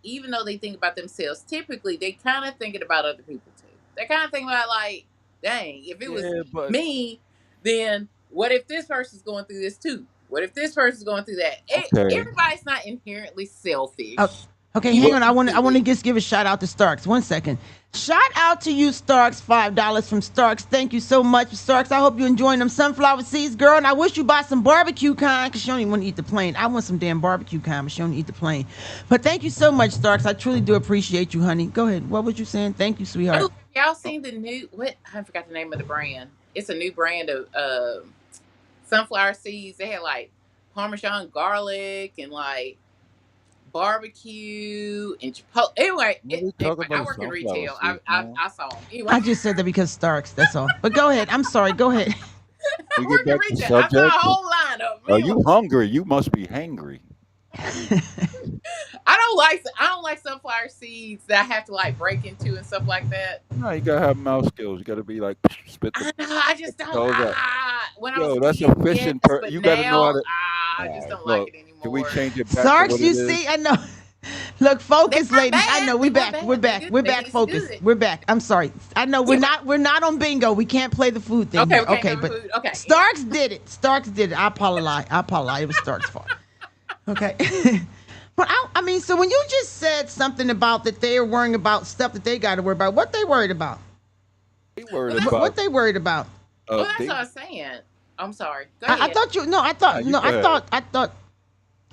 even though they think about themselves, typically they kind of thinking about other people too. They kind of think about like, dang, if it was yeah, but me, then what if this person's going through this too? What if this person's going through that? okay. Everybody's not inherently Oh, selfish. okay, hang But on. I want to Usually, just give a shout out to Starks. 1 second. Shout out to you, Starks. $5 from Starks. Thank you so much, Starks. I hope you're enjoying them sunflower seeds, girl. And I wish you buy some barbecue kind because she don't even want to eat the plain. I want some damn barbecue kind, but she don't eat the plain. But thank you so much, Starks. I truly do appreciate you, honey. Go ahead. What was you saying? Thank you, oh, sweetheart. have y'all seen the new? What I forgot the name of the brand. It's a new brand of sunflower seeds. They had like Parmesan garlic and like barbecue and chipotle. Anyway, when we talk I about work in sunflower retail. seeds now, I saw them. Anyway, I just said that because Starks. That's all. But go ahead. I'm sorry. Go ahead. we I get work in back to retail. I saw subject. a whole line of them. Are Anyway, you hungry? You must be hangry. I don't like sunflower seeds that I have to like break into and stuff like that. No, you gotta have mouth skills. You gotta be like spit the I know. I spit just the don't. colors out. When I was a Yo, that's kid, efficient. yes, but You gotta know how now to. I All just right, don't like look. it Can we anymore. change it back to Sarks, what it you is? see, I know. Look, They're focus, not ladies. I bad. know we They're not back. We're bad. They're back. good. We're They back. taste Focus. good. We're back. I'm sorry. I know we're Anyway, not. We're not on bingo. We can't play the food thing okay, here. we can't Okay, cover but food. Okay, anyway. Starks did it. Starks did it. I apologize. I apologize. It was Starks' fault. Okay. But I mean, so when you just said something about that they're worrying about stuff that they got to worry about, what they worried about? They worried Well, that's What about they worried about? that's they. what I was saying. I'm sorry. Go I ahead. thought you. No, I Nah, thought. you No, go ahead. I thought.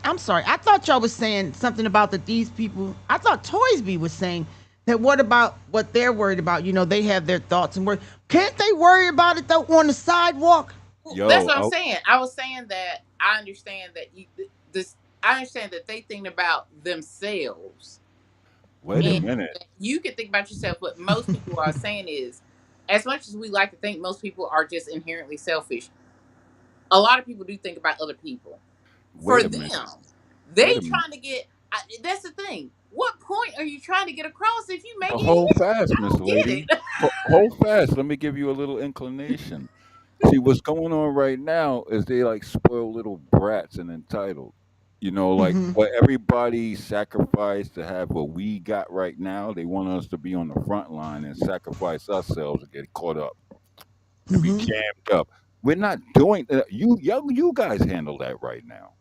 I'm sorry. I thought y'all was saying something about that these people. I thought Toysby was saying that. What about what they're worried about? You know, they have their thoughts and worry. Can't they worry about it though on the sidewalk? That's Yo, what I'm saying. I was saying that I understand that this. I understand that they think about themselves, wait a and minute. you can think about yourself. What most people are saying is, as much as we like to think most people are just inherently selfish, a lot of people do think about other people. For Wait a them, minute. they Wait a minute. trying to get. That's the thing. What point are you trying to get across if you But making it hold here? fast, I Miss don't get Lady. it. Hold fast. Let me give you a little inclination. See, what's going on right now is they like spoiled little brats and entitled. You know, like Mm-hmm. what everybody sacrificed to have what we got right now. They want us to be on the front line and sacrifice ourselves and get caught up and be Mm-hmm. jammed up. We're not doing you guys handle that right now.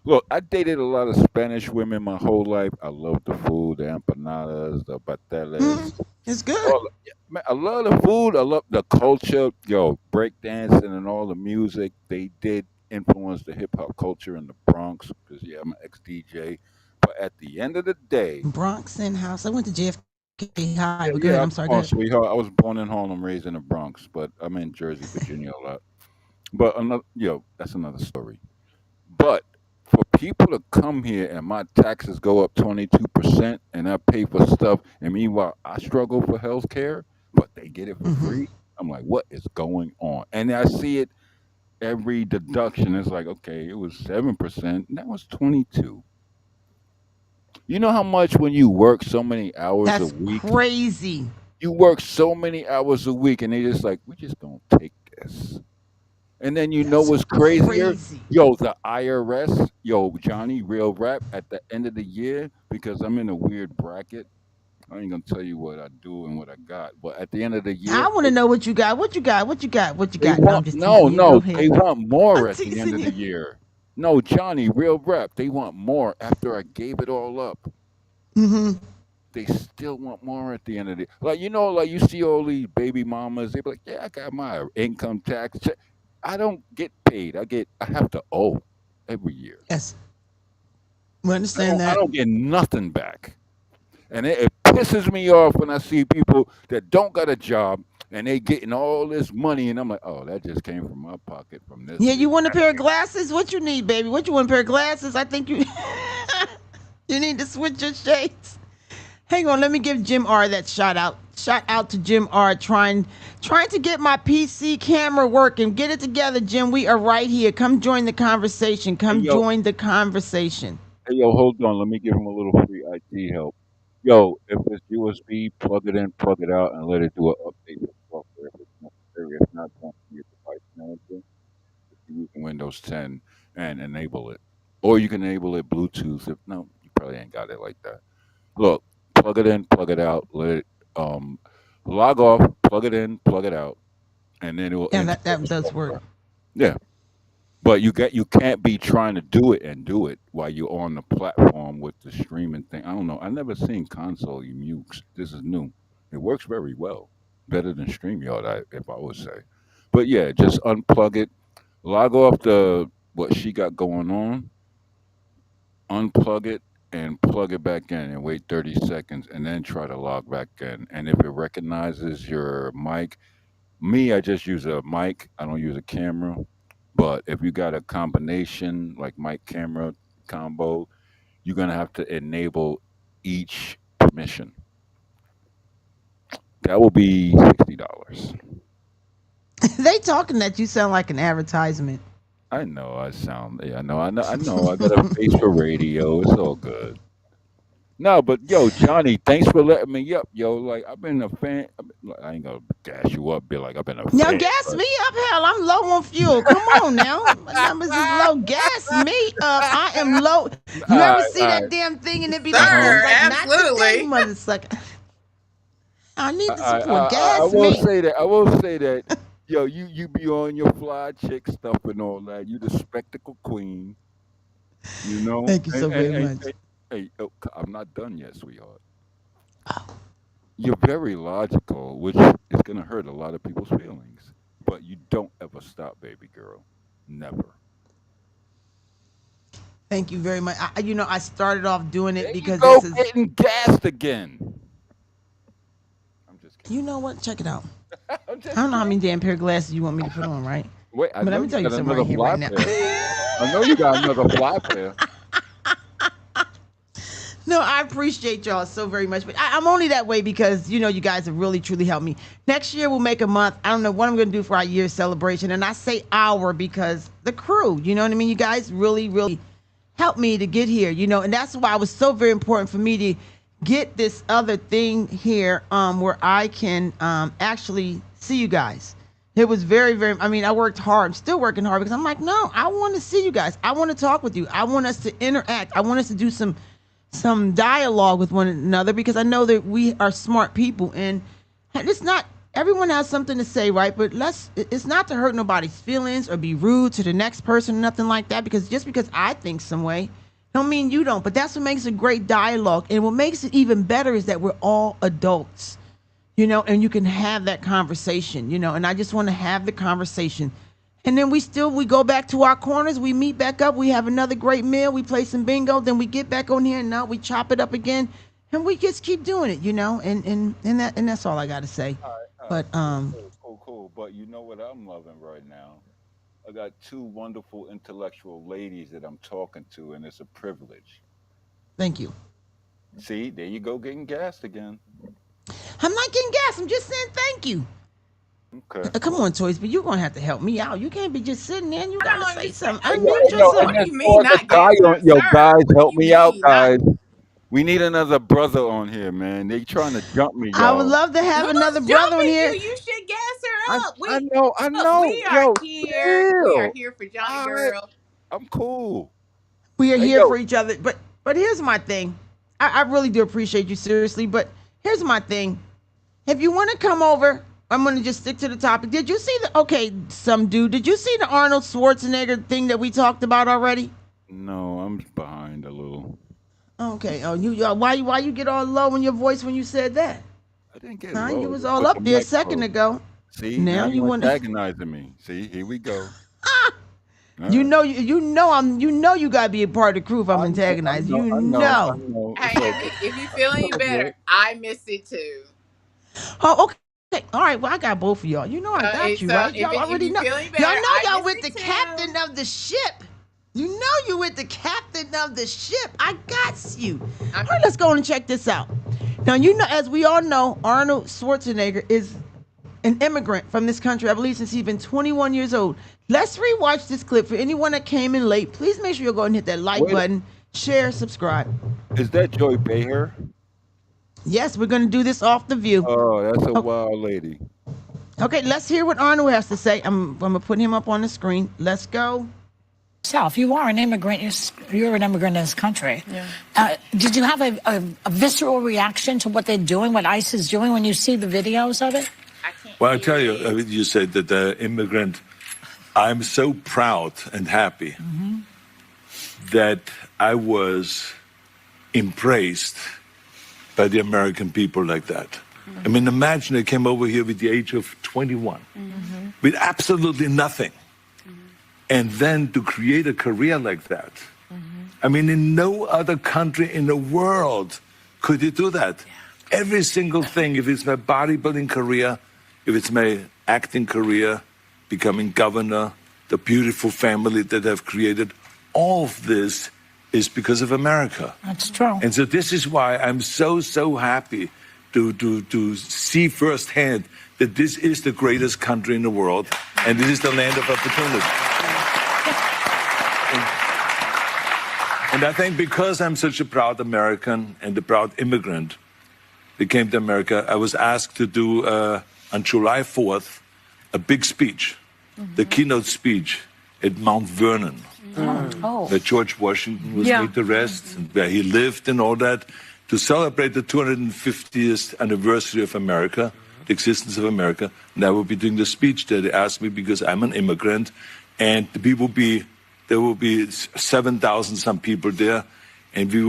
Look, I dated a lot of Spanish women my whole life. I love the food, the empanadas, the Mm-hmm. pateles, It's good. all yeah, man, I love the food. I love the culture. Yo, breakdancing and all the music. They did influence the hip hop culture in the Bronx because yeah, I'm an ex DJ. But at the end of the day, Bronx in house. I went to JFK High. But go ahead. I'm yeah, sorry. Go yeah. ahead. Come on, sweetheart. I was born in Harlem, raised in the Bronx, but I'm in Jersey, Virginia a lot. But another, that's another story. But for people to come here and my taxes go up 22% and I pay for stuff, and meanwhile I struggle for health care, but they get it for Mm-hmm. free. I'm like, what is going on? And I see it every deduction. It's like, okay, it was 7%, that was 22. You know how much when you work so many hours a That's week, crazy. you work so many hours a week, and they just like, we're just gonna take this. And then you know That's what's crazier? crazy. Yo, the IRS, yo, Johnny, real rap at the end of the year, because I'm in a weird bracket. I ain't gonna tell you what I do and what I got, but at the end of the year, I want to know what you got. What you got? What you got? What you they got? No, I'm want just no, teasing you. Go no, ahead. they want I'm more at the end teasing of the you. year. No, Johnny, real rap, they want more after I gave it all up. Mm-hmm. They still want more at the end of the like like you see all these baby mamas, they be like, yeah, I got my income tax check. I don't get paid. I have to owe every year. Yes. We I understand don't I that. don't get nothing back. And it pisses me off when I see people that don't got a job and they getting all this money, and I'm like, oh, that just came from my pocket from this Yeah, you video. want a pair of glasses? What you need, baby? What you want a pair of glasses? I think you you need to switch your shades. Hang on, let me give Jim R that shout out. Shout out to Jim R trying to get my PC camera working. Get it together, Jim. We are right here. Come join the conversation. Hey Come yo, join the conversation. hey yo, hold on. Let me give him a little free IT help. Yo, if it's USB, plug it in, plug it out, and let it do an update with software if it's necessary. If not, don't your device manager if you're using Windows 10 and enable it. Or you can enable it Bluetooth. If no, you probably ain't got it like that. Look, plug it in, plug it out, let it um log off, plug it in, plug it out, and then it will Yeah, install that the does work. software. Yeah. But you can't be trying to do it and do it while you're on the platform with the streaming thing. I don't know. I never seen console mutes. This is new. It works very well, better than StreamYard, if I would say. But yeah, just unplug it, log off the what she got going on, unplug it, and plug it back in, and wait 30 seconds, and then try to log back in. And if it recognizes your mic, me, I just use a mic. I don't use a camera. But if you got a combination like mic camera combo, you're gonna have to enable each permission. That will be $60. They talking that you sound like an advertisement. I know I sound. Yeah, I know. I got a face for radio. It's all good. No, but yo, Johnny, thanks for letting me up, yo. Like I've been a fan. I ain't gonna gas you up, be like I've been a Now fan, gas but me up, hell. I'm low on fuel. Come on now. My numbers is low. Gas me up. I am low. all You ever right, see all that right. damn thing and it be like Uh-huh. this? Sir, Like, not today, absolutely. mother sucker. I need the I, support. I Gas will me. say that. I will say that. Yo, you be on your fly chick stuff and all that. You the spectacle queen, you know. Thank you so very much. Hey, oh, I'm not done yet, sweetheart. You're very logical, which is gonna hurt a lot of people's feelings. But you don't ever stop, baby girl. Never. Thank you very much. I started off doing it There you because go, this is, getting gassed again. I'm just kidding. you know what? Check it out. I'm I just don't know how kidding. many damn pair of glasses you want me to put on, right? Wait, I But let know me you tell you got something another right here, fly right now. pair. I know you got another fly pair. No, I appreciate y'all so very much. But I'm only that way because, you guys have really, truly helped me. Next year, we'll make a month. I don't know what I'm going to do for our year celebration. And I say our because the crew, you know what I mean? You guys really, really helped me to get here, and that's why it was so very important for me to get this other thing here where I can actually see you guys. It was very, very, I mean, I worked hard. I'm still working hard because I'm like, no, I want to see you guys. I want to talk with you. I want us to interact. I want us to do some dialogue with one another because I know that we are smart people and it's not everyone has something to say, right? But it's not to hurt nobody's feelings or be rude to the next person or nothing like that because just because I think some way don't mean you don't. But that's what makes a great dialogue. And what makes it even better is that we're all adults, and you can have that conversation, and I just want to have the conversation. And then we go back to our corners. We meet back up. We have another great meal. We play some bingo. Then we get back on here and now we chop it up again, and we just keep doing it, And that's all I got to say. All right, But cool. But you know what I'm loving right now? I got two wonderful intellectual ladies that I'm talking to, and it's a privilege. thank you. See, there you go, getting gassed again. I'm not getting gas. I'm just saying thank you. Okay. Come on, Toys, but you're gonna have to help me out. You can't be just sitting there. And you I gotta don't say understand. something. Hey, Unmute yo, yourself. and What do as you far mean as the not guy gassing on, her, yo, sir? guys, What do help you me out, mean not? guys. We need another brother on here, man. They trying to jump me, I would yo. love to have another Who's brother on jumping you? here. You should gas I, her up. I We know, I look. know, We are yo, here. We are chill. here for Johnny All right, Girl. I'm cool. We are Hey, here yo, for each other. But here's my thing. I really do appreciate you seriously. But here's my thing. If you want to come over, I'm gonna just stick to the topic. Did you see some dude? Did you see the Arnold Schwarzenegger thing that we talked about already? no, I'm behind a little. Okay. Oh, why you get all low in your voice when you said that? I didn't get Huh? You low. was Just all put the up there a mic second close. ago. See, Now now you you want. antagonizing me. See, here we go. All You right. know, you gotta be a part of the crew if I'm antagonized. You I know. know. It's Hey, all if good. if you feel It's any all better, good. I miss it too. Oh, okay. All right. Well, I got both of y'all. You know I So, got you, so right? if Y'all if already you know. feel any Y'all better, know I y'all miss with it the too. captain of the ship. You know you with the captain of the ship. I got you. All I'm right, let's go and check this out. Now, you know, as we all know, Arnold Schwarzenegger is an immigrant from this country, I believe, since he's been 21 years old. Let's rewatch this clip. For anyone that came in late, please make sure you go and hit that like Wait, button, share, subscribe. is that Joy Behar? Yes, we're going to do this off the view. Oh, that's a Oh, wild lady. okay, let's hear what Arnold has to say. I'm going to put him up on the screen. Let's go. Yourself, you are an immigrant. You're an immigrant in this country. Yeah. Did you have a visceral reaction to what they're doing, what ICE is doing, when you see the videos of it? I can't Well, I hear tell you, it. you said that the immigrant, I'm so proud and happy that I was embraced by the American people like that. I mean, imagine I came over here with the age of 21 with absolutely nothing. And then to create a career like that. I mean, in no other country in the world could you do that. Every single thing, if it's my bodybuilding career, if it's my acting career, becoming governor, the beautiful family that I've created, all of this is because of America. That's true. And so this is why I'm so happy to see firsthand that this is the greatest country in the world, and this is the land of opportunity. And I think because I'm such a proud American and a proud immigrant that came to America, I was asked to do, on July 4th, a big speech, the keynote speech at Mount Vernon, where George Washington was laid to rest, and where he lived and all that, to celebrate the 250th anniversary of America, the existence of America. And I will be doing the speech there. They asked me because I'm an immigrant, and there will be 7,000 some people there, and there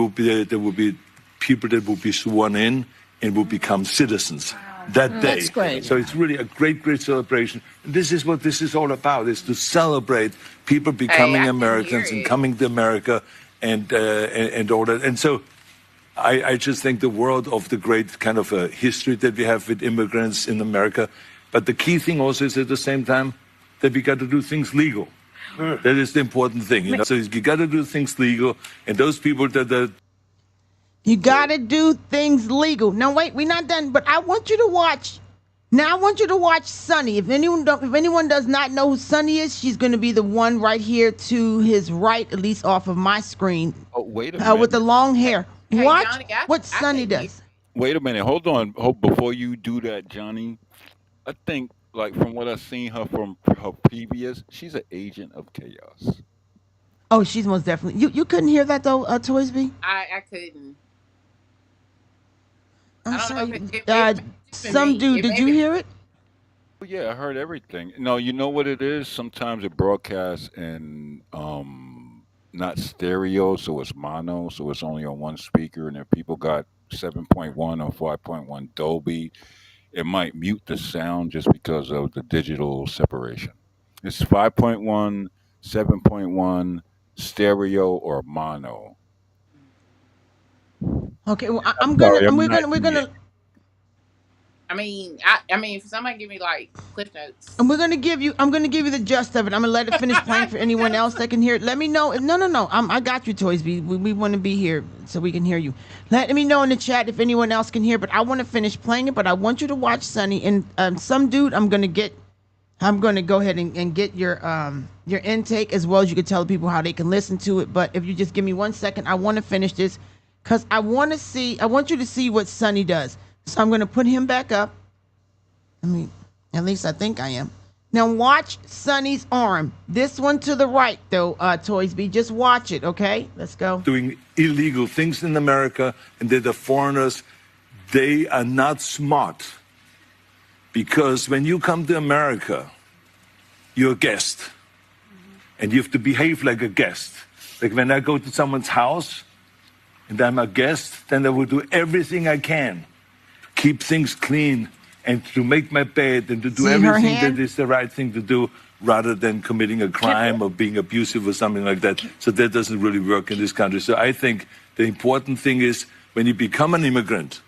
will be people that will be sworn in and will become citizens that day. That's great. So it's really a great celebration. And this is what this is all about, is to celebrate people becoming I can Americans hear and it. coming to America and all that. And so I just think the world of the great kind of history that we have with immigrants in America. But the key thing also is at the same time that we got to do things legal. That is the important thing, you know. So you got to do things legal, and those people that You got to do things legal. Now, wait, we're not done, but I want you to watch. Now, I want you to watch Sunny. If anyone does not know who Sunny is, she's going to be the one right here to his right, at least off of my screen, Oh, wait a minute. with the long hair. Hey, Watch Johnny, what I Sunny can hear- does. Wait a minute. Hold on. Before you do that, Johnny, I think, like, from what I've seen her from her previous, she's an agent of chaos. Oh, she's most definitely. You couldn't hear that though, Toysby? I couldn't. I'm I don't know sorry. if it may have just been Some me. dude, It did may you be- hear it? Oh, yeah, I heard everything. No, you know what it is? Sometimes it broadcasts in not stereo, so it's mono, so it's only on one speaker. And if people got 7.1 or 5.1 Dolby, it might mute the sound just because of the digital separation. It's 5.1, 7.1, stereo, or mono. Okay, well, I'm sorry, I'm we're not gonna, we're Indian. gonna, I mean, if somebody give me like cliff notes. and we're gonna give you. I'm gonna give you the gist of it. I'm gonna let it finish playing for anyone else that can hear it. Let me know. No. I got you, Toysby. We want to be here so we can hear you. Let me know in the chat if anyone else can hear. But I want to finish playing it. But I want you to watch Sunny and some dude. I'm gonna go ahead and get your intake as well as you can tell people how they can listen to it. But if you just give me 1 second, I want to finish this because I want you to see what Sunny does. So I'm gonna put him back up. I mean, at least I think I am. Now watch Sunny's arm. This one to the right, though, Toysby. Just watch it, okay? Let's go. doing illegal things in America, and they're the foreigners, they are not smart. Because when you come to America, you're a guest. And you have to behave like a guest. Like when I go to someone's house and I'm a guest, then I will do everything I can to keep things clean and to make my bed and to do See her everything hand? that is the right thing to do rather than committing a crime or being abusive or something like that. So that doesn't really work in this country. So I think the important thing is when you become an immigrant,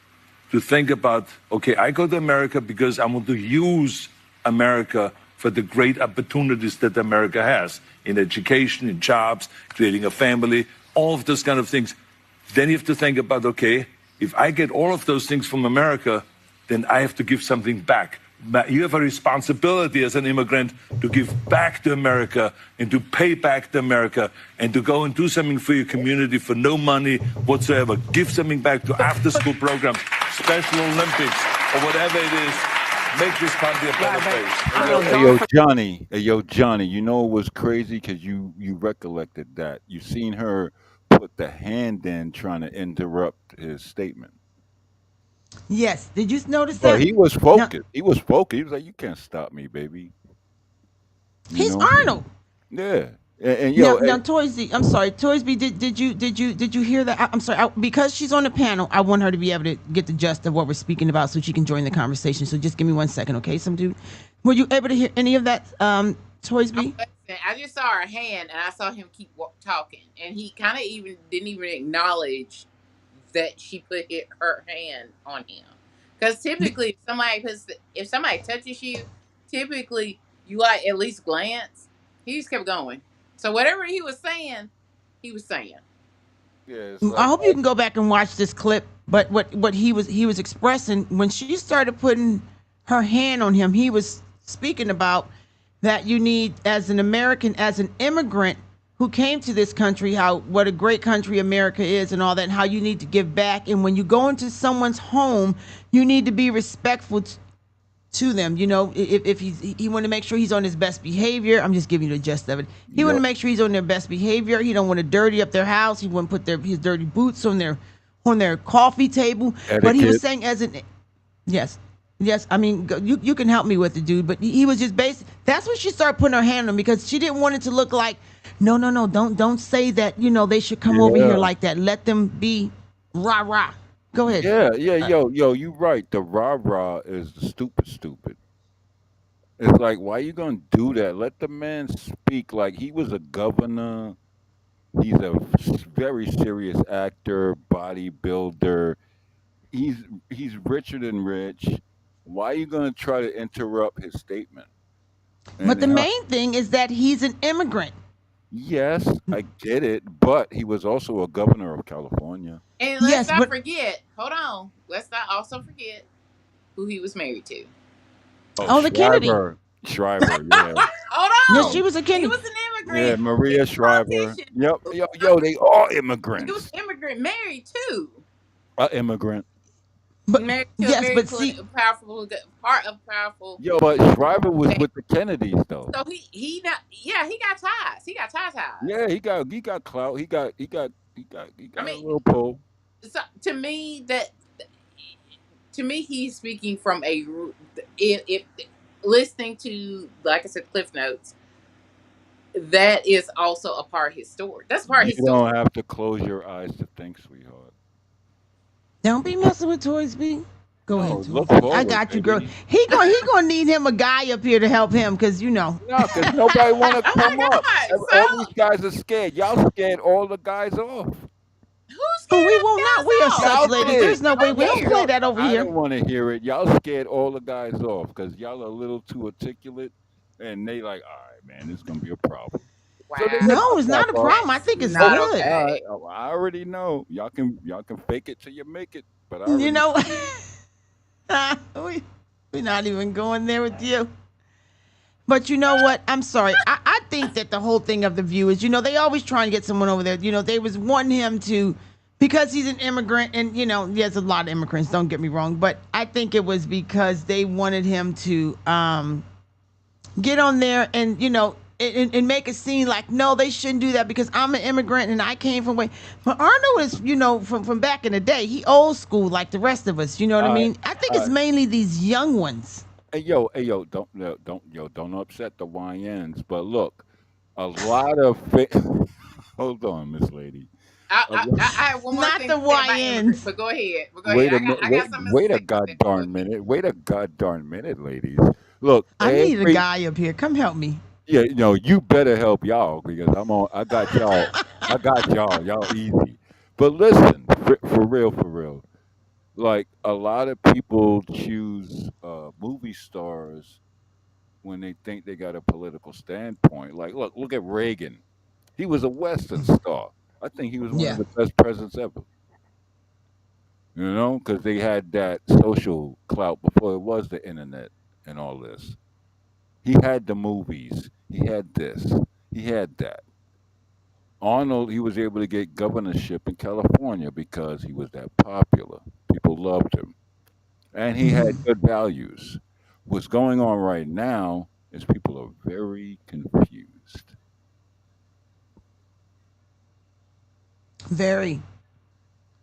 to think about, okay, I go to America because I want to use America for the great opportunities that America has in education, in jobs, creating a family, all of those kind of things. Then you have to think about, okay, if I get all of those things from America, then I have to give something back. But you have a responsibility as an immigrant to give back to America and to pay back to America and to go and do something for your community for no money whatsoever. Give something back to after-school programs, Special Olympics, or whatever it is. Make this country a better place. Hey, yo, Johnny. You know it was crazy because you recollected that you seen her put the hand in trying to interrupt his statement. Yes. Did you notice But that? he was Now, focused. He was focused. He was like, "You can't stop me, baby." You he's know? Arnold. Yeah. And Now, yo, now, Toysby, I'm sorry, Toysby, did you hear that? I'm sorry, because she's on the panel, I want her to be able to get the gist of what we're speaking about, so she can join the conversation. So just give me 1 second, okay? Some dude, were you able to hear any of that, Toysby? I just saw her hand, and I saw him keep talking, and he kind of even didn't even acknowledge that she put her hand on him. Because typically, if somebody touches you, typically you like at least glance. He just kept going. So whatever he was saying, he was saying. yeah, it's I like, hope you can go back and watch this clip. But what he was expressing when she started putting her hand on him, he was speaking about that you need, as an American, as an immigrant who came to this country, how what a great country America is and all that, and how you need to give back. And when you go into someone's home, you need to be respectful to them. You know, if he want to make sure he's on his best behavior. I'm just giving you the gist of it. He want to yep. make sure he's on their best behavior. He don't want to dirty up their house. He wouldn't put his dirty boots on their coffee table. But he was Etiquette. saying as an yes. Yes, I mean you can help me with it, dude. But he was just basic. That's when she started putting her hand on him, because she didn't want it to look like, no, don't say that. You know, they should come over here Yeah. like that. Let them be rah rah. Go ahead. Yeah, yo, you right. The rah-rah is the stupid. It's like, why you gonna do that? Let the man speak. Like, he was a governor. He's a very serious actor, bodybuilder. He's richer than rich. Why are you gonna try to interrupt his statement? But And the main thing is that he's an immigrant. yes, I get it, but he was also a governor of California. And let's Yes, not but forget, hold on, let's not also forget who he was married to. Oh, oh, the Kennedy. Shriver, yeah, Hold Yes, yeah, she on. was a He Kennedy. was an yeah. immigrant. He Maria was a Shriver. politician. Yep, yo, they all He was immigrants. immigrant married too. A immigrant. But Married to a yes, very but see, powerful, part of powerful. Yo, but Shriver was with the Kennedys though. So he not, yeah, he got ties. He got ties. Yeah, he got clout. He got I a mean, little pull. so to me he's speaking from if listening to, like I said, Cliff Notes, that is also a part of his story. That's part of You his story. don't have to close your eyes to think, sweetheart. don't be messing with Toys B. Go No, ahead, look Toys B. I forward, got you, girl. baby. He gonna need him a guy up here to help him, because you know. No, because nobody want to Oh come my up. God! All So these guys are scared. Y'all scared all the guys off. who's Oh, scared we of will not. We are guys such off? Y'all ladies. did. There's no way. We don't Here. play that over I here. didn't want to hear it. Y'all scared all the guys off because y'all are a little too articulate, and they like, all right, man, this is gonna be a problem. So they let No, Wow, it's the not a fuck off. problem. I that's think it's not good. All right, okay. I already know. Y'all can fake it till you make it, but I You already know, we're not even going there with you. But you know what? I'm sorry. I think that the whole thing of the View is, they always try and get someone over there. They was wanting him to, because he's an immigrant, and there's a lot of immigrants. Don't get me wrong, but I think it was because they wanted him to get on there and and make it seem like, no, they shouldn't do that because I'm an immigrant and I came from way. But Arnold is, from back in the day. He old school like the rest of us. You know what I all right, mean? I think all it's right. mainly these young ones. Hey yo, don't upset the YNs. But look, a lot of hold on, Miss Lady. A I lo- have one more Not thing the to say about immigrants, YNs. but go ahead. But go ahead. Wait a minute. I got something else to Wait a say about that. But go god ahead. darn minute. Wait a god darn minute, ladies. Look, I need a guy up here. Come help me. Yeah, you better help y'all because I'm on. I got y'all. I got y'all. Y'all easy. But listen, for real, for real. Like a lot of people choose movie stars when they think they got a political standpoint. Like, look at Reagan. He was a Western star. I think he was one of Yeah. the best presidents ever. Because they had that social clout before it was the internet and all this. He had the movies. He had this. He had that. Arnold, he was able to get governorship in California because he was that popular. People loved him. And he had good values. What's going on right now is people are very confused. Very,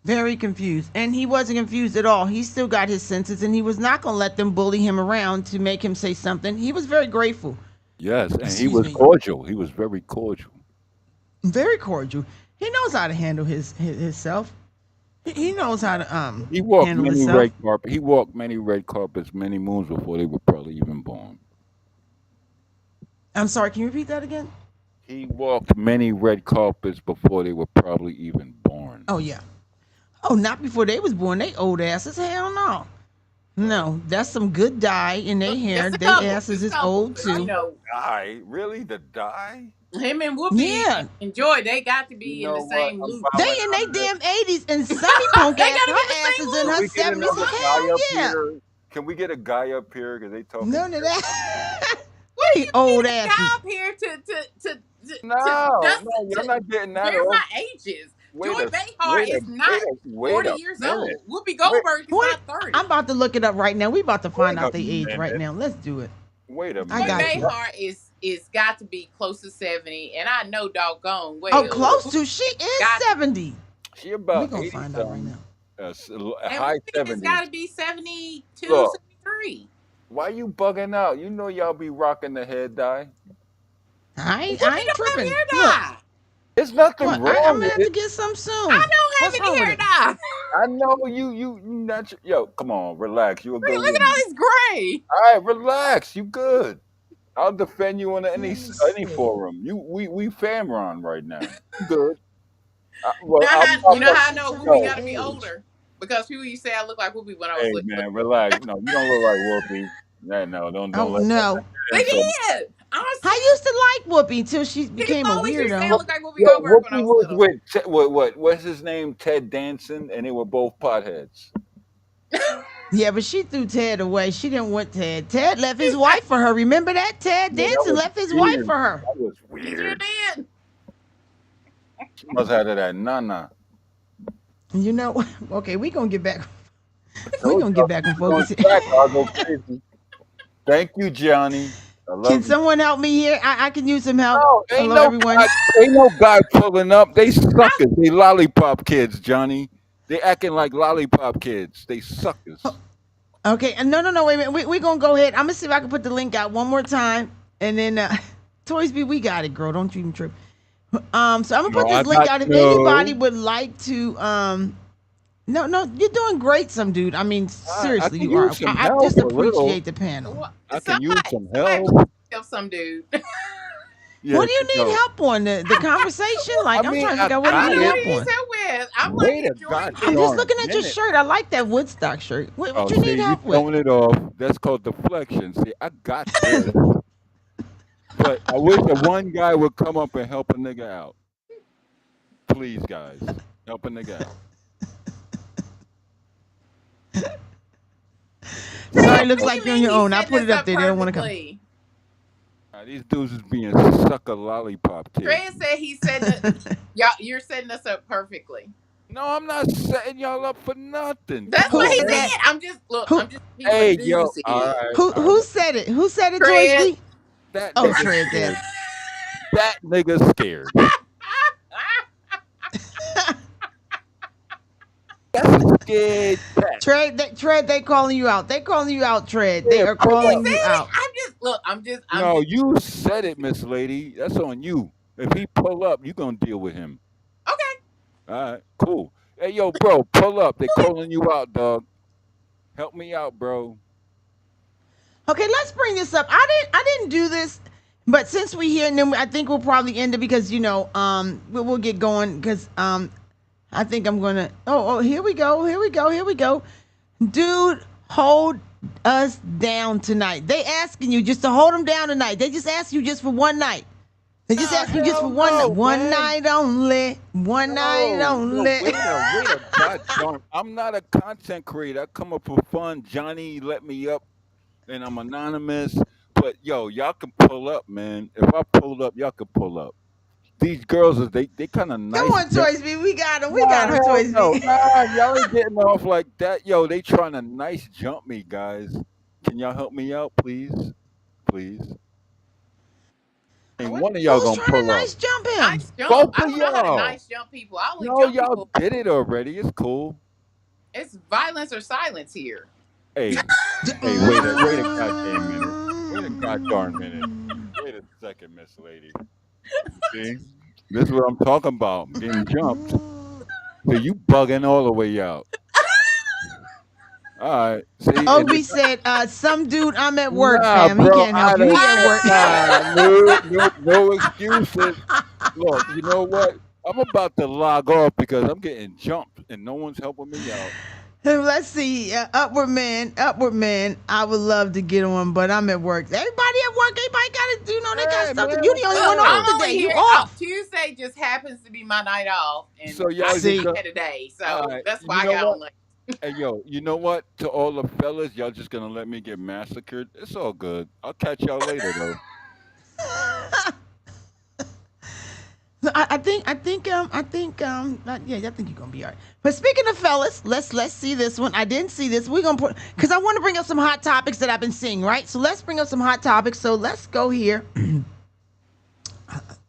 very confused. And he wasn't confused at all. He still got his senses, and he was not going to let them bully him around to make him say something. He was very grateful. Yes, and he Excuse was me. cordial. He was very cordial. Very cordial. He knows how to handle his self. He knows how to He walked handle many himself. red carpet. He walked many red carpets, many moons before they were probably even born. I'm sorry, can you repeat that again? He walked many red carpets before they were probably even born. Oh yeah. Oh, not before they was born. They old asses. Hell no. No, that's some good dye in their hair. Just a They couple, asses just a is couple. old But Not you too. the know, dye, really? The dye? him and Whoopi Yeah. and Joy, they got to You be in the know what? same I'm loop. They bowing in out they of this. damn 80s and They Sunny Punk ass, gotta be in the her ass same is in Can her we loop. get 70s. another Hell guy up yeah. here? Can we get a guy up here? Because they talking None of shit. that. What do They you need old a guy asses. up here to No, just no, you're to not getting that off. verify ages? Joy Wait a, Behar is not wait 40 a years minute. old. Whoopi Wait, Goldberg is What? not I'm 30. about to look it up right now. We about to find wait out a the age right minute. now. Let's do it. Wait a I Joy minute. got you. Behar is got to be close to 70, and I know doggone Oh, well close Whoopi to. She is got to, 70. She We about gonna 80 find out right something, now. and high Whoopi has got 70s. to be 72, Look, 73. why you bugging out? You know y'all be rocking the head dye. I Whoopi ain't don't have tripping. hair Look, dye. There's nothing what? I'm wrong gonna with have to it. get some I soon. don't have What's any wrong with hair it? dye. I know you natural. Yo, come on, relax. You a good Look at all woman. this gray. All right, relax. You good. I'll defend you on any Let me any see. forum. We famron right now. You good? Well, Now, I'm how not. you know Let how I me know tell you Whoopi the Yo, got to be age. older? Because people used to say I look like Whoopi when I was hey little. man, relax. No, you don't look like Whoopi. Yeah, no, don't Oh let that no. They insult. did. I was I used to like Whoopi till she people became a always used to say I weirdo. look like Whoopi Yo, Goldberg when I Whoopi was was little. with what's his name? Ted Danson, and they were both potheads. Yeah, but she threw Ted away. She didn't want Ted. Ted left his wife for her. Remember that? Ted Yeah, that Danson was left his wife weird. for her. That was He sure weird. did. She must have had that nana. You know, okay, we gonna get back. I We told gonna y'all get back keep on it on focus. track. I'll go crazy. Thank you, Johnny. I Can love you. someone help me here? I can use some help. No, Hello, everyone. ain't no guy pulling up. They suckers. They lollipop kids, Johnny. They acting like lollipop kids. They suckers. Okay, no, wait a minute. We gonna go ahead. I'm gonna see if I can put the link out one more time, and then Toys B, we got it, girl. Don't you even trip. So I'm gonna No, put I this link got out. If anybody no. would like to, no, you're doing great, some dude. I mean, I seriously, can you are. use some I help just a little. appreciate the panel. What? I can use some Somebody help. please help some dude. Yeah, What do you need no. help on? The conversation? I Like, I'm mean, trying to I figure out what do you got need What it. help he needs on? help with? I'm like Wait a enjoying I'm this. just goddamn looking at your minute. shirt. I like that Woodstock shirt. What Oh, you see, need you help with? throwing it off. That's called deflection. See, I got this. But I wish that one guy would come up and help a nigga out. Please, guys, help a nigga out. Sorry, Fred, looks what do you like you're on mean your he's own. I setting put us it up up there. They don't want to come. perfectly? These dudes is being sucker lollipop kids. Fred said he's setting y'all. You're setting us up perfectly. No, I'm not setting y'all up for nothing. That's Come what Who on, he said man. that? said. I'm just look. Who I'm just repeating what Hey, dude yo. All said. right, who all who right. said it? Who said it, Joyce Fred. B? That Oh, nigga Tread that. scared. That nigga scared. That's a scared cat. Tread, they calling you out. They calling you out, Tread. They Yeah, are I pull just calling up. you said it. out. I'm just look. I'm No, just you said it, Miss Lady. That's on you. If he pull up, you gonna deal with him. okay. All right, cool. Hey, yo, bro, pull up. They calling you out, dog. Help me out, bro. Okay, let's bring this up. I didn't do this. But since we here, and then I think we'll probably end it because we'll get going because I think I'm gonna. Oh, here we go. Here we go. Here we go. Dude, hold us down tonight. They asking you just to hold them down tonight. They just ask you just for one night. They just ask you just for Hell no, one man. night only. One night No, no, only. wait a god darn. I'm not a content creator. I come up for fun. Johnny let me up and I'm anonymous. But yo, y'all can pull up, man. If I pull up, y'all can pull up. These girls are they kind of Come nice. on, Toys B. We got him. We Nah, got him, hell Toys no. B. Nah, y'all ain't getting off like that. Yo, they trying to nice jump me, guys. Can y'all help me out, please? Please. Ain't one of y'all Who's gonna trying to pull up. nice jump him? Nice jump. Both I of don't know how to y'all. nice jump people. I only No, jump y'all people. did it already. It's cool. It's violence or silence here. Hey, hey, wait a goddamn minute. Wait a goddamn minute. Wait a second, Miss Lady. See? This is what I'm talking about. I'm getting jumped. So you bugging all the way out. All right. See, and Obi said, some dude, I'm at work, nah, fam. He bro, can't I help you. don't He at care. work. Nah, no, no, no excuses. Look, you know what? I'm about to log off because I'm getting jumped and no one's helping me out. Let's see. Upward man, upward man. I would love to get on, but I'm at work. Everybody at work. Everybody got to, they got Hey, stuff to. man, You I'm the only one tired. off I'm only today. You here. off. Tuesday just happens to be my night off, and So y'all I just just See, go. had a day, All so right. that's You why I know got what? on late. Hey, yo, you know what? To all the fellas, y'all just gonna let me get massacred? It's all good. I'll catch y'all later, though. yeah, I think you're gonna be all right. But speaking of fellas, let's see this one. I didn't see this. We're gonna put because I want to bring up some hot topics that I've been seeing. Right, so let's bring up some hot topics. So let's go here.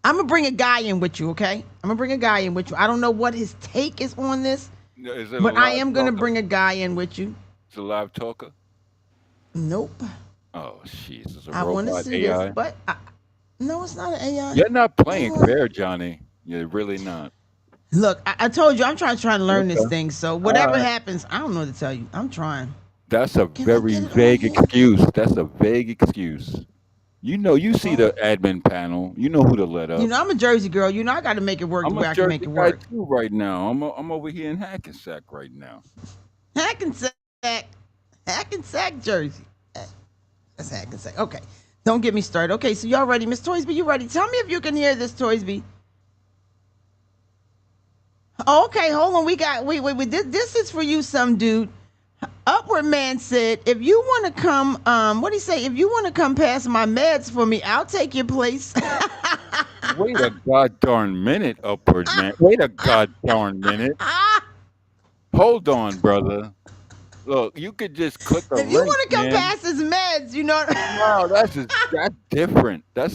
I'm gonna bring a guy in with you, okay? I'm gonna bring a guy in with you. I don't know what his take is on this, Is it a but I live am gonna talker? bring a guy in with you. It's a live talker? Nope. Oh, jeez. It's a I want to robot see this, AI. but no, it's not an AI. You're not playing Hang on. fair, Johnny. You're really not. Look, I told you I'm trying to learn this Okay. thing. So All whatever right. happens, I don't know what to tell you. I'm trying. That's a Can I very get it on vague here? excuse. That's a vague excuse. You see Oh, the admin panel. You know who to let up. I'm a Jersey girl. I got to make it work the I'm a way I can make Jersey it guy work. too right now. I'm over here in Hackensack right now. Hackensack, Hackensack, Jersey. That's Hackensack. Okay, don't get me started. Okay, so y'all ready, Miss Toysby? You ready? Tell me if you can hear this, Toysby. Okay, hold on. We got wait. This is for you, some dude. Upward man said, if you want to come, what do he say? If you want to come past my meds for me, I'll take your place. Wait a god darn minute, upward man. Wait a god darn minute. Hold on, brother. Look, you could just click a If you link, want to come man. past his meds, No, that's different. That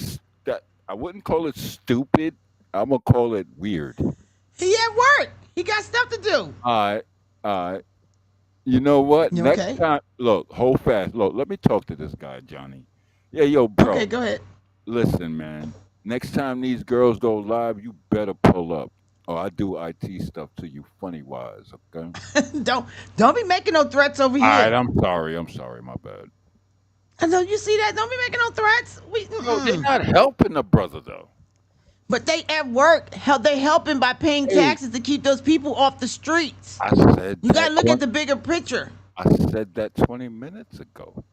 I wouldn't call it stupid. I'm gonna call it weird. he at work. He got stuff to do. All right, all right. You know what? You Next okay? time, look, hold fast. Look, let me talk to this guy, Johnny. Yeah, yo, Okay, bro. go ahead. Listen, man. Next time these girls go live, you better pull up. Or I do IT stuff to you, funny wise. Okay. don't be making no threats over All right. here. I'm sorry. I'm sorry. My bad. I know you see that. Don't be making no threats. Yo, they're not helping the brother though. But they at work. They helping by paying Hey, taxes to keep those people off the streets. I said You got that. to look at the bigger picture. I said that 20 minutes ago.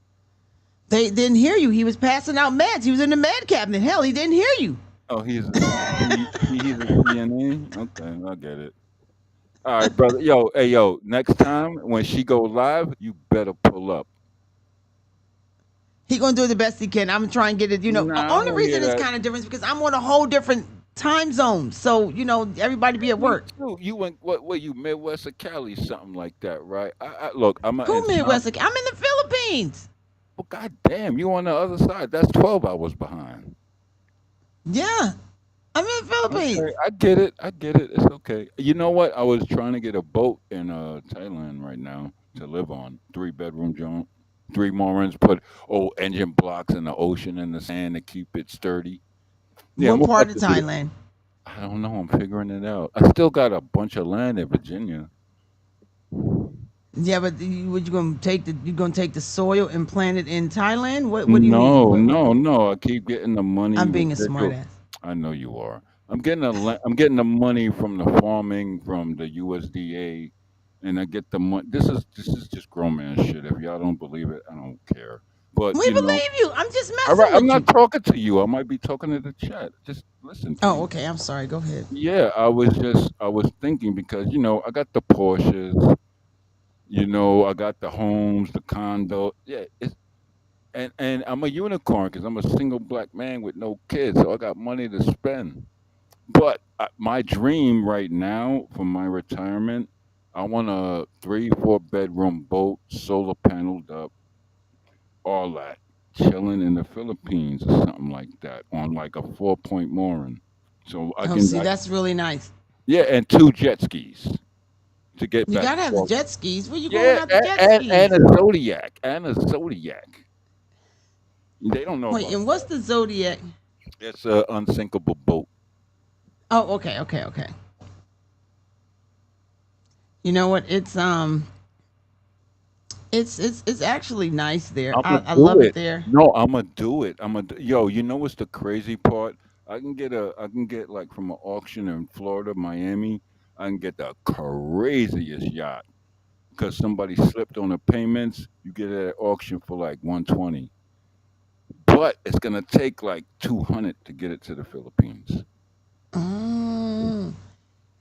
They didn't hear you. He was passing out meds. He was in the med cabinet. Hell, he didn't hear you. Oh, he's a CNA. Okay, I get it. All right, brother. Yo, hey, yo. Next time when she go live, you better pull up. He gonna do the best he can. I'm trying to get it. Nah, I Only don't hear reason it's that. kind of different is because I'm on a whole different time zone. So everybody be at Me work. too. You went what? You Midwest or Cali, something like that, right? Look. I'm a Who Midwest? I'm in the Philippines. well, god damn, you on the other side. That's 12 hours behind. Yeah, I'm in the Okay, Philippines. I get it. I get it. It's okay. You know what? I was trying to get a boat in Thailand right now to live on. 3-bedroom joint. 3 moorings, put old engine blocks in the ocean and the sand to keep it sturdy. Yeah, I'm What part about of to do that. Thailand? I don't know. I'm figuring it out. I still got a bunch of land in Virginia. Yeah, but what you gonna take the soil and plant it in Thailand? What do you mean? No, no, no. I keep getting the money I'm being a smart residual. ass. I know you are. I'm getting the money from the farming from the USDA, and I get the money. This is just grown man shit. If y'all don't believe it, I don't care. But We believe you. I'm just all messing right. I'm with not you. talking to you. I might be talking to the chat. Just listen to Oh, me. okay. I'm sorry. Go ahead. Yeah, I was thinking because I got the Porsches. I got the homes, the condo. Yeah, and I'm a unicorn because I'm a single black man with no kids, so I got money to spend. But my dream right now for my retirement, I want a 3, 4 bedroom boat, solar paneled up, all that, chilling in the Philippines or something like that on like a 4 point mooring. So Oh, see, that's really nice. yeah, and 2 jet skis to get You back gotta and have the forth. jet skis. Where you going Yeah, without the jet and skis? a Zodiac, and a Zodiac. They don't know Wait, about and what's that. the Zodiac? It's a unsinkable boat. Oh, okay, okay, okay. You know what? It's actually nice there. I'm gonna I do love it it. there. No, I'm gonna do it. Yo. You know what's the crazy part? I can get like from an auction in Florida, Miami. I can get the craziest yacht because somebody slipped on the payments. You get it at auction for like 120, but it's gonna take like 200 to get it to the Philippines. Mm.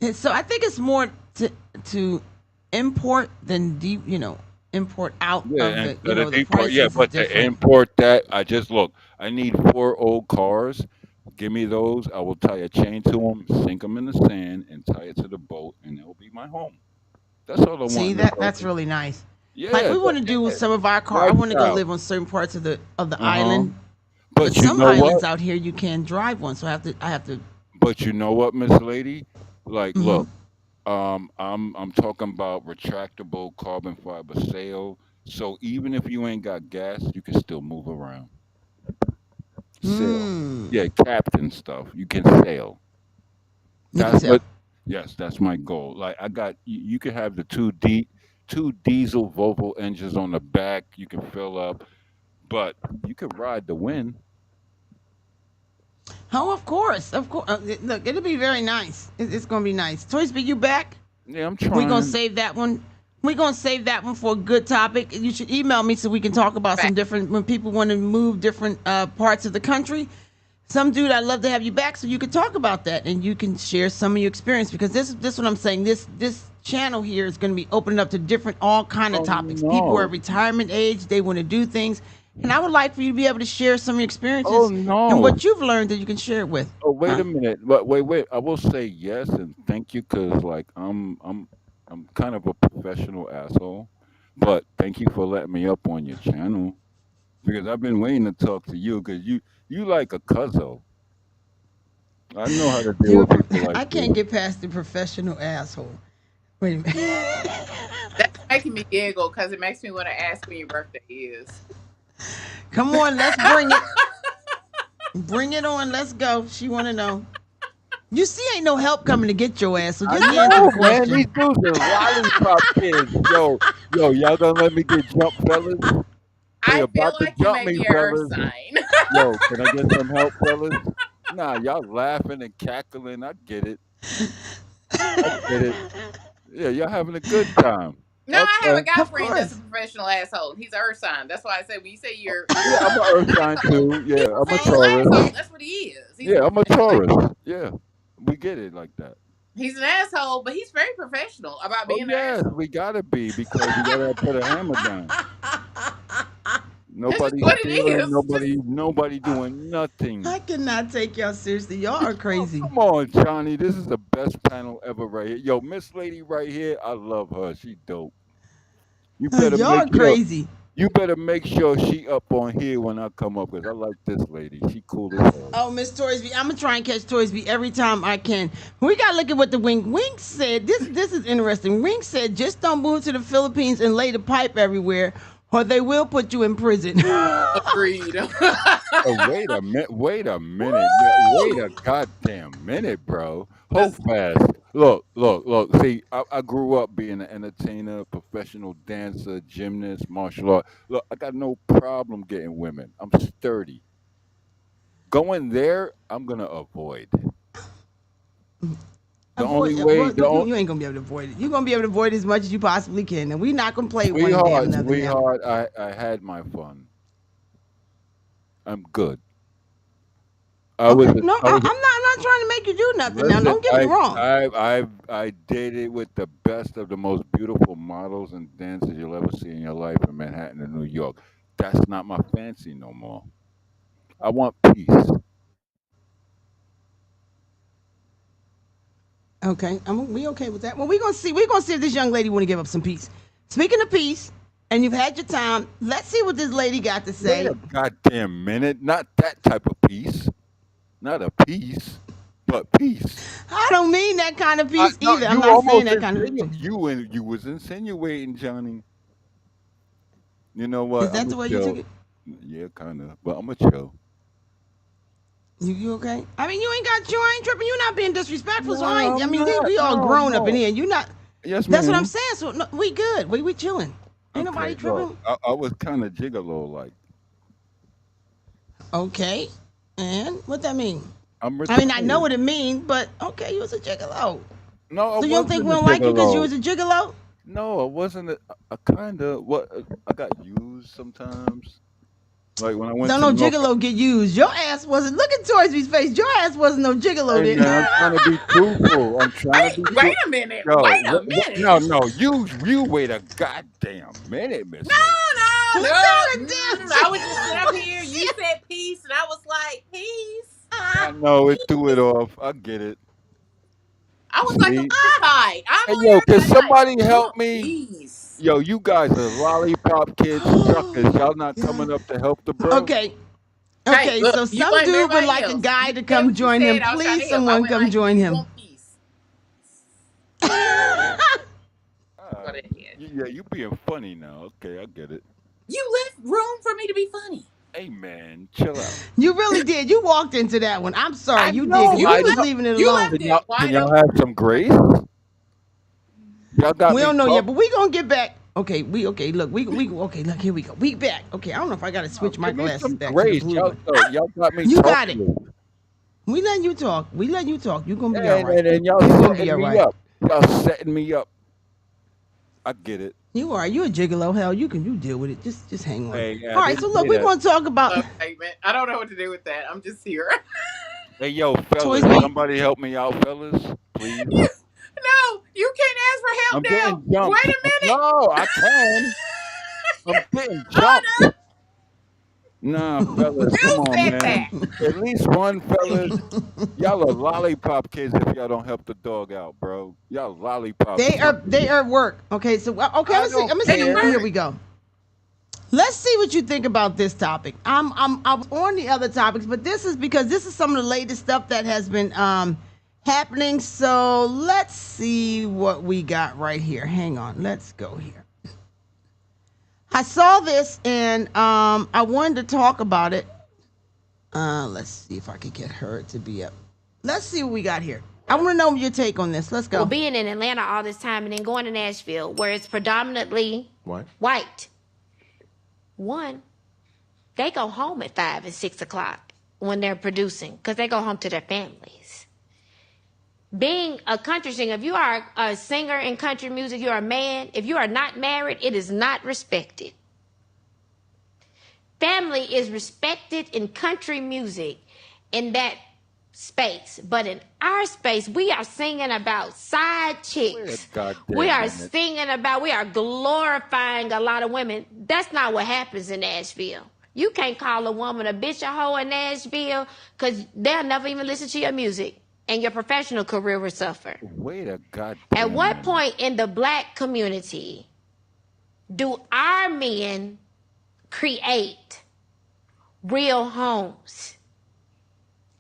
And so I think it's more to import than import out Yeah, of and the to the the import, yeah, prices is but to different. import that, I just look. I need 4 old cars. Give me those. I will tie a chain to them, sink them in the sand, and tie it to the boat, and it'll be my home. That's all I want See in the that's world. really nice. Like Yeah, we want to do with yeah, some of our car. I want to go lifestyle. live on certain parts of the Uh huh. island. But But you some know islands what? out here you can't drive one, so I have to. But you know what, Miss Lady? Like, Hmm. look, I'm talking about retractable carbon fiber sail. So even if you ain't got gas, you can still move around. Sail. Hmm. Yeah, captain stuff. You can sail. You can That's tell. what. Yes, that's my goal. Like I got, you can have the two diesel Volvo engines on the back. You can fill up, but you can ride the wind. Oh, of course, of course. Look, it'll be very nice. It's gonna be nice. Toys, be you back? Yeah, I'm We're gonna trying. save that one. We're gonna save that one for a good topic. You should email me so we can talk about some Fact. different when people want to move different parts of the country. Some dude, I'd love to have you back so you can talk about that and you can share some of your experience because this what I'm saying. This channel here is going to be opening up to different all kind of Oh topics. People are at no. retirement age, they want to do things, and I would like for you to be able to share some of your Oh experiences and no. what you've learned that you can share it with. Oh wait Huh? a minute. Wait. I will say yes and thank you because like I'm kind of a professional asshole, but thank you for letting me up on your channel because I've been waiting to talk to you because you like a cuzzo. I know how to deal You, with people like I can't you. get past the professional asshole. Wait a minute. That's making me giggle because it makes me want to ask when your birthday is. Come on, let's bring it. Bring it on. Let's go. She want to know. You see, ain't no help coming to get your ass, so I just answer the know, man. These question. dudes are lollipop kids. Yo, y'all gonna let me get jumped, fellas? They I feel about to like you jump may me, be an earth fellas. sign. Yo, can I get some help, fellas? Nah, y'all laughing and cackling. I get it. I get it. Yeah, y'all having a good time. No, I have a Okay. guy Of friend that's a course. professional asshole. He's an earth sign. That's why I said when you say Yeah, you're I'm a Earth sign too. he's Yeah, a I'm a professional Taurus. asshole. That's what he is. He's a Yeah, I'm a professional. Taurus. Yeah, we get it like that. He's an asshole, but he's very professional about Oh being an yes, asshole. we gotta be because we gotta put a hammer down. That's just Nobody what it stealing. is. Just Nobody doing nothing. I cannot take y'all seriously. Y'all are Oh, crazy. come on, Johnny. This is the best panel ever right here. Yo, Miss Lady right here. I love her. She dope. You better Y'all make are sure. crazy. You better make sure she up on here when I come up because I like this lady. She cool as hell. Oh, Miss Toysby, I'm gonna try and catch Toysby every time I can. We gotta look at what the Wink said. This is interesting. Wink said, just don't move to the Philippines and lay the pipe everywhere, or they will put you in prison. agreed. Wait a minute. Wait a minute. Yeah, wait a goddamn minute, bro. Hold fast. Look. See, I grew up being an entertainer, professional dancer, gymnast, martial art. Look, I got no problem getting women. I'm sturdy. Going there, I'm gonna avoid. The only Avoid way, well, you ain't gonna be able to avoid it. You're gonna be able to avoid it as much as you possibly can, and we're not gonna play one damn nothing now. sweetheart, I had my fun. I'm good. I was, Okay, no, I was. I'm not trying to make you do nothing now. Listen, Don't get me wrong. I dated with the best of the most beautiful models and dancers you'll ever see in your life in Manhattan and New York. That's not my fancy no more. I want peace. Okay, we okay with that. Well, we're gonna see. We're gonna see if this young lady want to give up some peace. Speaking of peace, and you've had your time. Let's see what this lady got to Wait say. a goddamn minute. Not that type of peace. Not a peace, but peace. I don't mean that kind of peace No, either. I'm you not saying almost that kind of. you was insinuating, Johnny. You know Is what? that I'm the a way you took chill. it? Yeah, kind of. But I'm a chill. You okay? I mean, you ain't tripping. You're not being disrespectful. So No, I I'm mean, not. we all No, grown up in no. here. You not. Yes, That's what I'm ma'am. saying. So no, we good. We chilling. Ain't nobody Okay, look, tripping. I was kind of gigolo like. Okay. And what that mean? I'm I mean, I know retired. what it mean, but okay, you was a gigolo. No, I So you don't think wasn't we a don't like you because you gigolo. was a gigolo? No, I wasn't a kind of what I got used sometimes. Like when I went Don't to no North. gigolo get used. Your ass wasn't looking towards me's face. Your ass wasn't no gigolo Hey then. man, I'm trying to be truthful. I'm trying to be Wait true. a minute. Yo, Wait a minute. no, you wait a goddamn minute, Miss Lady. No, What no. kind of damn I was just sitting up here. You shit? said peace, and I was like, peace. I know it threw it off. I get it. I was like a See? little tight. I'm Hey on yo, can your side, like, somebody I help want me? peace. Yo, you guys are lollipop kids, suckers. Y'all not God. coming up to help the bro? Okay. Hey, Okay, look, so you some blame dude would everybody like a else. guy You to said come what you join him. said. I was trying Please, to help. I someone went come like, join you him. want peace. Go Uh, ahead. yeah, you being funny now. Okay, I get it. You left room for me to be funny. Hey man, chill out. You really did. You walked into that one. I'm sorry, I you did, because know, You we I was left. know. leaving it You alone. left it Can wide y'all open. have some grace? Y'all got We me don't know yet, talk. but we gonna get back. Okay, look, we okay, look, here we go. We back. Okay, I don't know if I gotta switch my Give me glasses some back to the grace. blue Y'all, one. y'all got me You got it. talking. We letting you talk. We letting you talk. You gonna be all And, right. and, and y'all You gonna be setting all me right. up. Y'all setting me up. I get it. You are. You a gigolo. Hell, you deal with it. Just hang on. Hey, I All right. So didn't look, say we're that. gonna talk about Love statement. I don't know what to do with that. I'm just here. Hey, yo, toys. fellas, Me. somebody help me out, fellas, please. No, you can't ask for help I'm now. getting Wait jumped. a minute. No, I can. I'm getting Hold jumped. up. Nah, fellas, come You on, said man. that. At least one, fellas. Y'all are lollipop kids if y'all don't help the dog out, bro. Y'all lollipop They suckers. are at work. Okay. So okay. I I'm don't gonna They see. do care. Here work. we go. Let's see what you think about this topic. I was on the other topics, but this is because this is some of the latest stuff that has been happening. So let's see what we got right here. Hang on. Let's go here. I saw this and I wanted to talk about it. Let's see if I could get her to be up. Let's see what we got here. I want to know your take on this. Let's Well, go. being in Atlanta all this time and then going to Nashville, where it's predominantly white. One, they go home at 5 and 6 o'clock when they're producing because they go home to their families. Being a country singer, if you are a singer in country music, you're a man. If you are not married, it is not respected. Family is respected in country music in that space. But in our space, we are singing about side Wait a chicks. We goddamn are minute. singing about, we are glorifying a lot of women. That's not what happens in Nashville. You can't call a woman a bitch, a hoe in Nashville, because they'll never even listen to your music, and your professional career will suffer. Wait a goddamn At what minute. point in the black community do our men create real homes?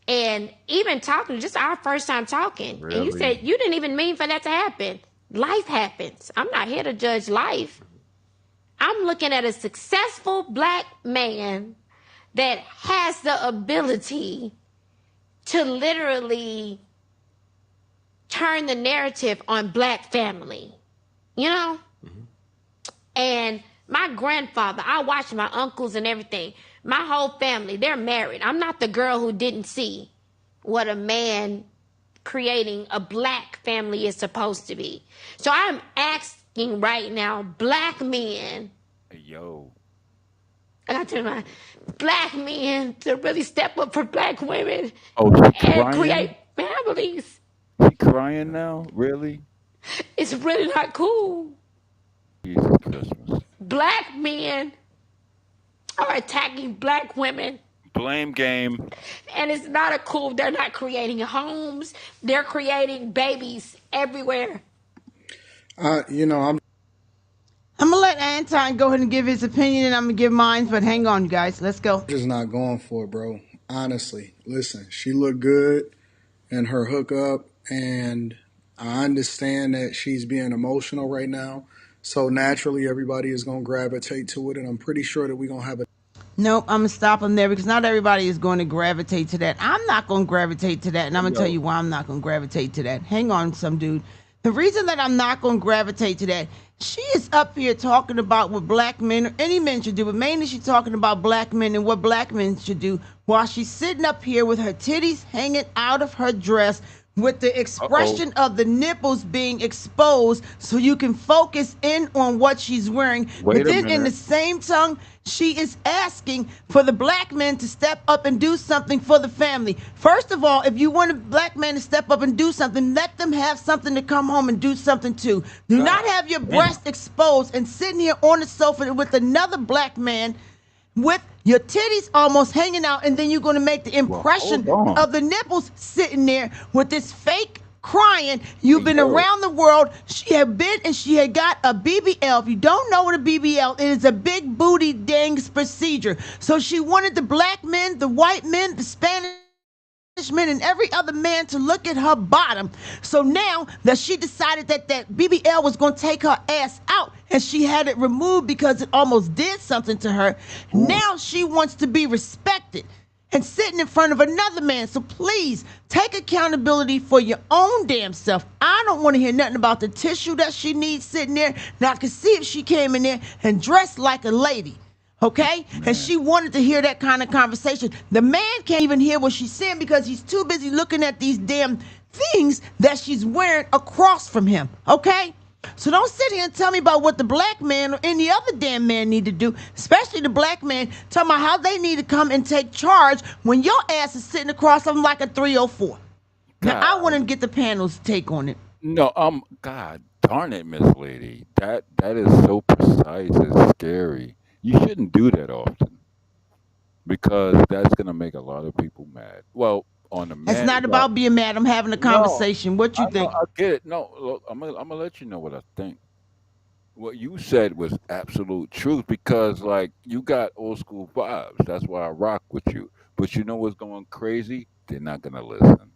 And even talking, just our first time talking, and you Really? said you didn't even mean for that to happen. Life happens. I'm not here to judge life. I'm looking at a successful black man that has the ability to literally turn the narrative on black family, you know? And my grandfather, I watched my uncles and everything. My whole family, they're married. I'm not the girl who didn't see what a man creating a black family is supposed to be. So I'm asking right now, black men, Yo, I got to tell my black men to really step up for black women oh, she and create crying? families. She crying now? Really? It's really not cool. Jesus Christmas. Black men are attacking black women. Blame game. And it's not a cool, they're not creating homes, they're creating babies everywhere. I'm gonna let Anton go ahead and give his opinion, and I'm gonna give mine. But hang on, you guys. Let's go. Just not going for it, bro. Honestly, listen, she looked good in her hookup, and I understand that she's being emotional right now. So naturally, everybody is going to gravitate to it, and I'm pretty sure that we're going to have a. Nope, I'm gonna stop him there because not everybody is going to gravitate to that. I'm not going to gravitate to that, and I'm gonna tell Yo, you why I'm not going to gravitate to that. Hang on, some dude. The reason that I'm not going to gravitate to that, she is up here talking about what black men or any men should do, but mainly she's talking about black men and what black men should do while she's sitting up here with her titties hanging out of her dress with the uh-oh. expression of the nipples being exposed so you can focus in on what she's wearing. But Wait a then in the minute. same tongue, she is asking for the black men to step up and do something for the family. First of all, if you want a black man to step up and do something, let them have something to come home and do something to. Do not God have your damn. breast exposed and sitting here on the sofa with another black man with your titties almost hanging out, and then you're going to make the Well, hold impression on. of the nipples sitting there with this fake crying. You've been Yo, around the world. She had been and she had got a BBL. If you don't know what a BBL is, it's a big booty dangs procedure. So she wanted the black men, the white men, the Spanish men, and every other man to look at her bottom. So now that she decided that that BBL was going to take her ass out and she had it removed because it almost did something to her, now she wants to be respected and sitting in front of another man. So please take accountability for your own damn self. I don't want to hear nothing about the tissue that she needs sitting there. Now I can see if she came in there and dressed like a lady. Okay? And man. she wanted to hear that kind of conversation. The man can't even hear what she's saying because he's too busy looking at these damn things that she's wearing across from him. Okay? So don't sit here and tell me about what the black man or any other damn man need to do, especially the black man, talking about how they need to come and take charge when your ass is sitting across them like a 304. Now, I want God. to get the panel's take on it. No, God darn it, Miss Lady. That is so precise. It's scary. You shouldn't do that often because that's gonna make a lot of people mad. Well, on the It's man not side, about being mad. I'm having a no, conversation. What I you know, think? I get it. No, look, I'm gonna let you know what I think. What you said was absolute truth because, like, you got old school vibes. That's why I rock with you. But you know what's going crazy? They're not gonna listen.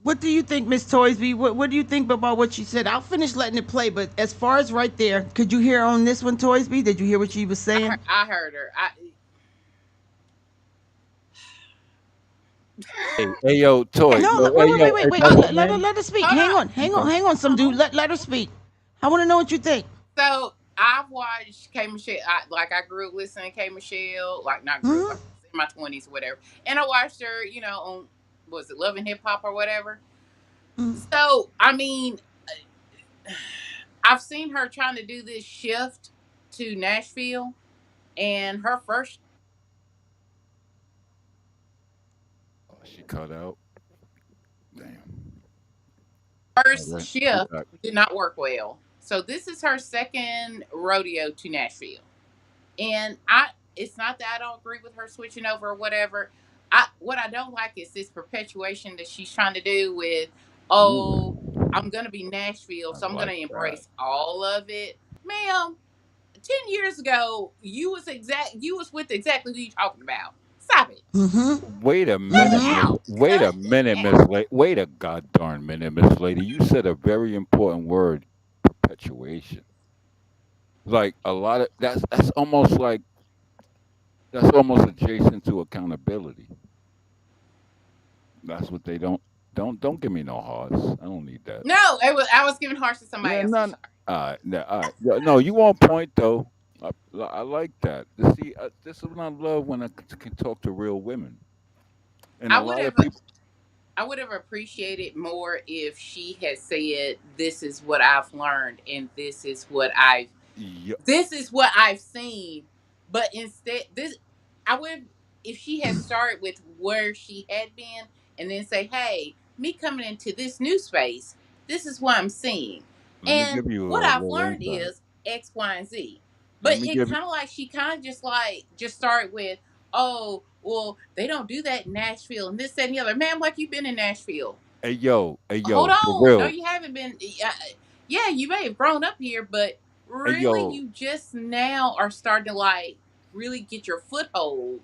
What do you think, Miss Toysby? What do you think about what she said? I'll finish letting it play, but as far as right there, could you hear on this one, Toysby? Did you hear what she was saying? I heard her. Hey, yo, toy. No, Yo, wait, hey, wait, yo, wait, wait, hey, wait. that's her name. Let her speak. Hold on. Okay. Hang on, some dude. Let her speak. I want to know what you think. So I've watched K Michelle. I grew up listening to K Michelle. Like not grew up. I Hmm. was in my 20s or whatever. And I watched her. On was it Love and Hip Hop or whatever. So I mean, I've seen her trying to do this shift to Nashville, and her Oh, she cut out. Damn. All first right. She shift back. did not work well. So this is her second rodeo to Nashville. And it's not that I don't agree with her switching over or whatever. What I don't like is this perpetuation that she's trying to do with, oh, Ooh, I'm gonna be Nashville, I so I'm gonna like that. embrace all of it. Ma'am, 10 years ago, you was with exactly who you talking about. Stop it. Mm-hmm. Wait a Cut minute, it Mm-hmm. Miss. out. Wait Cut a it minute, Miss out. Lady. Wait a god darn minute, Miss Lady. You said a very important word: perpetuation. Like a lot of that's almost adjacent to accountability. That's what they don't give me no hearts. I don't need that. No, I was giving hearts to somebody Yeah, else. I'm none. sorry. All right. Yeah, no, you on point though. I like that. See, this is what I love when I can talk to real women, and a I would lot have of people. I would have appreciated more if she had said, "This is what I've learned, and Yeah, this is what I've seen." But instead, this I would if she had started with where she had been, and then say, "Hey, me coming into this new space, this is what I'm seeing, let me and give you what a I've little learned insight. is X, Y, and Z." Let But me it give you. kind of like she kind of just started with, "Oh, well, they don't do that in Nashville, and this, that, and the other." Ma'am, like you've been in Nashville. Hey Hold yo, for on. No, real. you haven't been. Yeah, you may have grown up here, but Hey really, yo, you just now are starting to like really get your foothold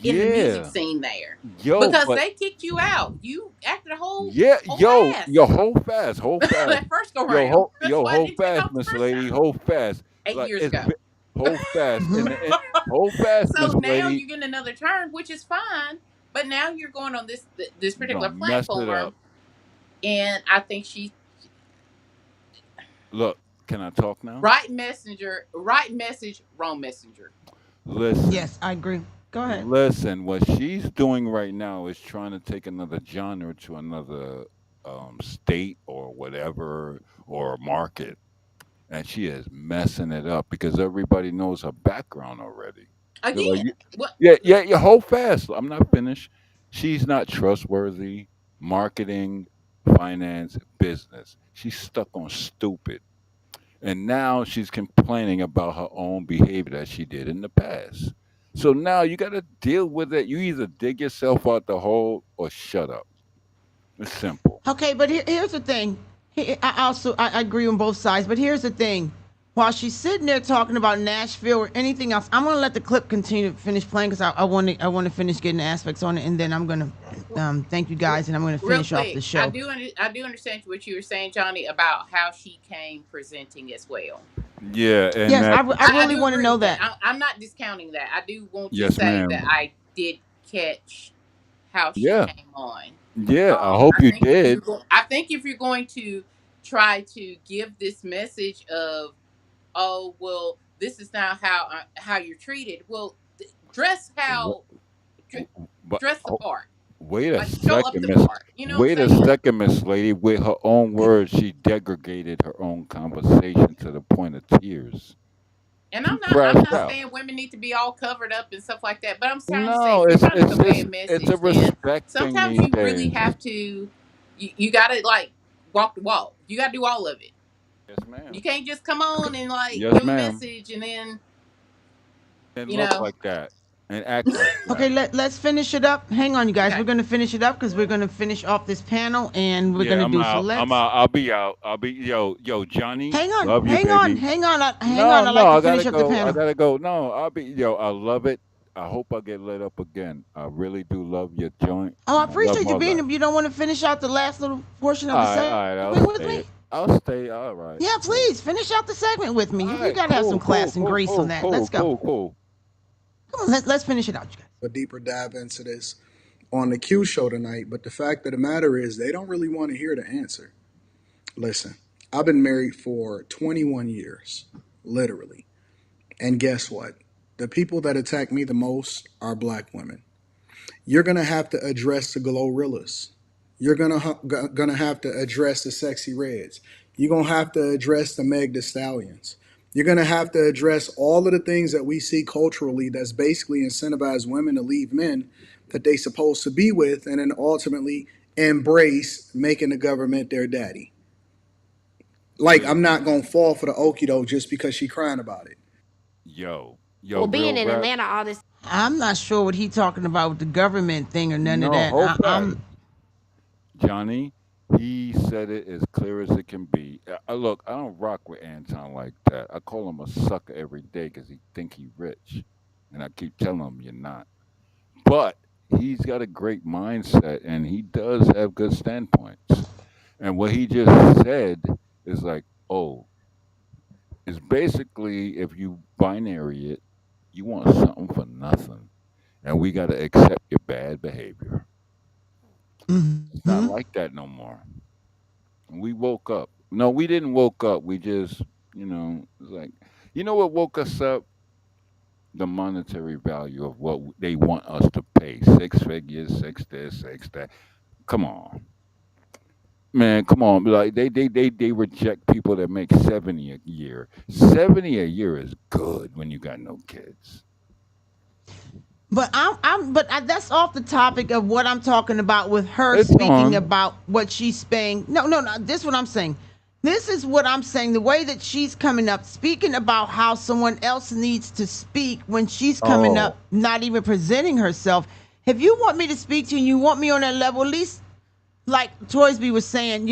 in the music yeah, scene there yo, because but they kicked you out. You acted a yeah, whole yo, ass hold fast, that first go round. That's why I hold didn't take fast, off the Miss first Lady, time hold fast, 8 like years ago. hold fast, and hold fast, So Miss now Lady. you're getting another turn, which is fine. But now you're going on this You particular gonna mess it up. platform, and I think she Look, can I talk now? right message, wrong messenger. Listen, Yes, I agree. Go ahead. listen. What she's doing right now is trying to take another genre to another state or whatever or market, and she is messing it up because everybody knows her background already. They're like, Again, what? yeah, hold fast. I'm not finished. She's not trustworthy. Marketing, finance, business. She's stuck on stupid. And now she's complaining about her own behavior that she did in the past. So now you got to deal with it. You either dig yourself out the hole or shut up. It's simple. Okay, but here's the thing. I agree on both sides, but here's the thing. While she's sitting there talking about Nashville or anything else, I'm gonna let the clip continue to finish playing because I want to finish getting the aspects on it, and then I'm gonna thank you guys, and I'm gonna Real finish off the quick, show. I do understand what you were saying, Johnny, about how she came presenting as well. Yeah, and Yes, that. I I really do want to agree know with that. that. I'm not discounting that. I do want to Yes, say that ma'am. I did catch how she Yeah, came on. yeah. I hope you did. I think if you're going to try to give this message of, oh well, this is now how you're treated. Well, dress Wh- how But dress the part, wait a like show up second, the Miss. part. You know what I'm Wait a saying? second, Miss Lady. With her own words, she degraded her own conversation to the point of tears. And She I'm crashed not out. saying women need to be all covered up and stuff like that, but I'm trying to say No, if you're trying to convey a it's a message, then respect thing sometimes these you really days. have to you gotta like walk the walk. You gotta do all of it. Yes, ma'am. You can't just come on and like Yes, give a ma'am. message and then And you look know. like that and act like Okay, that. let's finish it up. Hang on, you guys. Okay. We're gonna finish it up because we're gonna finish off this panel, and we're Yeah, gonna I'm do so. out. I'm Let's out. I'll be out. I'll be yo Johnny. hang on, Love you, hang on, baby. hang on, hang No, on. I'd no, like to I gotta finish up the go. I panel. gotta go. No, I'll be yo. I love it. I hope I get lit up again. I really do love your joint, Oh, I and I love appreciate you all being that. here. You don't want to finish out the last little portion of the All right. segment I'll with stay. me? I'll stay. All right. Yeah, Cool. please finish out the segment with me. All You right. gotta have some Cool. Cool. class and Cool. grace on Cool. that. Cool. Let's go. Cool. Cool. Come on, let's finish it out, you guys. A deeper dive into this on the Q show tonight, but the fact of the matter is they don't really want to hear the answer. Listen, I've been married for 21 years, literally. And guess what? The people that attack me the most are black women. You're going to have to address the glorillas. You're gonna have to address the sexy reds. You're gonna have to address the Meg the Stallions. You're gonna have to address all of the things that we see culturally that's basically incentivize women to leave men that they supposed to be with and then ultimately embrace making the government their daddy. Like Wait a I'm not minute. gonna fall for the okie doke just because she crying about it. Yo, Well, being real in rap. Atlanta all this I'm not sure what he talking about with the government thing or none of No, that. hold fast. I'm Johnny, he said it as clear as it can be. Look, I don't rock with Anton like that. I call him a sucker every day because he think he rich, and I keep telling him you're not. But he's got a great mindset, and he does have good standpoints. And what he just said is like, oh, It's basically, if you binary it, you want something for nothing, and we got to accept your bad behavior. It's Mm-hmm. not like that no more. We woke up. No, we didn't woke up. We just, it's like, what woke us up? The monetary value of what they want us to pay. Six figures, six this, six that. Come on, man. Come on. Like they reject people that make 70 a year. 70 a year is good when you got no kids. But that's off the topic of what I'm talking about with her It's speaking on. about what she's paying. No, no, no. This is what I'm saying. This is what I'm saying. The way that she's coming up, speaking about how someone else needs to speak when she's coming Oh, up, not even presenting herself. If you want me to speak to you and you want me on that level, at least like Toysby was saying,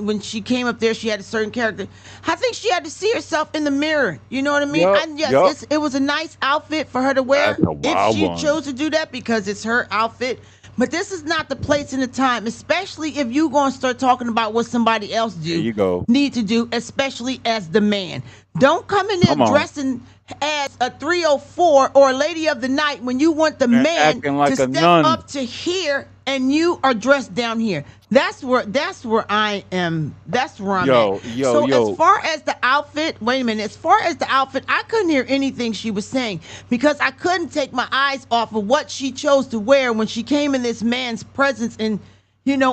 when she came up there, she had a certain character. I think she had to see herself in the mirror. You know what I mean? yep, And yes, yep. it was a nice outfit for her to That's wear a if wild she one. chose to do that because it's her outfit. But this is not the place and the time, especially if you going to start talking about what somebody else There you go. need to do, especially as the man. Don't come in there Come on. dressing as a 304 or a lady of the night when you want the And man acting to like a step nun. up to here and you are dressed down here. That's where I am. That's where I'm at. Yo, yo, So as yo. far as the outfit, wait a minute. As far as the outfit, I couldn't hear anything she was saying because I couldn't take my eyes off of what she chose to wear when she came in this man's presence and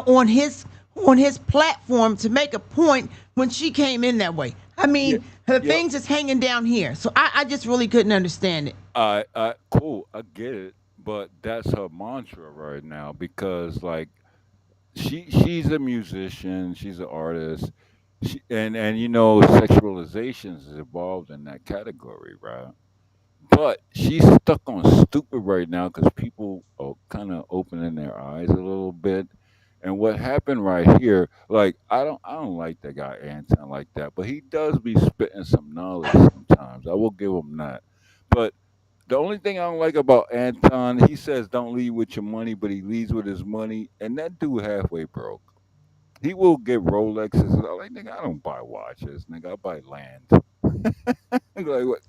on his platform to make a point when she came in that way. I Yeah, mean, her yo. things is hanging down here. So I just really couldn't understand it. Cool. I get it, but that's her mantra right now because, like, she's a musician, she's an artist, and sexualizations is involved in that category, right? But she's stuck on stupid right now because people are kind of opening their eyes a little bit. And what happened right here, like I don't like that guy Anton like that, but he does be spitting some knowledge sometimes. I will give him that. But the only thing I don't like about Anton, he says don't lead with your money, but he leads with his money, and that dude halfway broke. He will get Rolexes. I'm like, nigga, I don't buy watches, nigga. I buy land. Like what?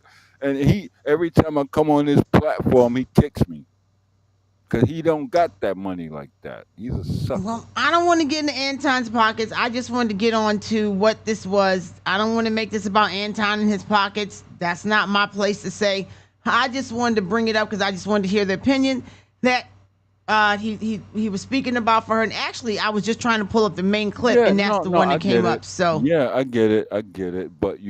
And he every time I come on his platform, he kicks me because he don't got that money like that. He's a sucker. Well, I don't want to get into Anton's pockets. I just wanted to get on to what this was. I don't want to make this about Anton and his pockets. That's not my place to say. I just wanted to bring it up because I just wanted to hear the opinion that he was speaking about for her. And actually, I was just trying to pull up the main clip, Yeah, and that's no, the no, one I that came get up. it. So, Yeah, I get it. I get it. But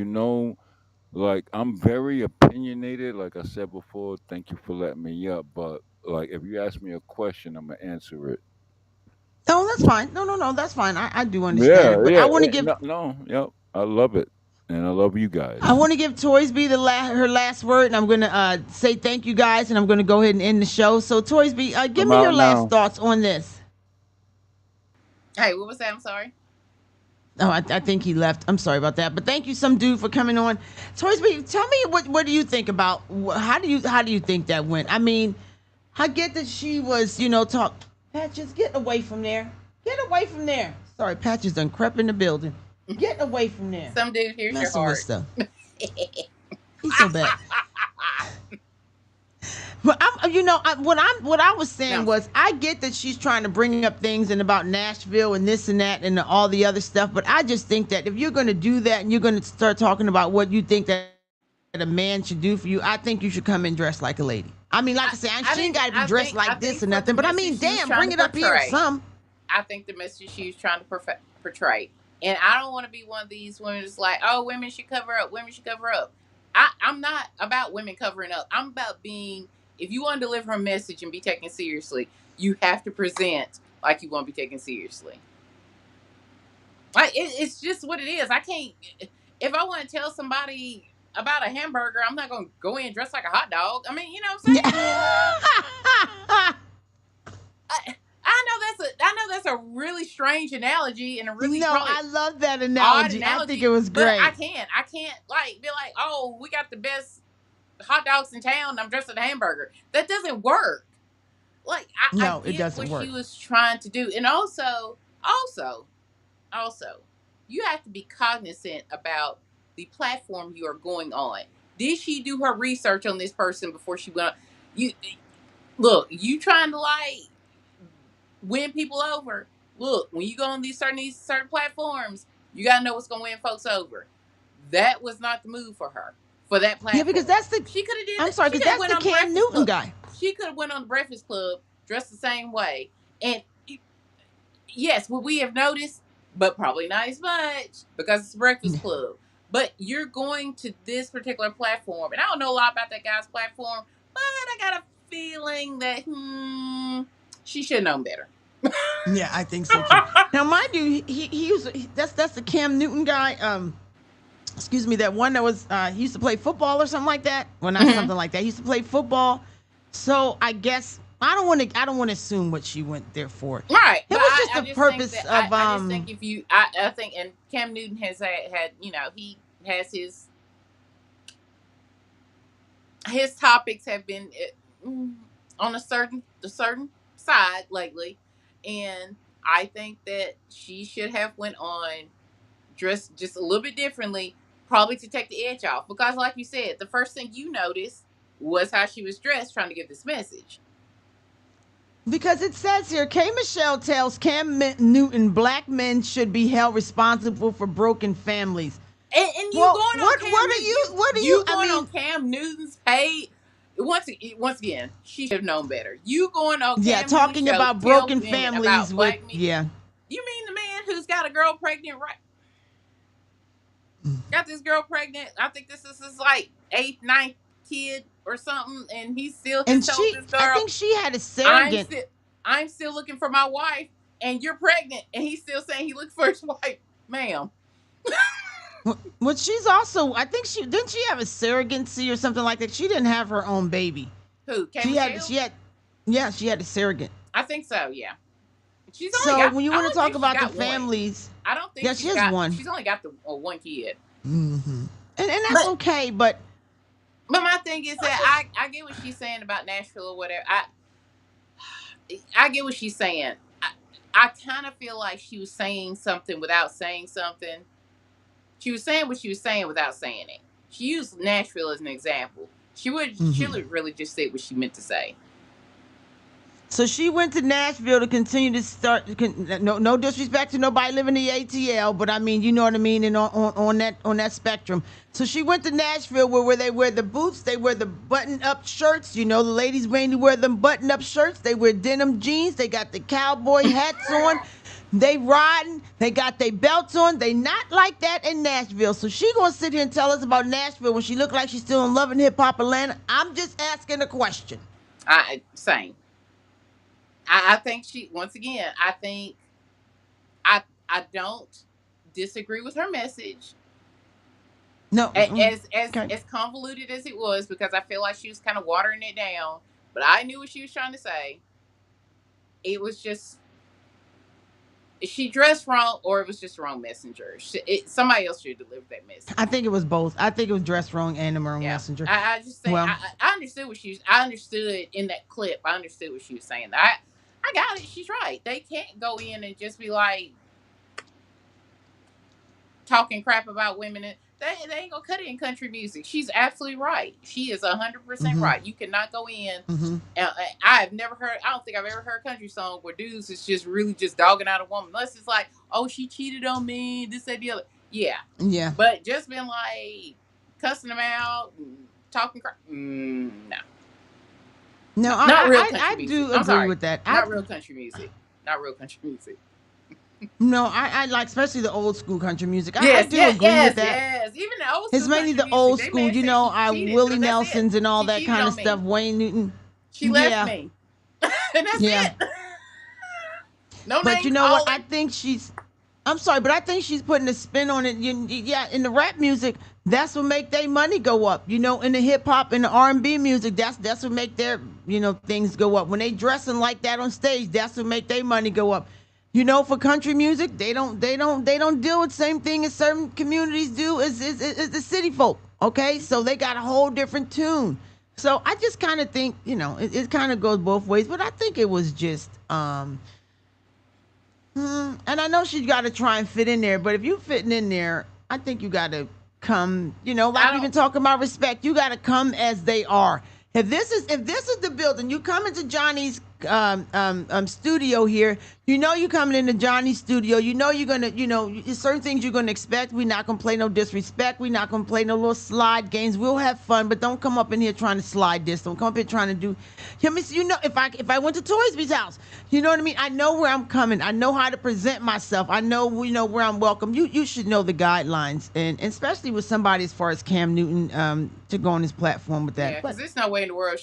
like I'm very opinionated. Like I said before, thank you for letting me up. But like, if you ask me a question, I'm gonna answer it. no, that's fine. No, no, no, that's fine. I do understand Yeah, it, but yeah, I want to give no, no, yep. I love it, and I love you guys. I want to give Toysby her last word, and I'm going to say thank you guys, and I'm going to go ahead and end the show. So, Toysby, give I'm me your out last now. thoughts on this. Hey, what was that? I'm sorry. Oh, I think he left. I'm sorry about that, but thank you, some dude, for coming on. Toysby, tell me what do you think about how do you think that went? I mean, I get that she was talk. Patches, get away from there. Get away from there. Sorry, Patches done crept in the building. Get away from there. Some dude, here's your Messing with heart. stuff. He's so bad. But what I was saying No. was I get that she's trying to bring up things and about Nashville and this and that and all the other stuff, but I just think that if you're going to do that and you're going to start talking about what you think that a man should do for you, I think you should come in dressed like a lady. I mean, like I said, she ain't got to be dressed I like this think or for the nothing, but I mean, message she was damn, trying bring to it up here portray. some. I think the message she was trying to portray. And I don't want to be one of these women that's like, oh, women should cover up. Women should cover up. I'm not about women covering up. I'm about being, if you want to deliver a message and be taken seriously, you have to present like you want to be taken seriously. Like it's just what it is. I can't, if I want to tell somebody about a hamburger, I'm not going to go in dressed like a hot dog. I mean, you know what I'm saying? I know that's a really strange analogy and a really No, probably I love that odd analogy. I think analogy, it was but great. I can't like be like, oh, we got the best hot dogs in town. I'm dressed as a hamburger. That doesn't work. Like I No, it get doesn't what she work. was trying to do, and also, you have to be cognizant about the platform you are going on. Did she do her research on this person before she went on? You trying to like win people over. Look, when you go on these certain platforms, you gotta know what's gonna win folks over. That was not the move for her. For that platform. Yeah, because that's the. She could have did. I'm sorry, because that's the Cam Newton guy. She could have went on the Breakfast Club dressed the same way, and yes, would we have noticed? But probably not as much because it's Breakfast Club. But you're going to this particular platform, and I don't know a lot about that guy's platform, but I got a feeling that she should have known better. Yeah, I think so too. Now, mind you, that's the Cam Newton guy. Excuse me, that one that was he used to play football or something like that. Well, not something like that. He used to play football. So I guess I don't want to assume what she went there for. Right. It was just the purpose of. I just think if you, I think, and Cam Newton has had he has his topics have been on a certain side lately, and I think that she should have went on dressed just a little bit differently, probably to take the edge off. Because, like you said, the first thing you noticed was how she was dressed, trying to give this message. Because it says here, K. Michelle tells Cam Newton black men should be held responsible for broken families. And you going on Cam Newton? What are you going on Cam Newton's page? Once again, she should have known better. You going on Cam talking Newton's about broken families about with You mean the man who's got a girl pregnant, right? Got this girl pregnant. I think this is his like 8th, 9th kid or something, and he still told this girl. I think she had a surrogate. I'm still looking for my wife, and you're pregnant, and he's still saying he looked for his wife, ma'am. Well, she's also. I think she have a surrogacy or something like that. She didn't have her own baby. Who? She had a surrogate. I think so. Yeah. When you want to talk about the families, I don't think she has one. She's only got the one kid. Mm-hmm. And that's okay, but my thing is that I get what she's saying about Nashville or whatever. I get what she's saying. I kind of feel like she was saying something without saying something. She was saying what she was saying without saying it. She used Nashville as an example. She would really just say what she meant to say. So she went to Nashville to continue to start. No disrespect to nobody living in the ATL, but I mean, you know what I mean, and on that spectrum. So she went to Nashville where they wear the boots, they wear the button-up shirts. You know, the ladies mainly wear them button-up shirts. They wear denim jeans. They got the cowboy hats on. They riding. They got their belts on. They not like that in Nashville. So she gonna sit here and tell us about Nashville when she look like she's still in Love and Hip Hop Atlanta. I'm just asking a question. Same. I think once again, I think I don't disagree with her message. No. As convoluted as it was, because I feel like she was kind of watering it down, but I knew what she was trying to say. It was just, she dressed wrong, or it was just the wrong messenger. Somebody else should deliver that message. I think it was both. I think it was dressed wrong and the wrong messenger. I just think I understood I understood in that clip. I understood what she was saying. I got it. She's right. They can't go in and just be like talking crap about women. They ain't gonna cut it in country music. She's absolutely right. She is 100% right. You cannot go in. I don't think I've ever heard a country song where dudes is just really just dogging out a woman. Unless it's like, oh, she cheated on me, this, that, the other. Yeah. Yeah. But just been like cussing them out, and talking crap. No. No, I do agree with that. Not real country music. Not real country music. No, I like especially the old school country music. I do agree with that. Yes, even the old school. It's mainly the old school, you know, Willie Nelsons and all that kind of stuff. Wayne Newton. She left me, and that's it. No, but you know what? I think I'm sorry, but I think she's putting a spin on it. In the rap music, that's what make their money go up. You know, in the hip hop and the R&B music, that's what make their things go up. When they dressing like that on stage, that's what make their money go up. You know, for country music, they don't deal with the same thing as certain communities do as the city folk. Okay, so they got a whole different tune. So I just kind of think, it kind of goes both ways. But I think it was just, and I know she's got to try and fit in there. But if you fitting in there, I think you got to come, like we've been talking about respect. You got to come as they are. If this is the building, you come into Johnny's studio here. You coming into Johnny's studio. You're gonna, certain things you're gonna expect. We're not gonna play no disrespect. We're not gonna play no little slide games. We'll have fun, but don't come up in here trying to slide this. Don't come up here trying to do. If I went to Toys B's house, you know what I mean. I know where I'm coming. I know how to present myself. I know where I'm welcome. You should know the guidelines, and especially with somebody as far as Cam Newton to go on his platform with that. Yeah, because there's no way in the world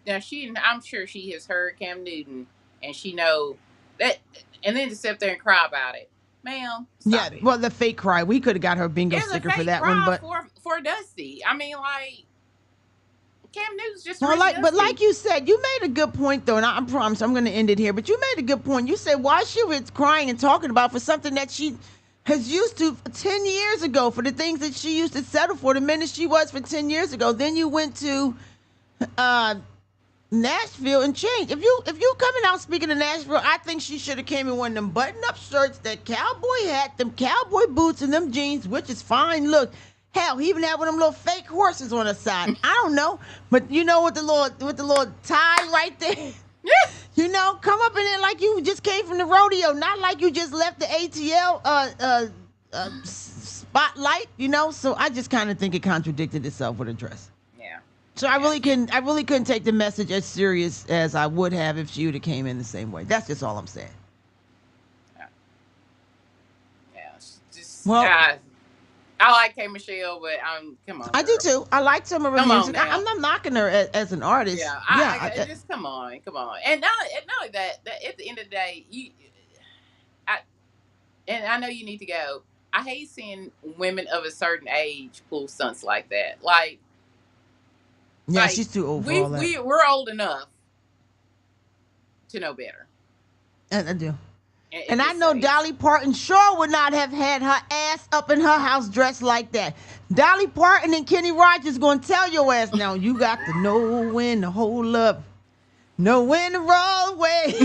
I'm sure she has heard Cam Newton and she know that, and then to sit there and cry about it, ma'am. Stop it. Well, the fake cry. We could have got her a bingo sticker for that one, but for Dusty, I mean, like Cam Newton's just but like you said, you made a good point though, and I promise I'm going to end it here. But you made a good point. You said why she was crying and talking about for something that she has used to 10 years ago, for the things that she used to settle for, the minute she was for 10 years ago. Then you went to Nashville and changed. If you coming out speaking of Nashville, I think she should have came in one of them button-up shirts, that cowboy hat, them cowboy boots, and them jeans, which is fine. Look, hell, he even had one of them little fake horses on the side. I don't know, but with the little tie right there. Come up in there like you just came from the rodeo, not like you just left the ATL spotlight, So I just kind of think it contradicted itself with her dress. Yeah. So I really couldn't take the message as serious as I would have if she would have came in the same way. That's just all I'm saying. Yeah. Well, I like K. Michelle, but come on. I do too. I like some of her music. I'm not knocking her as an artist. Yeah, just come on. And not only that, at the end of the day, I know you need to go. I hate seeing women of a certain age pull stunts like that. She's too old for all that. We're old enough to know better. I do. And I know Dolly Parton sure would not have had her ass up in her house dressed like that. Dolly Parton and Kenny Rogers going to tell your ass now, you got to know when to hold up, know when to roll away.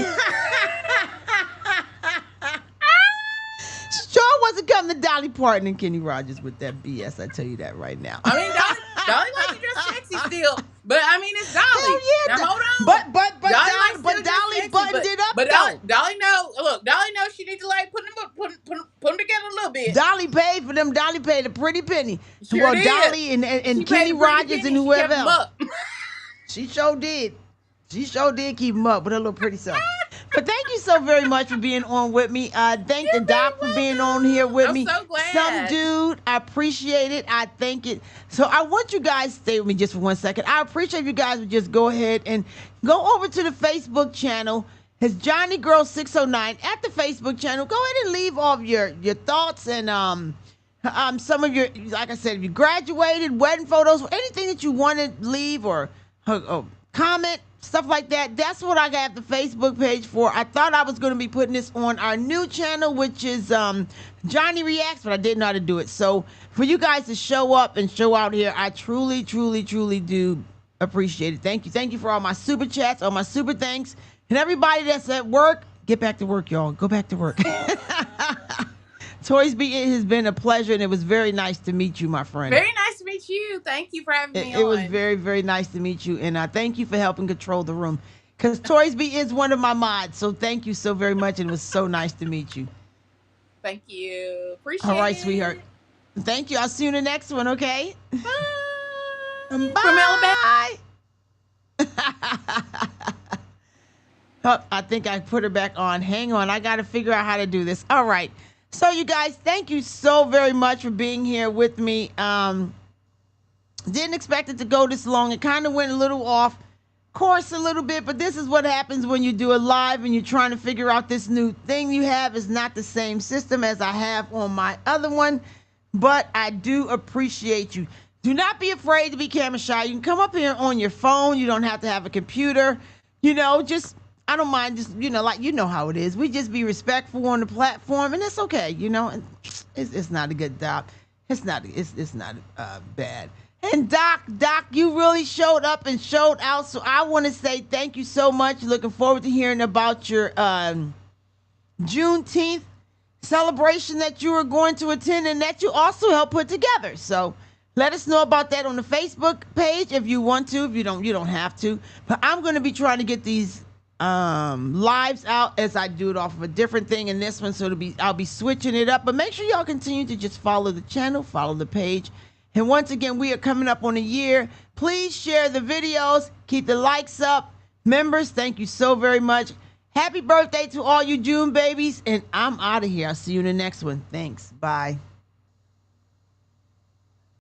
Sure wasn't coming to Dolly Parton and Kenny Rogers with that BS. I tell you that right now. I mean, Dolly likes to dress sexy still, but I mean, it's Dolly. Hell yeah, now, hold on. But Dolly buttoned it up. But Dolly knows she needs to put them together a little bit. Dolly paid for them. Dolly paid a pretty penny. Sure did. Dolly and Kenny Rogers and whoever else. She sure did. She sure did keep them up with her little pretty self. But thank you so very much for being on with me. Thank the doc for being on here with me. I'm so glad. Some dude, I appreciate it. I thank it. So I want you guys to stay with me just for 1 second. I appreciate if you guys would just go ahead and go over to the Facebook channel. It's Johnny Girl 609 at the Facebook channel. Go ahead and leave all of your thoughts and some of your, like I said, if you graduated, wedding photos, anything that you want to leave or comment. Stuff like that. That's what I got the Facebook page for. I thought I was going to be putting this on our new channel, which is Johnny Reacts, but I didn't know how to do it. So for you guys to show up and show out here, I truly, truly, truly do appreciate it. Thank you. Thank you for all my super chats, all my super thanks. And everybody that's at work, get back to work, y'all. Go back to work. Toys B, it has been a pleasure, and it was very nice to meet you, my friend. Very nice to meet you. Thank you for having me on. It was very, very nice to meet you, and thank you for helping control the room. Because Toys B is one of my mods, so thank you so very much, and it was so nice to meet you. Thank you. Appreciate it. All right, sweetheart. Thank you. I'll see you in the next one, okay? Bye. Bye. From Alabama. I think I put her back on. Hang on. I got to figure out how to do this. All right. So, you guys, thank you so very much for being here with me. Didn't expect it to go this long. It kind of went a little off course a little bit, but this is what happens when you do it live and you're trying to figure out this new thing you have. Is not the same system as I have on my other one, but I do appreciate you. Do not be afraid to be camera shy. You can come up here on your phone. You don't have to have a computer. I don't mind, just, how it is. We just be respectful on the platform, and it's okay, It's not a good job. It's not bad. And Doc, you really showed up and showed out, so I want to say thank you so much. Looking forward to hearing about your Juneteenth celebration that you are going to attend and that you also helped put together. So let us know about that on the Facebook page if you want to. If you don't have to. But I'm going to be trying to get these lives out as I do it off of a different thing in this one. So I'll be switching it up. But make sure y'all continue to just follow the channel, follow the page. And once again, we are coming up on a year. Please share the videos. Keep the likes up. Members, thank you so very much. Happy birthday to all you June babies. And I'm out of here. I'll see you in the next one. Thanks. Bye.